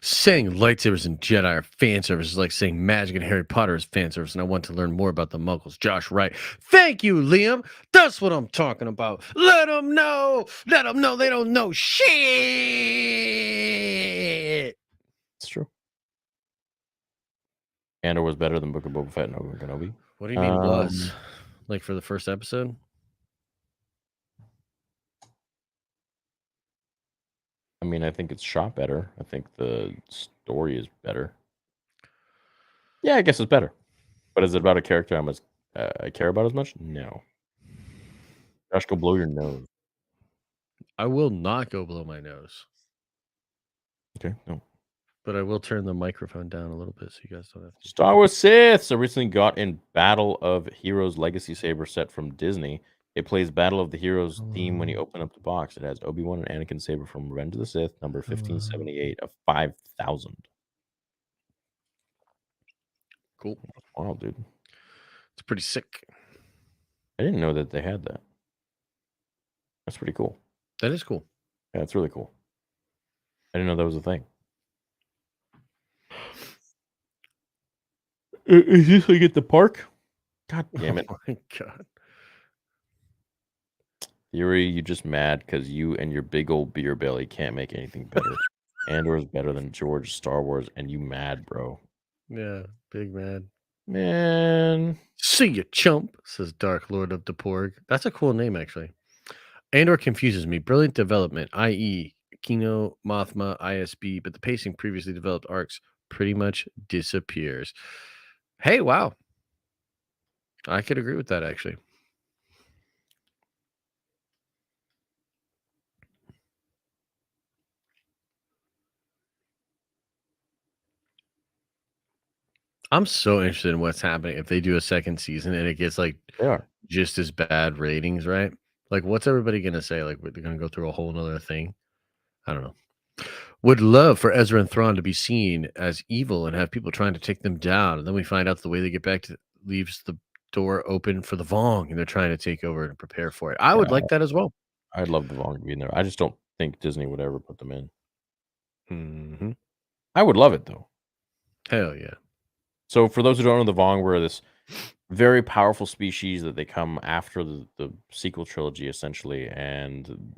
Saying lightsabers and Jedi are fan service is like saying magic and Harry Potter is fan service, and I want to learn more about the Muggles. Josh Wright. Thank you, Liam. That's what I'm talking about. Let them know. Let them know they don't know shit. It's true. Andor was better than Book of Boba Fett and Obi-Wan Kenobi. What do you mean was? Like for the first episode? I mean, I think it's shot better. I think the story is better. Yeah, I guess it's better. But is it about a character I care about as much? No. Josh, go blow your nose. I will not go blow my nose. Okay, no. But I will turn the microphone down a little bit so you guys don't have to. Star Wars Siths. I recently got in Battle of Heroes Legacy Saber set from Disney. It plays Battle of the Heroes theme when you open up the box. It has Obi-Wan and Anakin Saber from Revenge of the Sith, number 1578 of 5,000. Cool. Wow, dude. It's pretty sick. I didn't know that they had that. That's pretty cool. That is cool. Yeah, it's really cool. I didn't know that was a thing. Is this like at the park? God damn it. Oh my God. Yuri, you just mad because you and your big old beer belly can't make anything better. Andor is better than George Star Wars, and you mad, bro. Yeah, big mad. Man. See ya, chump, says Dark Lord of the Porg. That's a cool name, actually. Andor confuses me. Brilliant development, i.e. Kino, Mothma, ISB, but the pacing previously developed arcs pretty much disappears. Hey, wow. I could agree with that, actually. I'm so interested in what's happening if they do a second season and it gets like just as bad ratings, right? Like, what's everybody gonna say? Like, they're gonna go through a whole nother thing. I don't know. would love for Ezra and Thrawn to be seen as evil and have people trying to take them down. And then we find out the way they get back to leaves the door open for the Vong and they're trying to take over and prepare for it. I would like that as well. I'd love the Vong to be in there. I just don't think Disney would ever put them in. Mm-hmm. I would love it though. Hell yeah. So for those who don't know, the Vong were this very powerful species that they come after the sequel trilogy, essentially, and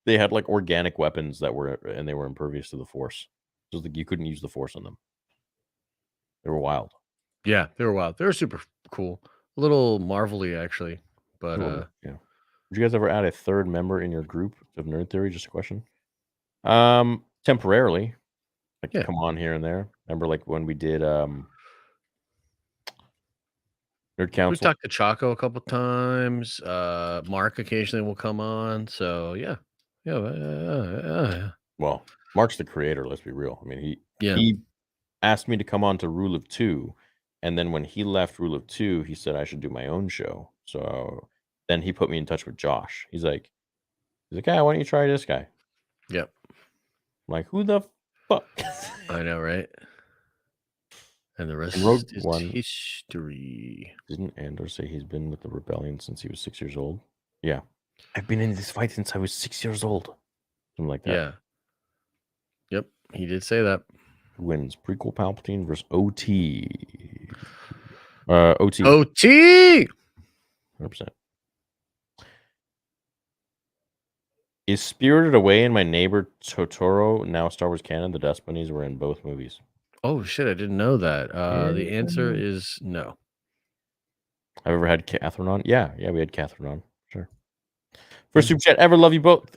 they had like organic weapons that were, and they were impervious to the Force. So you couldn't use the Force on them. They were wild. Yeah, they were wild. They were super cool. A little marvelly, actually. But yeah. Would you guys ever add a third member in your group of Nerd Theory? Just a question. Temporarily. Like come on here and there. Remember like when we did Nerd Council? We've talked to Chaco a couple times. Mark occasionally will come on. So yeah. Well, Mark's the creator, let's be real. I mean, he asked me to come on to Rule of Two, and then when he left Rule of Two, he said I should do my own show. So then he put me in touch with Josh. He's like, why don't you try this guy? Yep. I'm like, who the fuck? I know, right? And the rest Rogue is One, history. Didn't Andor say he's been with the rebellion since he was 6 years old? Yeah. I've been in this fight since I was 6 years old. Something like that. Yeah. Yep. He did say that. Who wins? Prequel Palpatine versus OT. OT. OT! 100%. Is Spirited Away and My Neighbor Totoro now Star Wars canon? The Dust Bunnies were in both movies. Oh, shit. I didn't know that. The answer is no. I've ever had Catherine on? Yeah, we had Catherine on. Sure. First super chat ever. Love you both.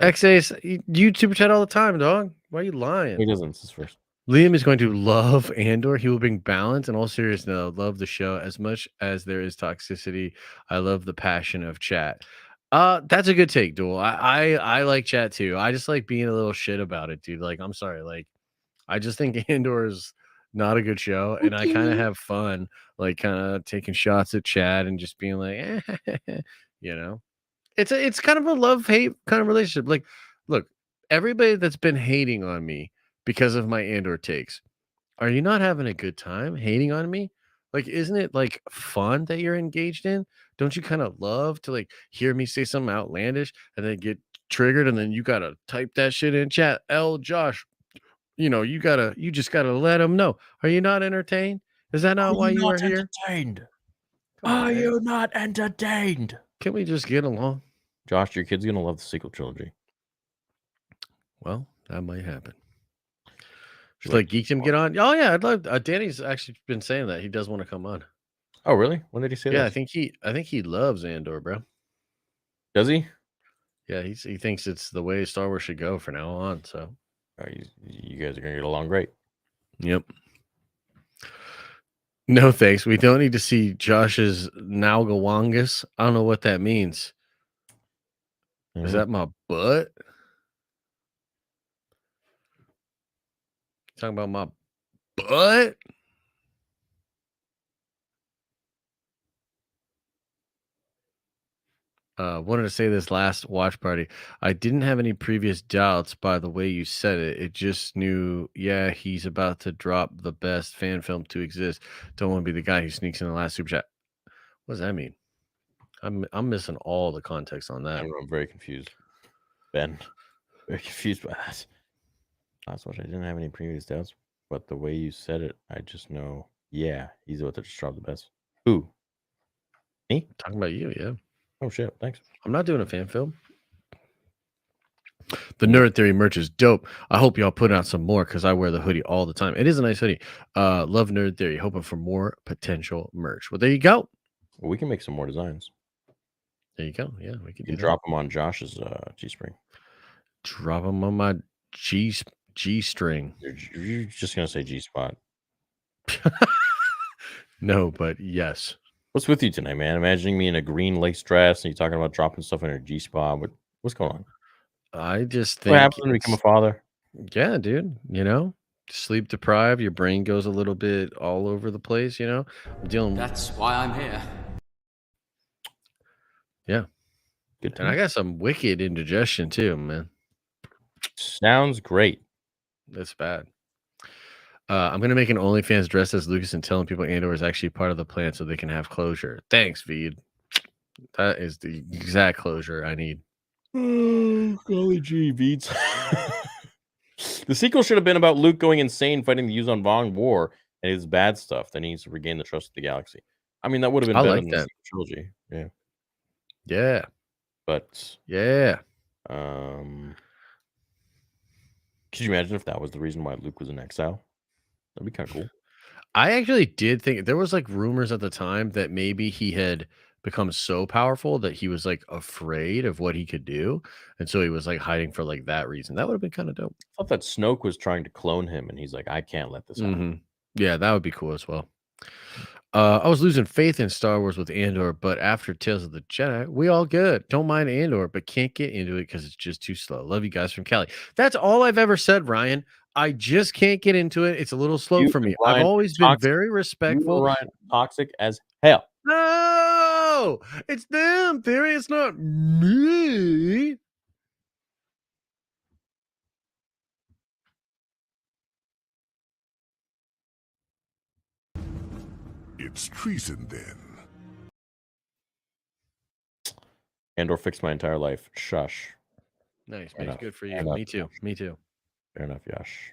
XA's, you super chat all the time, dog. Why are you lying? He doesn't. It's his first. Liam is going to love Andor. He will bring balance and all seriousness. Love the show as much as there is toxicity. I love the passion of chat. That's a good take, Duel. I like chat too. I just like being a little shit about it, dude. Like, I'm sorry. Like, I just think Andor is not a good show, and I kind of have fun, like, kind of taking shots at Chad and just being like, you know, it's kind of a love-hate kind of relationship. Like, look, everybody that's been hating on me because of my Andor takes, are you not having a good time hating on me? Like, isn't it like fun that you're engaged in? Don't you kind of love to like hear me say something outlandish and then get triggered, and then you gotta type that shit in chat? Josh, you just gotta let them know. Are you not entertained? Is that not why you are here? Entertained? Are you not entertained? Can we just get along? Josh, your kid's gonna love the sequel trilogy. Well, that might happen. Just like Geekdom get on. Oh yeah, I'd love. Danny's actually been saying that he does want to come on. Oh really? When did he say that? Yeah, I think he loves Andor, bro. Does he? Yeah, he thinks it's the way Star Wars should go from now on. So you guys are gonna get along great. Yep. No thanks. We don't need to see Josh's Nalgawangus. I don't know what that means. Is that my butt? Talking about my butt? Wanted to say this last watch party. I didn't have any previous doubts by the way you said it. It just knew, yeah, he's about to drop the best fan film to exist. Don't want to be the guy who sneaks in the last super chat. What does that mean? I'm missing all the context on that. I'm very confused. Ben, very confused by that. Last watch, I didn't have any previous doubts, but the way you said it, I just know, yeah, he's about to just drop the best. Who? Me? Talking about you, yeah. Oh shit, thanks. I'm not doing a fan film. The Nerd Theory merch is dope. I hope y'all put out some more because I wear the hoodie all the time. It is a nice hoodie. Love Nerd Theory. Hoping for more potential merch. Well, there you go. Well, we can make some more designs. There you go. Yeah, we can do drop them on Josh's G-string. Drop them on my G-string. You're just gonna say G-spot. No, but yes. What's with you tonight, man? Imagining me in a green lace dress and you talking about dropping stuff in your G-spot. What's going on? I just think what happens when you become a father? Yeah, dude. You know, sleep deprived, your brain goes a little bit all over the place. You know, I'm dealing. That's why I'm here. Yeah, good. And I got some wicked indigestion too, man. Sounds great. That's bad. I'm gonna make an OnlyFans dressed as Lucas and telling people Andor is actually part of the plan so they can have closure. Thanks, Veed. That is the exact closure I need. Oh, golly gee, beats. The sequel should have been about Luke going insane fighting the Yuzon Vong War and his bad stuff. Then he needs to regain the trust of the galaxy. I mean, that would have been I better like than that. the trilogy. Yeah. Yeah. But Yeah. could you imagine if that was the reason why Luke was in exile? That'd be kind of cool. I actually did think there was like rumors at the time that maybe he had become so powerful that he was like afraid of what he could do. And so he was like hiding for like that reason. That would have been kind of dope. I thought that Snoke was trying to clone him, and he's like, I can't let this happen. Yeah, that would be cool as well. I was losing faith in Star Wars with Andor, but after Tales of the Jedi, we all good. Don't mind Andor, but can't get into it because it's just too slow. Love you guys from Cali. That's all I've ever said, Ryan. I just can't get into it. It's a little slow for me. Ryan, I've always been toxic. very respectful. Ryan, toxic as hell. No, it's them, Theory. It's not me. It's treason then. Andor fixed my entire life. Shush. Nice, man. Good for you. Enough. Me too. Me too. Fair enough, Yash.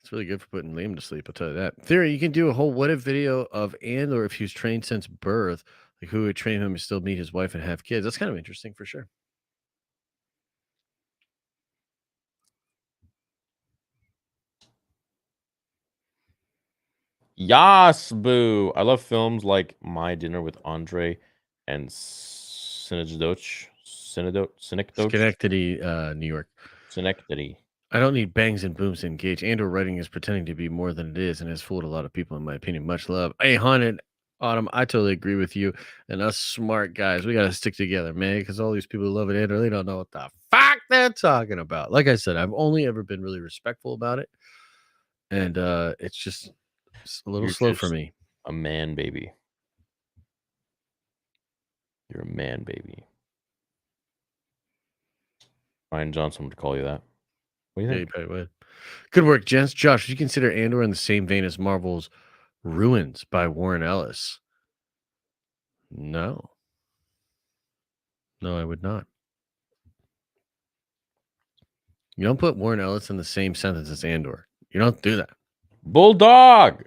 It's really good for putting Liam to sleep. I'll tell you that. Theory, you can do a whole what if video of Andor if he was trained since birth. Like who would train him to still meet his wife and have kids? That's kind of interesting for sure. Yas, boo. I love films like My Dinner with Andre and Synecdoche. Schenectady, New York. Synecdoche. I don't need bangs and booms to engage. Andor writing is pretending to be more than it is and has fooled a lot of people, in my opinion. Much love. Hey, Haunted Autumn, I totally agree with you. And us smart guys, we got to stick together, man, because all these people who love it, Andor, they don't know what the fuck they're talking about. Like I said, I've only ever been really respectful about it. And it's just a little slow for me. A man baby. You're a man baby. Ryan Johnson would call you that. What do you think? Yeah, you probably would. Good work, gents. Josh, would you consider Andor in the same vein as Marvel's Ruins by Warren Ellis? No. No, I would not. You don't put Warren Ellis in the same sentence as Andor. You don't do that. Bulldog!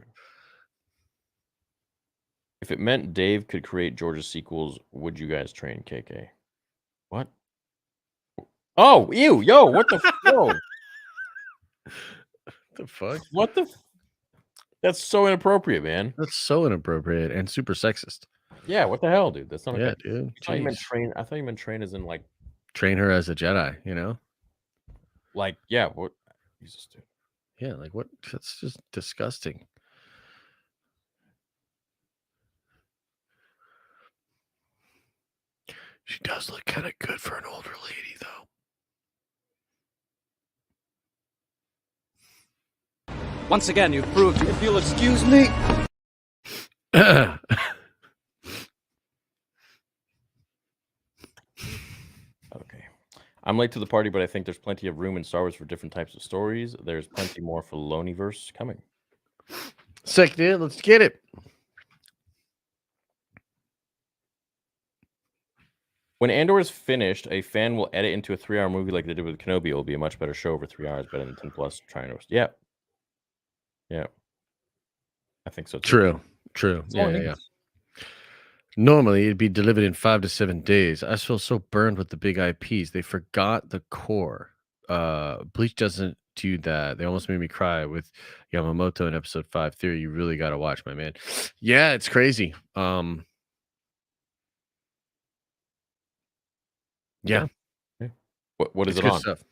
If it meant Dave could create George's sequels, would you guys train KK? What? Oh, ew, yo, what the fuck? The fuck? What the? That's so inappropriate, man. That's so inappropriate and super sexist. Yeah, what the hell, dude? That's not. Yeah, dude. I thought you meant train. I thought you meant train as in like train her as a Jedi. You know? Like, yeah. What? Jesus, dude. Yeah, like what? That's just disgusting. She does look kind of good for an older lady, though. Once again, you've proved if you'll excuse me. Okay. I'm late to the party, but I think there's plenty of room in Star Wars for different types of stories. There's plenty more Filoniverse coming. Sick, dude. Let's get it. When Andor is finished, a fan will edit into a 3-hour movie like they did with Kenobi. It will be a much better show over 3 hours, better than 10 plus trying to. Yeah. Yeah. I think so too. True. Yeah. Normally, it'd be delivered in 5 to 7 days. I feel so burned with the big IPs. They forgot the core. Bleach doesn't do that. They almost made me cry with Yamamoto in episode 5. Theory, you really got to watch, my man. Yeah, it's crazy. Yeah. What is It's it good on? stuff.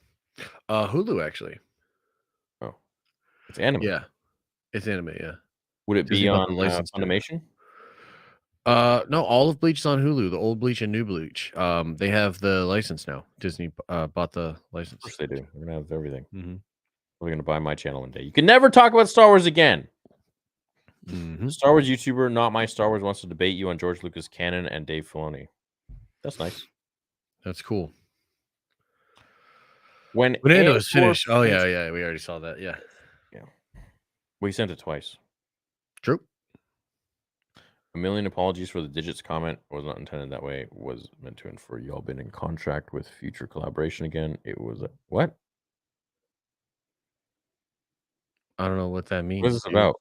Hulu, actually. Oh, it's anime. Yeah, it's anime. Yeah. Would it Disney be bought on the license to it. Funimation? No, all of Bleach is on Hulu. The old Bleach and new Bleach. They have the license now. Disney bought the license. Of course they do. We're gonna have everything. Mm-hmm. We're gonna buy my channel one day. You can never talk about Star Wars again. Mm-hmm. Star Wars YouTuber, not my Star Wars, wants to debate you on George Lucas canon and Dave Filoni. That's nice. That's cool. When Andor is Andor finished. Oh finished- yeah, we already saw that. Yeah, we sent it twice. true. A million apologies for the digits comment. Was not intended that way. Was meant to infer y'all been in contract with future collaboration again. It was a what? I don't know what that means. What is this dude. about?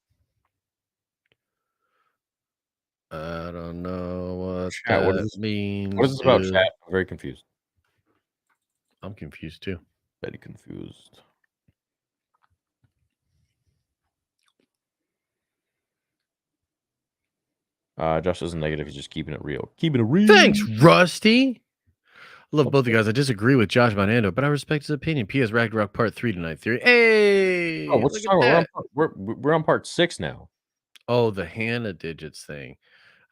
I don't know what Chat, that means. What is this about, dude. chat? I'm very confused. I'm confused too. Very confused. Josh isn't negative. He's just keeping it real. Keeping it real. Thanks, Rusty. I love both you guys. I disagree with Josh about Andor, but I respect his opinion. P.S. Ragnarok Part 3 tonight. Theory. Hey! Oh, what's look talking at about? that. We're on part 6 now. Oh, the Hannah digits thing.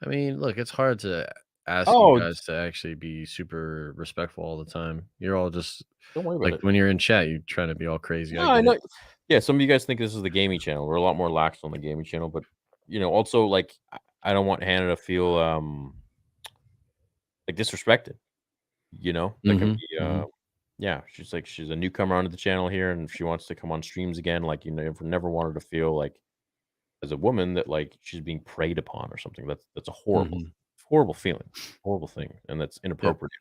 I mean, look, it's hard to ask Oh. you guys to actually be super respectful all the time. You're all just Don't worry about like it. when you're in chat, you're trying to be all crazy. No, I know. Yeah, some of you guys think this is the gaming channel. We're a lot more lax on the gaming channel, but also like I don't want Hannah to feel like disrespected. That can be yeah, she's a newcomer onto the channel here, and if she wants to come on streams again, like never want her to feel like as a woman that like she's being preyed upon or something. That's a horrible feeling, horrible thing, and that's inappropriate.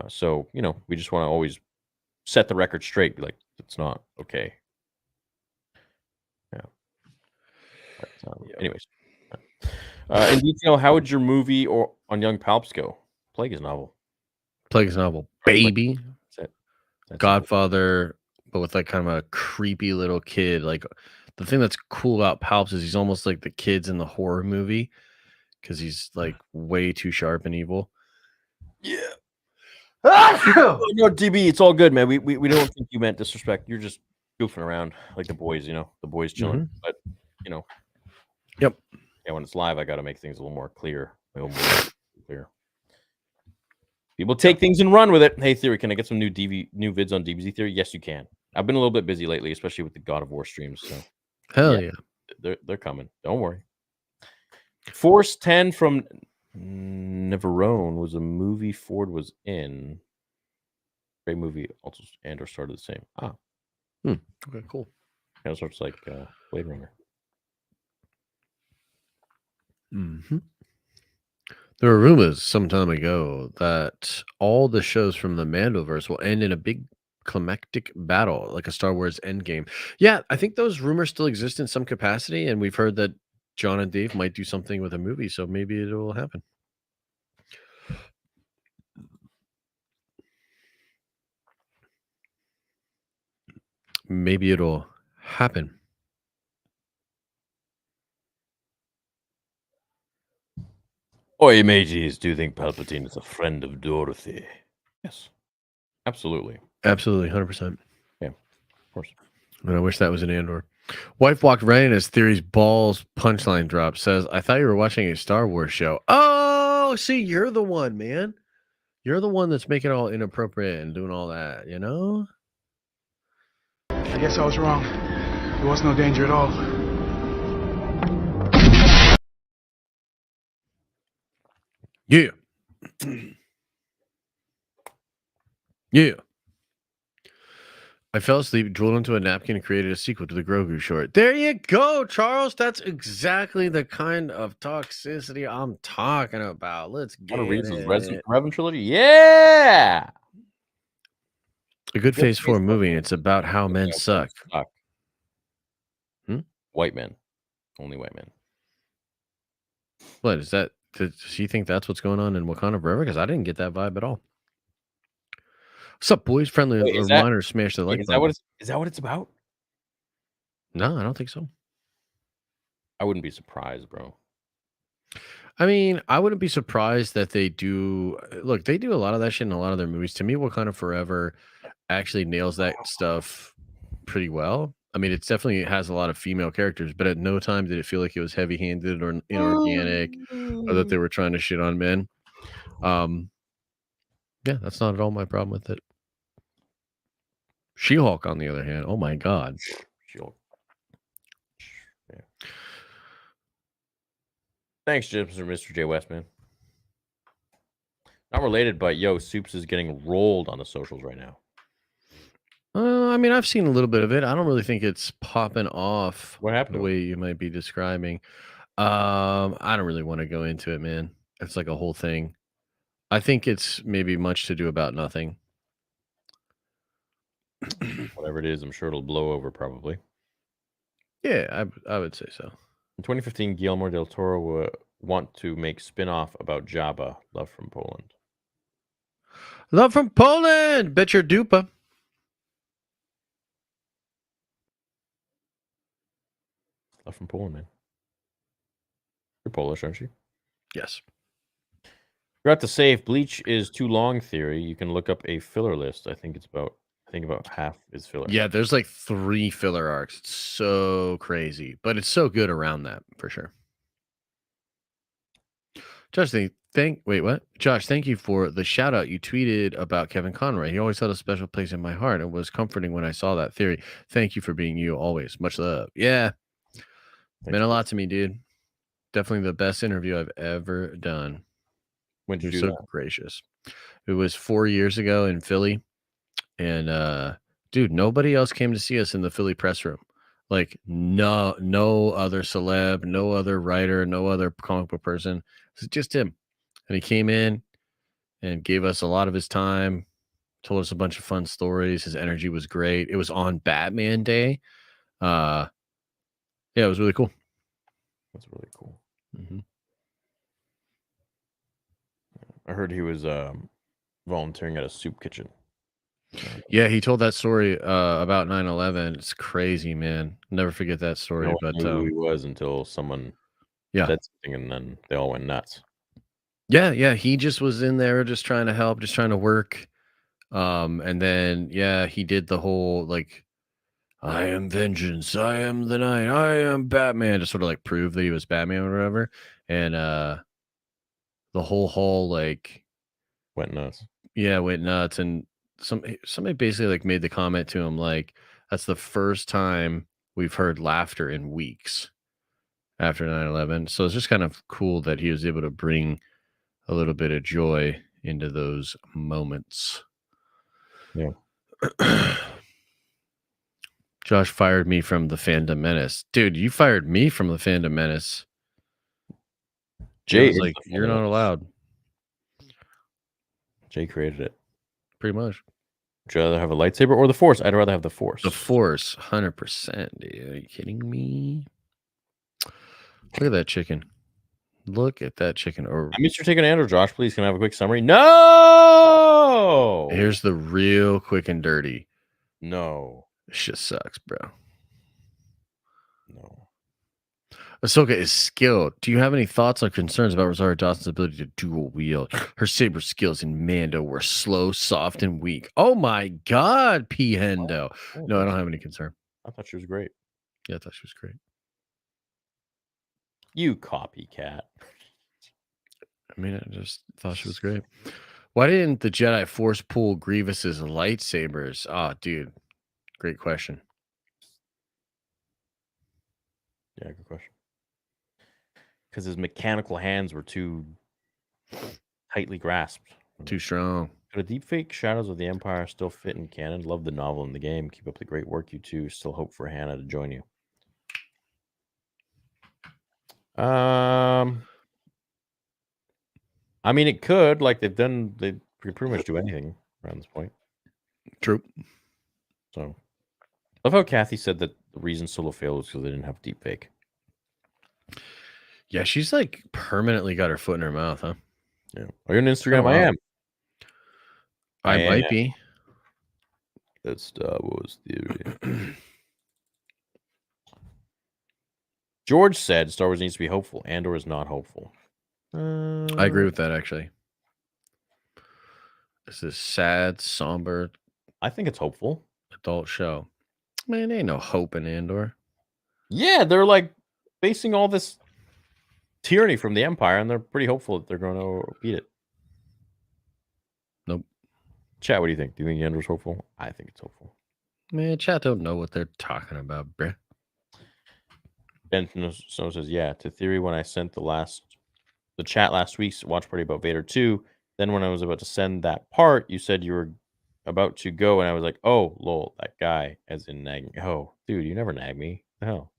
So we just want to always set the record straight. Be like, it's not okay. Yeah. But, anyways, in detail, how would your movie or on Young Palps go? Plagueis novel. Plagueis novel, baby. That's it. Godfather, but with like kind of a creepy little kid. Like the thing that's cool about Palps is he's almost like the kids in the horror movie because he's like way too sharp and evil. Yeah. No, DB, it's all good, man. We don't think you meant disrespect. You're just goofing around like the boys, the boys chilling. But Yep. Yeah, when it's live, I got to make things a little more clear. People take things and run with it. Hey, Theory, can I get some new vids on DBZ Theory? Yes, you can. I've been a little bit busy lately, especially with the God of War streams. So hell yeah. They're coming. Don't worry. Force 10 from Neverone was a movie Ford was in. Great movie. Also, Andor started the same. Okay, cool. Kind of sorts like Blade Runner. There were rumors some time ago that all the shows from the Mandoverse will end in a big climactic battle, like a Star Wars Endgame. Yeah, I think those rumors still exist in some capacity, and we've heard that John and Dave might do something with a movie, so maybe it will happen. Maybe it'll happen. Oi, mateys, do you think Palpatine is a friend of Dorothy? Yes. Absolutely. Absolutely, 100%. Yeah, of course. And I wish that was an Andor. Wife walked right in as Theory's balls punchline drop. Says, I thought you were watching a Star Wars show. Oh, see, you're the one, man. You're the one that's making it all inappropriate and doing all that, I guess I was wrong. There was no danger at all. Yeah. Yeah. I fell asleep, drooled into a napkin, and created a sequel to the Grogu short. There you go, Charles. That's exactly the kind of toxicity I'm talking about. Let's get it. Revan trilogy? Yeah! A good Phase 4 movie, and it's about how men suck. White men. Only white men. What is that? Does she think that's what's going on in Wakanda Forever? Because I didn't get that vibe at all. What's up, boys? Friendly reminder, smash the like button. Is that what it's about? No, I don't think so. I wouldn't be surprised, bro. I mean, I wouldn't be surprised that they do. Look, they do a lot of that shit in a lot of their movies. To me, Wakanda Forever actually nails that stuff pretty well. I mean, it definitely has a lot of female characters, but at no time did it feel like it was heavy-handed or inorganic or that they were trying to shit on men. Yeah, that's not at all my problem with it. She-Hulk, on the other hand, oh my god. She-Hulk. Yeah. Thanks, Mr. J. West, man. Not related, but yo, Soups is getting rolled on the socials right now. I mean, I've seen a little bit of it. I don't really think it's popping off What happened the to it? way you might be describing. I don't really want to go into it, man. It's like a whole thing. I think it's maybe much to do about nothing. Whatever it is, I'm sure it'll blow over probably. Yeah, I would say so. In 2015, Guillermo del Toro will want to make spin-off about Jabba, Love from Poland. Love from Poland. Bet your dupa. Love from Poland, man. You're Polish, aren't you? Yes. Forgot to say, if Bleach is too long theory, you can look up a filler list. I think about half is filler. Yeah, there's like 3 filler arcs. It's so crazy, but it's so good around that for sure. Josh, wait, what? Josh, thank you for the shout out you tweeted about Kevin Conroy. He always held a special place in my heart. It was comforting when I saw that theory. Thank you for being you always. Much love. Yeah. Meant a lot to me, dude. Definitely the best interview I've ever done. When did you You're do so that? gracious. It was 4 years ago in Philly. And dude, nobody else came to see us in the Philly press room. Like no other celeb, no other writer, no other comic book person. It's just him. And he came in and gave us a lot of his time, told us a bunch of fun stories. His energy was great. It was on Batman Day. Yeah, it was really cool. That's really cool. Mm-hmm. I heard he was volunteering at a soup kitchen. Yeah, he told that story about 9/11. It's crazy, man. Never forget that story. No one But knew who he was until someone yeah, said something, and then they all went nuts. yeah, he just was in there just trying to help, just trying to work. And then yeah, he did the whole like, I am vengeance, I am the night, I am Batman, to sort of like prove that he was Batman or whatever. And the whole hall like Went nuts. yeah, went nuts. And somebody basically like made the comment to him like, that's the first time we've heard laughter in weeks after 9/11. So it's just kind of cool that he was able to bring a little bit of joy into those moments. Yeah. Josh fired me from the Fandom Menace. Dude, you fired me from the Fandom Menace. Jay was like, you're not allowed. Jay created it. Pretty much. Would you rather have a lightsaber or the Force? I'd rather have the Force. The Force, 100%, dude. Are you kidding me? Look at that chicken. Look at that chicken. Or I missed your take on Andor, Josh. Please, can I have a quick summary? No! here's the real quick and dirty. No. This shit sucks, bro. No. Ahsoka is skilled. Do you have any thoughts or concerns about Rosario Dawson's ability to dual wield? Her saber skills in Mando were slow, soft, and weak. Oh my God, P. Hendo. No, I don't have any concern. I thought she was great. Yeah, I thought she was great. You copycat. I mean, I just thought she was great. Why didn't the Jedi Force pull Grievous's lightsabers? Oh, dude. Great question. Yeah, good question. Because his mechanical hands were too tightly grasped. Too strong. Could a deepfake Shadows of the Empire still fit in canon? Love the novel and the game. Keep up the great work, you two. Still hope for Hannah to join you. I mean, it could. Like they pretty much do anything around this point. True. So, love how Kathy said that the reason Solo failed was because they didn't have deepfake. Yeah, she's like permanently got her foot in her mouth, huh? Yeah. Are you on Instagram? Oh, wow. I am. I might be. That's Star Wars theory. George said Star Wars needs to be hopeful. Andor is not hopeful. I agree with that, actually. This is sad, somber. I think it's hopeful. Adult show. Man, ain't no hope in Andor. Yeah, they're like facing all this tyranny from the Empire, and they're pretty hopeful that they're going to beat it. Nope. Chat, what do you think? Do you think Andor's hopeful? I think it's hopeful. Man, chat don't know what they're talking about, bruh. Ben Snow says, yeah, to theory, when I sent the chat last week's watch party about Vader 2, then when I was about to send that part, you said you were about to go, and I was like, "Oh, lol, that guy," as in nagging. Oh, dude, you never nag me. The hell?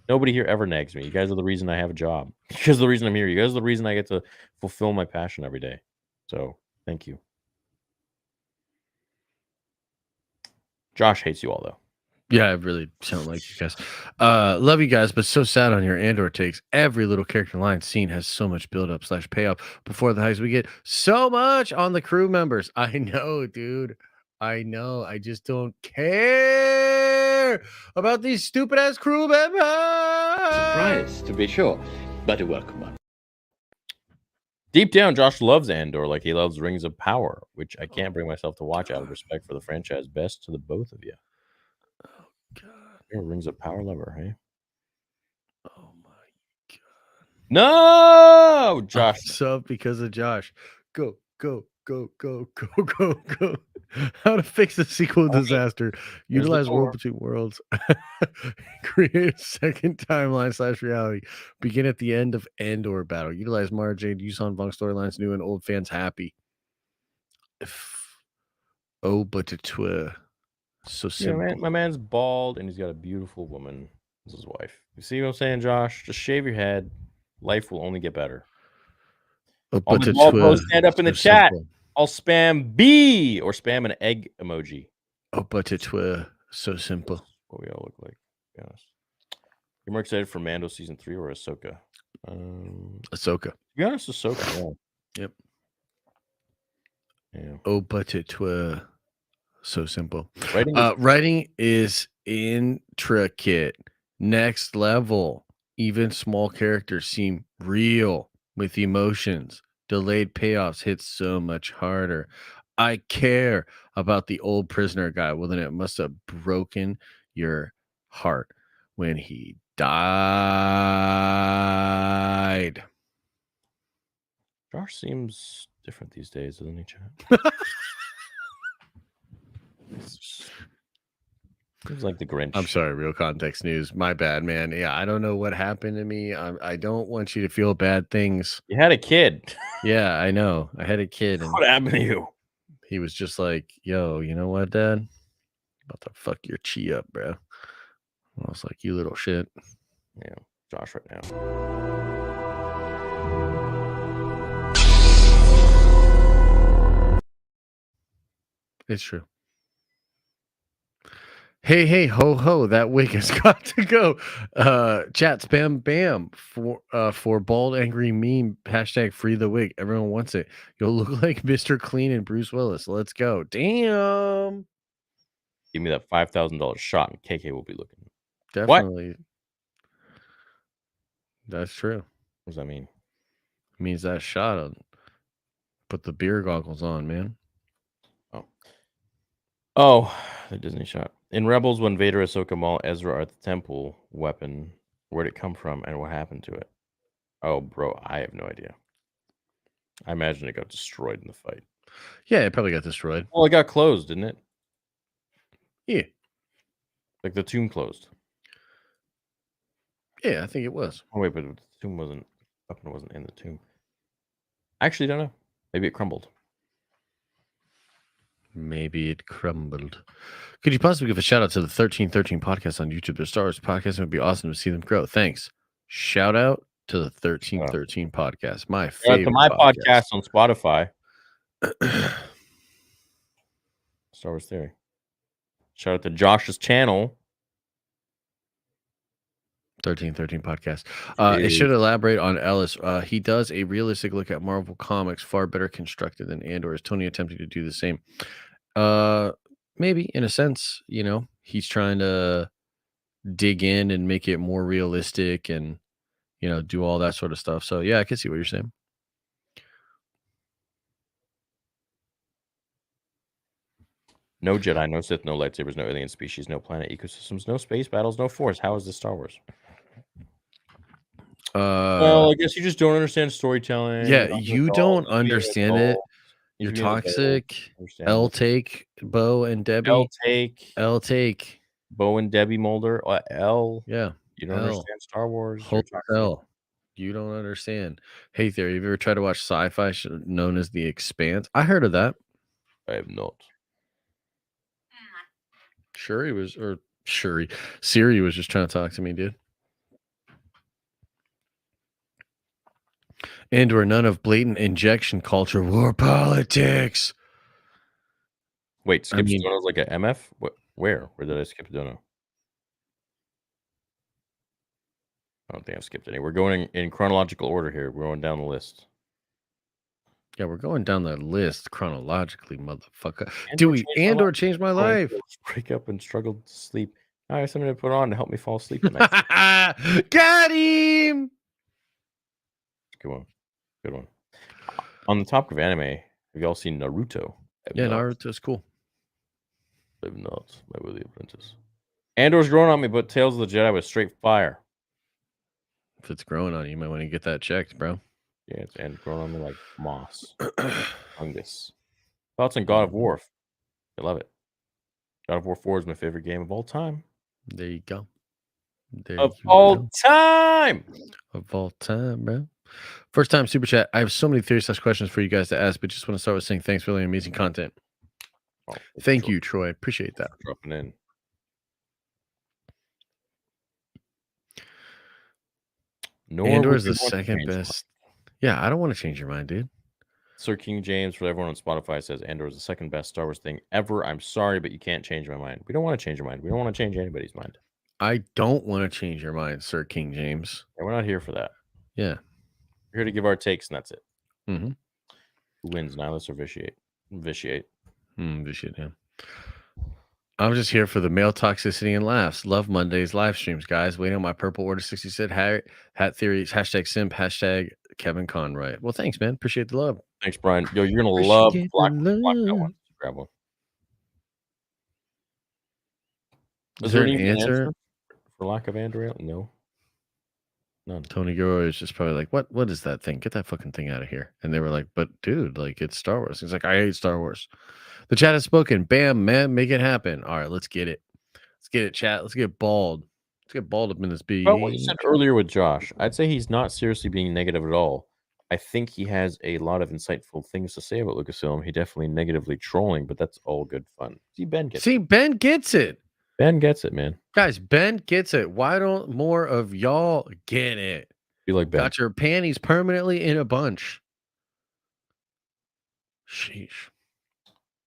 Nobody here ever nags me. You guys are the reason I have a job. You guys are the reason I'm here. You guys are the reason I get to fulfill my passion every day. So, thank you. Josh hates you all, though. Yeah, I really don't like you guys. Love you guys, but so sad on your Andor takes. Every little character line scene has so much build-up / payoff before the heist. We get so much on the crew members. I know, dude. I know. I just don't care about these stupid-ass crew members. Surprise, to be sure, but a welcome one. Deep down, Josh loves Andor like he loves Rings of Power, which I can't bring myself to watch out of respect for the franchise. Best to the both of you. Oh, God. You're a Rings of Power lover, hey? Oh, my God. No! Josh. Sub because of Josh. Go, go, go, go, go, go, go. How to fix a sequel disaster. Utilize World Between Worlds. Create a second timeline / reality. Begin at the end of Andor battle. Utilize Mara Jade, Yuuzhan Vong storylines, new and old fans happy. Oh, but it's so simple. Yeah, my man's bald and he's got a beautiful woman as his wife. You see what I'm saying, Josh? Just shave your head. Life will only get better. Oh, All but the it's bald bros stand up in the so chat. simple. I'll spam B or spam an egg emoji. Oh, but it's so simple. What we all look like, to be honest. You're more excited for Mando season 3 or Ahsoka? Ahsoka. To be honest, Ahsoka. Yeah. Yep. Yeah. Oh, but it so simple. Writing Writing is intricate, next level. Even small characters seem real with emotions. Delayed payoffs hit so much harder. I care about the old prisoner guy. Well, then it must have broken your heart when he died. Josh seems different these days, doesn't he, Chad? Seems like the Grinch. I'm sorry, Real Context News. My bad, man. Yeah, I don't know what happened to me. I don't want you to feel bad things. You had a kid. Yeah, I know. I had a kid. And What happened to you? he was just like, yo, you know what, Dad? About to fuck your chi up, bro. I was like, you little shit. Yeah, Josh right now. It's true. Hey, ho, ho, that wig has got to go. Chat, spam, bam, for bald, angry meme, hashtag free the wig. Everyone wants it. You'll look like Mr. Clean and Bruce Willis. Let's go. Damn. Give me that $5,000 shot and KK will be looking. Definitely. What? That's true. What does that mean? It means that shot on. Put the beer goggles on, man. Oh, the Disney shot. In Rebels, when Vader, Ahsoka, Maul, Ezra are at the temple weapon, where'd it come from and what happened to it? Oh, bro, I have no idea. I imagine it got destroyed in the fight. Yeah, it probably got destroyed. Well, it got closed, didn't it? Yeah. Like the tomb closed. Yeah, I think it was. Oh, wait, but the tomb wasn't in the tomb. I actually don't know. Maybe it crumbled. Maybe it crumbled. Could you possibly give a shout out to the 1313 podcast on YouTube? The Star Wars podcast. It would be awesome to see them grow. Thanks. Shout out to the 1313 podcast. My favorite. To my podcast on Spotify. Star Wars Theory. Shout out to Josh's channel. 1313 podcast. It should elaborate on Ellis. He does a realistic look at Marvel Comics, far better constructed than Andor. Is Tony attempting to do the same? Maybe in a sense, you know, he's trying to dig in and make it more realistic and, you know, do all that sort of stuff. So yeah, I can see what you're saying. No Jedi, no Sith, no lightsabers, no alien species, no planet ecosystems, no space battles, no force. How is this Star Wars? Well, I guess you just don't understand storytelling. Yeah, you don't understand it. You're toxic. L take Bo and Debbie. L take Bo and Debbie Mulder. L. Yeah. You don't understand Star Wars. L. You don't understand. Hey, Theory, have you ever tried to watch sci-fi known as The Expanse? I heard of that. I have not. Siri was just trying to talk to me, dude. Andor, none of blatant injection culture, war politics. Wait, skip Dono's like a MF? Where did I skip Dono? I don't think I've skipped any. We're going in chronological order here. We're going down the list. Yeah, we're going down the list chronologically, motherfucker. Andor changed my life. Break up and struggled to sleep. I have something to put on to help me fall asleep at night. Got him! Good one. Good one. On the topic of anime, have you all seen Naruto? Yeah, Naruto's cool. I've not. My Willy Apprentice. Andor's growing on me, but Tales of the Jedi was straight fire. If it's growing on you, you might want to get that checked, bro. Yeah, it's growing on me like moss. Fungus. Thoughts on God of War? I love it. God of War 4 is my favorite game of all time. There you go. Of all time, bro. First time super chat. I have so many theories / questions for you guys to ask, but just want to start with saying thanks for the amazing content. Oh, thank you, Troy. Appreciate that. Dropping in. Andor is the second best. Yeah, I don't want to change your mind, dude. Sir King James, for everyone on Spotify, says Andor is the second best Star Wars thing ever. I'm sorry, but you can't change my mind. We don't want to change your mind. We don't want to change anybody's mind. I don't want to change your mind, Sir King James. Yeah, we're not here for that. Yeah. We're here to give our takes, and that's it. Mm-hmm. Who wins, Nihilus or Vitiate? Vitiate. Vitiate, yeah. I'm just here for the male toxicity and laughs. Love Monday's live streams, guys. Waiting on my purple order 60 said hat theories, #simp, #Kevin Conroy. Well, thanks, man. Appreciate the love. Thanks, Brian. Yo, you're gonna love Black one. Grab one. Is there an answer for lack of Andor? No. None. Tony Gilroy is just probably like, what is that thing? Get that fucking thing out of here. And they were like, but dude, like it's Star Wars. He's like, I hate Star Wars. The chat has spoken. Bam, man, make it happen. All right, let's get it. Let's get it, chat. Let's get bald. Let's get bald up in this beat. Well, what you said earlier with Josh, I'd say he's not seriously being negative at all. I think he has a lot of insightful things to say about Lucasfilm. He definitely negatively trolling, but that's all good fun. Ben gets it. Ben gets it. Ben gets it, man. Guys, Ben gets it. Why don't more of y'all get it? Be like Ben. Got your panties permanently in a bunch. Sheesh.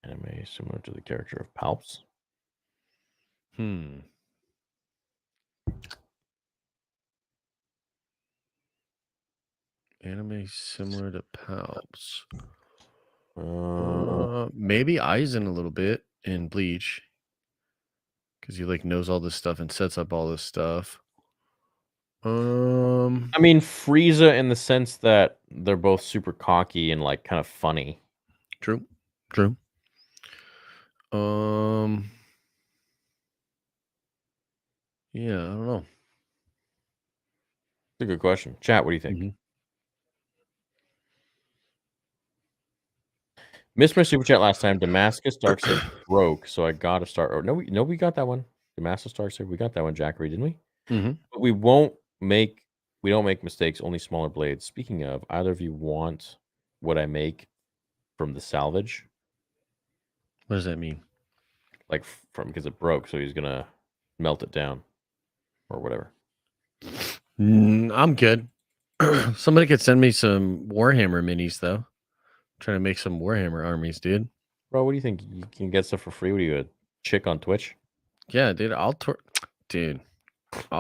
Anime similar to the character of Palps. Anime similar to Palps. Maybe Aizen a little bit in Bleach. Because he like knows all this stuff and sets up all this stuff. I mean, Frieza in the sense that they're both super cocky and like kind of funny. True. Yeah, I don't know. It's a good question. Chat, what do you think? Missed my super chat last time. Damascus Darksaber broke, so I got to start. Oh, no, we got that one. Damascus Darksaber, we got that one, Jackery, didn't we? But we don't make mistakes. Only smaller blades. Speaking of, either of you want what I make from the salvage? What does that mean? Like because it broke, so he's gonna melt it down or whatever. I'm good. Somebody could send me some Warhammer minis though. Trying to make some Warhammer armies, dude. Bro, what do you think? You can get stuff for free? What are you, a chick on Twitch? Yeah, dude. I'll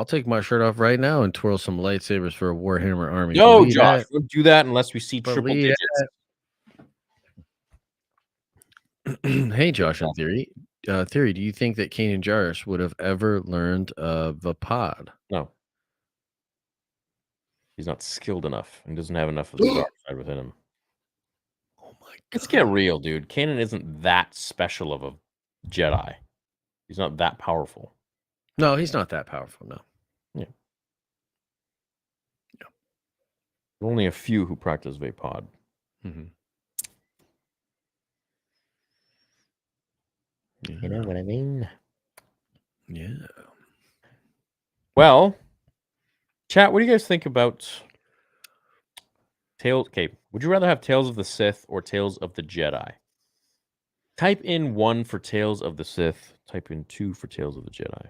take my shirt off right now and twirl some lightsabers for a Warhammer army. No, Josh, don't do that unless we see triple digits. Hey, Josh, in theory, do you think that Kanan Jarrus would have ever learned the pod? No. He's not skilled enough and doesn't have enough of the dark side within him. Oh my God. Let's get real, dude. Kanan isn't that special of a Jedi. He's not that powerful. No, he's not that powerful, no. Yeah. There are only a few who practice Vapod. You know what I mean? Yeah. Well, chat, what do you guys think about Tales? Okay, would you rather have Tales of the Sith or Tales of the Jedi? Type in 1 for Tales of the Sith. Type in 2 for Tales of the Jedi.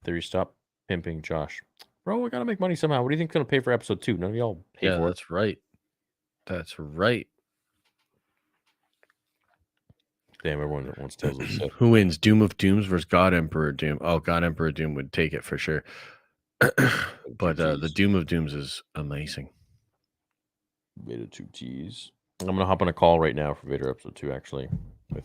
There you stop pimping Josh. Bro, we got to make money somehow. What do you think's going to pay for episode 2? None of y'all pay for it. That's right. That's right. Damn, everyone that wants Tales of the Sith. Who wins? Doom of Dooms versus God Emperor Doom. Oh, God Emperor Doom would take it for sure. But the Doom of Dooms is amazing. Vader 2Ts. I'm going to hop on a call right now for Vader episode 2, actually. With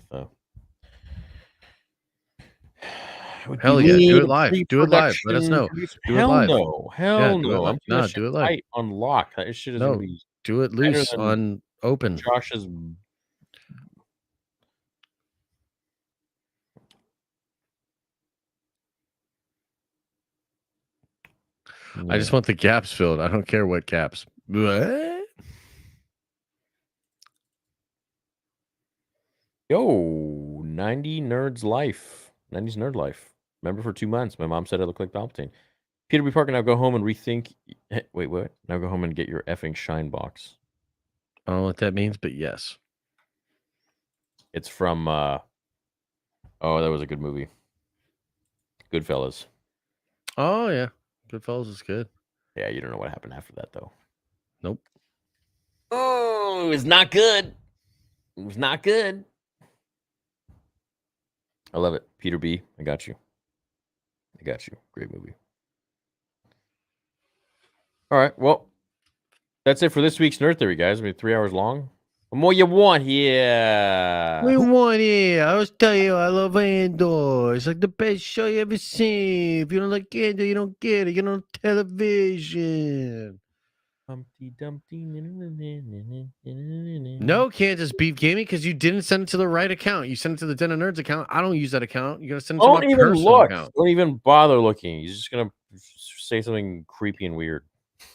Hell yeah, do it live. Do it live. Let us know. Do it live. Hell no. I'm no, do it live. tight on lock. That shit is No, gonna be do it loose on open. Josh's. I just want the gaps filled. I don't care what gaps. What? Yo, 90 Nerds Life. 90s Nerd Life. Remember for 2 months, my mom said I look like Palpatine. Peter B. Parker, now go home and rethink. Wait, what? Now go home and get your effing shine box. I don't know what that means, but yes. It's from, oh, that was a good movie. Goodfellas. Oh, yeah. Goodfellas is good. Yeah, you don't know what happened after that, though. Nope. Oh, it was not good. It was not good. I love it. Peter B., I got you. I got you. Great movie. All right, well, that's it for this week's Nerd Theory, guys. I mean, 3 hours long. What more you want here? We want it. I was telling you, I love Andor. It's like the best show you ever seen. If you don't like Andor, you don't get it. You don't television. Humpty Dumpty. No, Kansas Beef Gaming, because you didn't send it to the right account. You sent it to the Den of Nerds account. I don't use that account. You gotta send it to my personal account. Don't even bother looking. You're just gonna say something creepy and weird.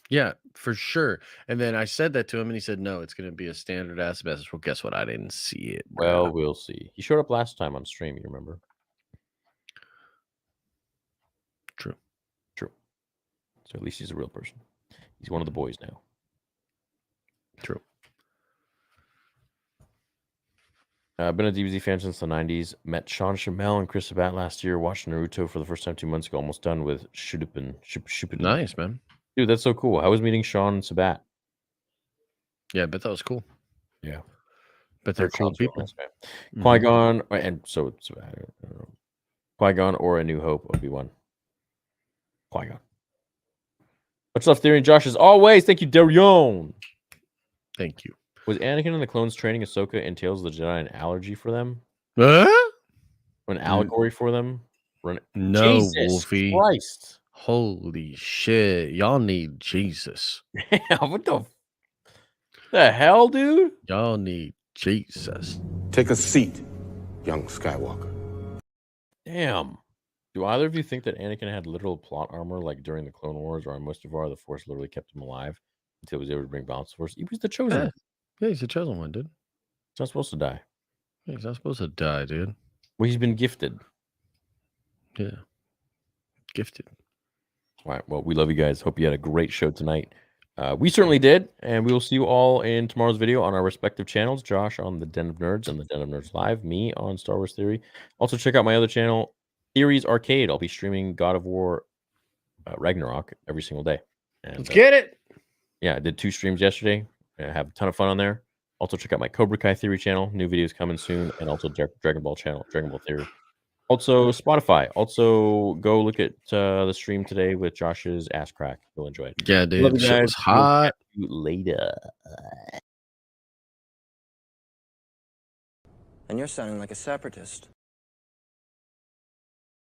Yeah, for sure. And then I said that to him, and he said, "No, it's gonna be a standard ass message." Well, guess what? I didn't see it. Bro. Well, we'll see. He showed up last time on stream. You remember? True. So at least he's a real person. He's one of the boys now. True. I've been a DBZ fan since the 90s. Met Sean Shamel and Chris Sabat last year. Watched Naruto for the first time 2 months ago. Almost done with Shippuden. Nice, man. Dude, that's so cool. How was meeting Sean Sabat? Yeah, I bet that was cool. Yeah. But they're cool people. Nice, Qui-Gon, and so it's Qui-Gon or A New Hope, Obi-Wan. Qui-Gon. Much love, Theory and Josh, as always. Thank you, Darion. Thank you. Was Anakin and the clones training Ahsoka in Tales of the Jedi an allergy for them? An allegory for them? No, Jesus Wolfie. Christ. Holy shit. Y'all need Jesus. What the hell, dude? Y'all need Jesus. Take a seat, young Skywalker. Damn. Do either of you think that Anakin had literal plot armor like during the Clone Wars, or on Mustafar, the Force literally kept him alive until he was able to bring balance to the Force? He was the chosen one. Yeah, he's the chosen one, dude. He's not supposed to die. Yeah, he's not supposed to die, dude. Well, he's been gifted. Yeah. Gifted. All right. Well, we love you guys. Hope you had a great show tonight. We certainly did, and we will see you all in tomorrow's video on our respective channels. Josh on the Den of Nerds and the Den of Nerds Live. Me on Star Wars Theory. Also, check out my other channel, Theories Arcade. I'll be streaming God of War Ragnarok every single day. And, let's get it. Yeah, I did 2 streams yesterday. I have a ton of fun on there. Also, check out my Cobra Kai Theory channel. New videos coming soon. And also Dragon Ball channel, Dragon Ball Theory. Also, Spotify. Also, go look at the stream today with Josh's Ass Crack. You'll enjoy it. Yeah, dude. It was hot. Later. And you're sounding like a separatist.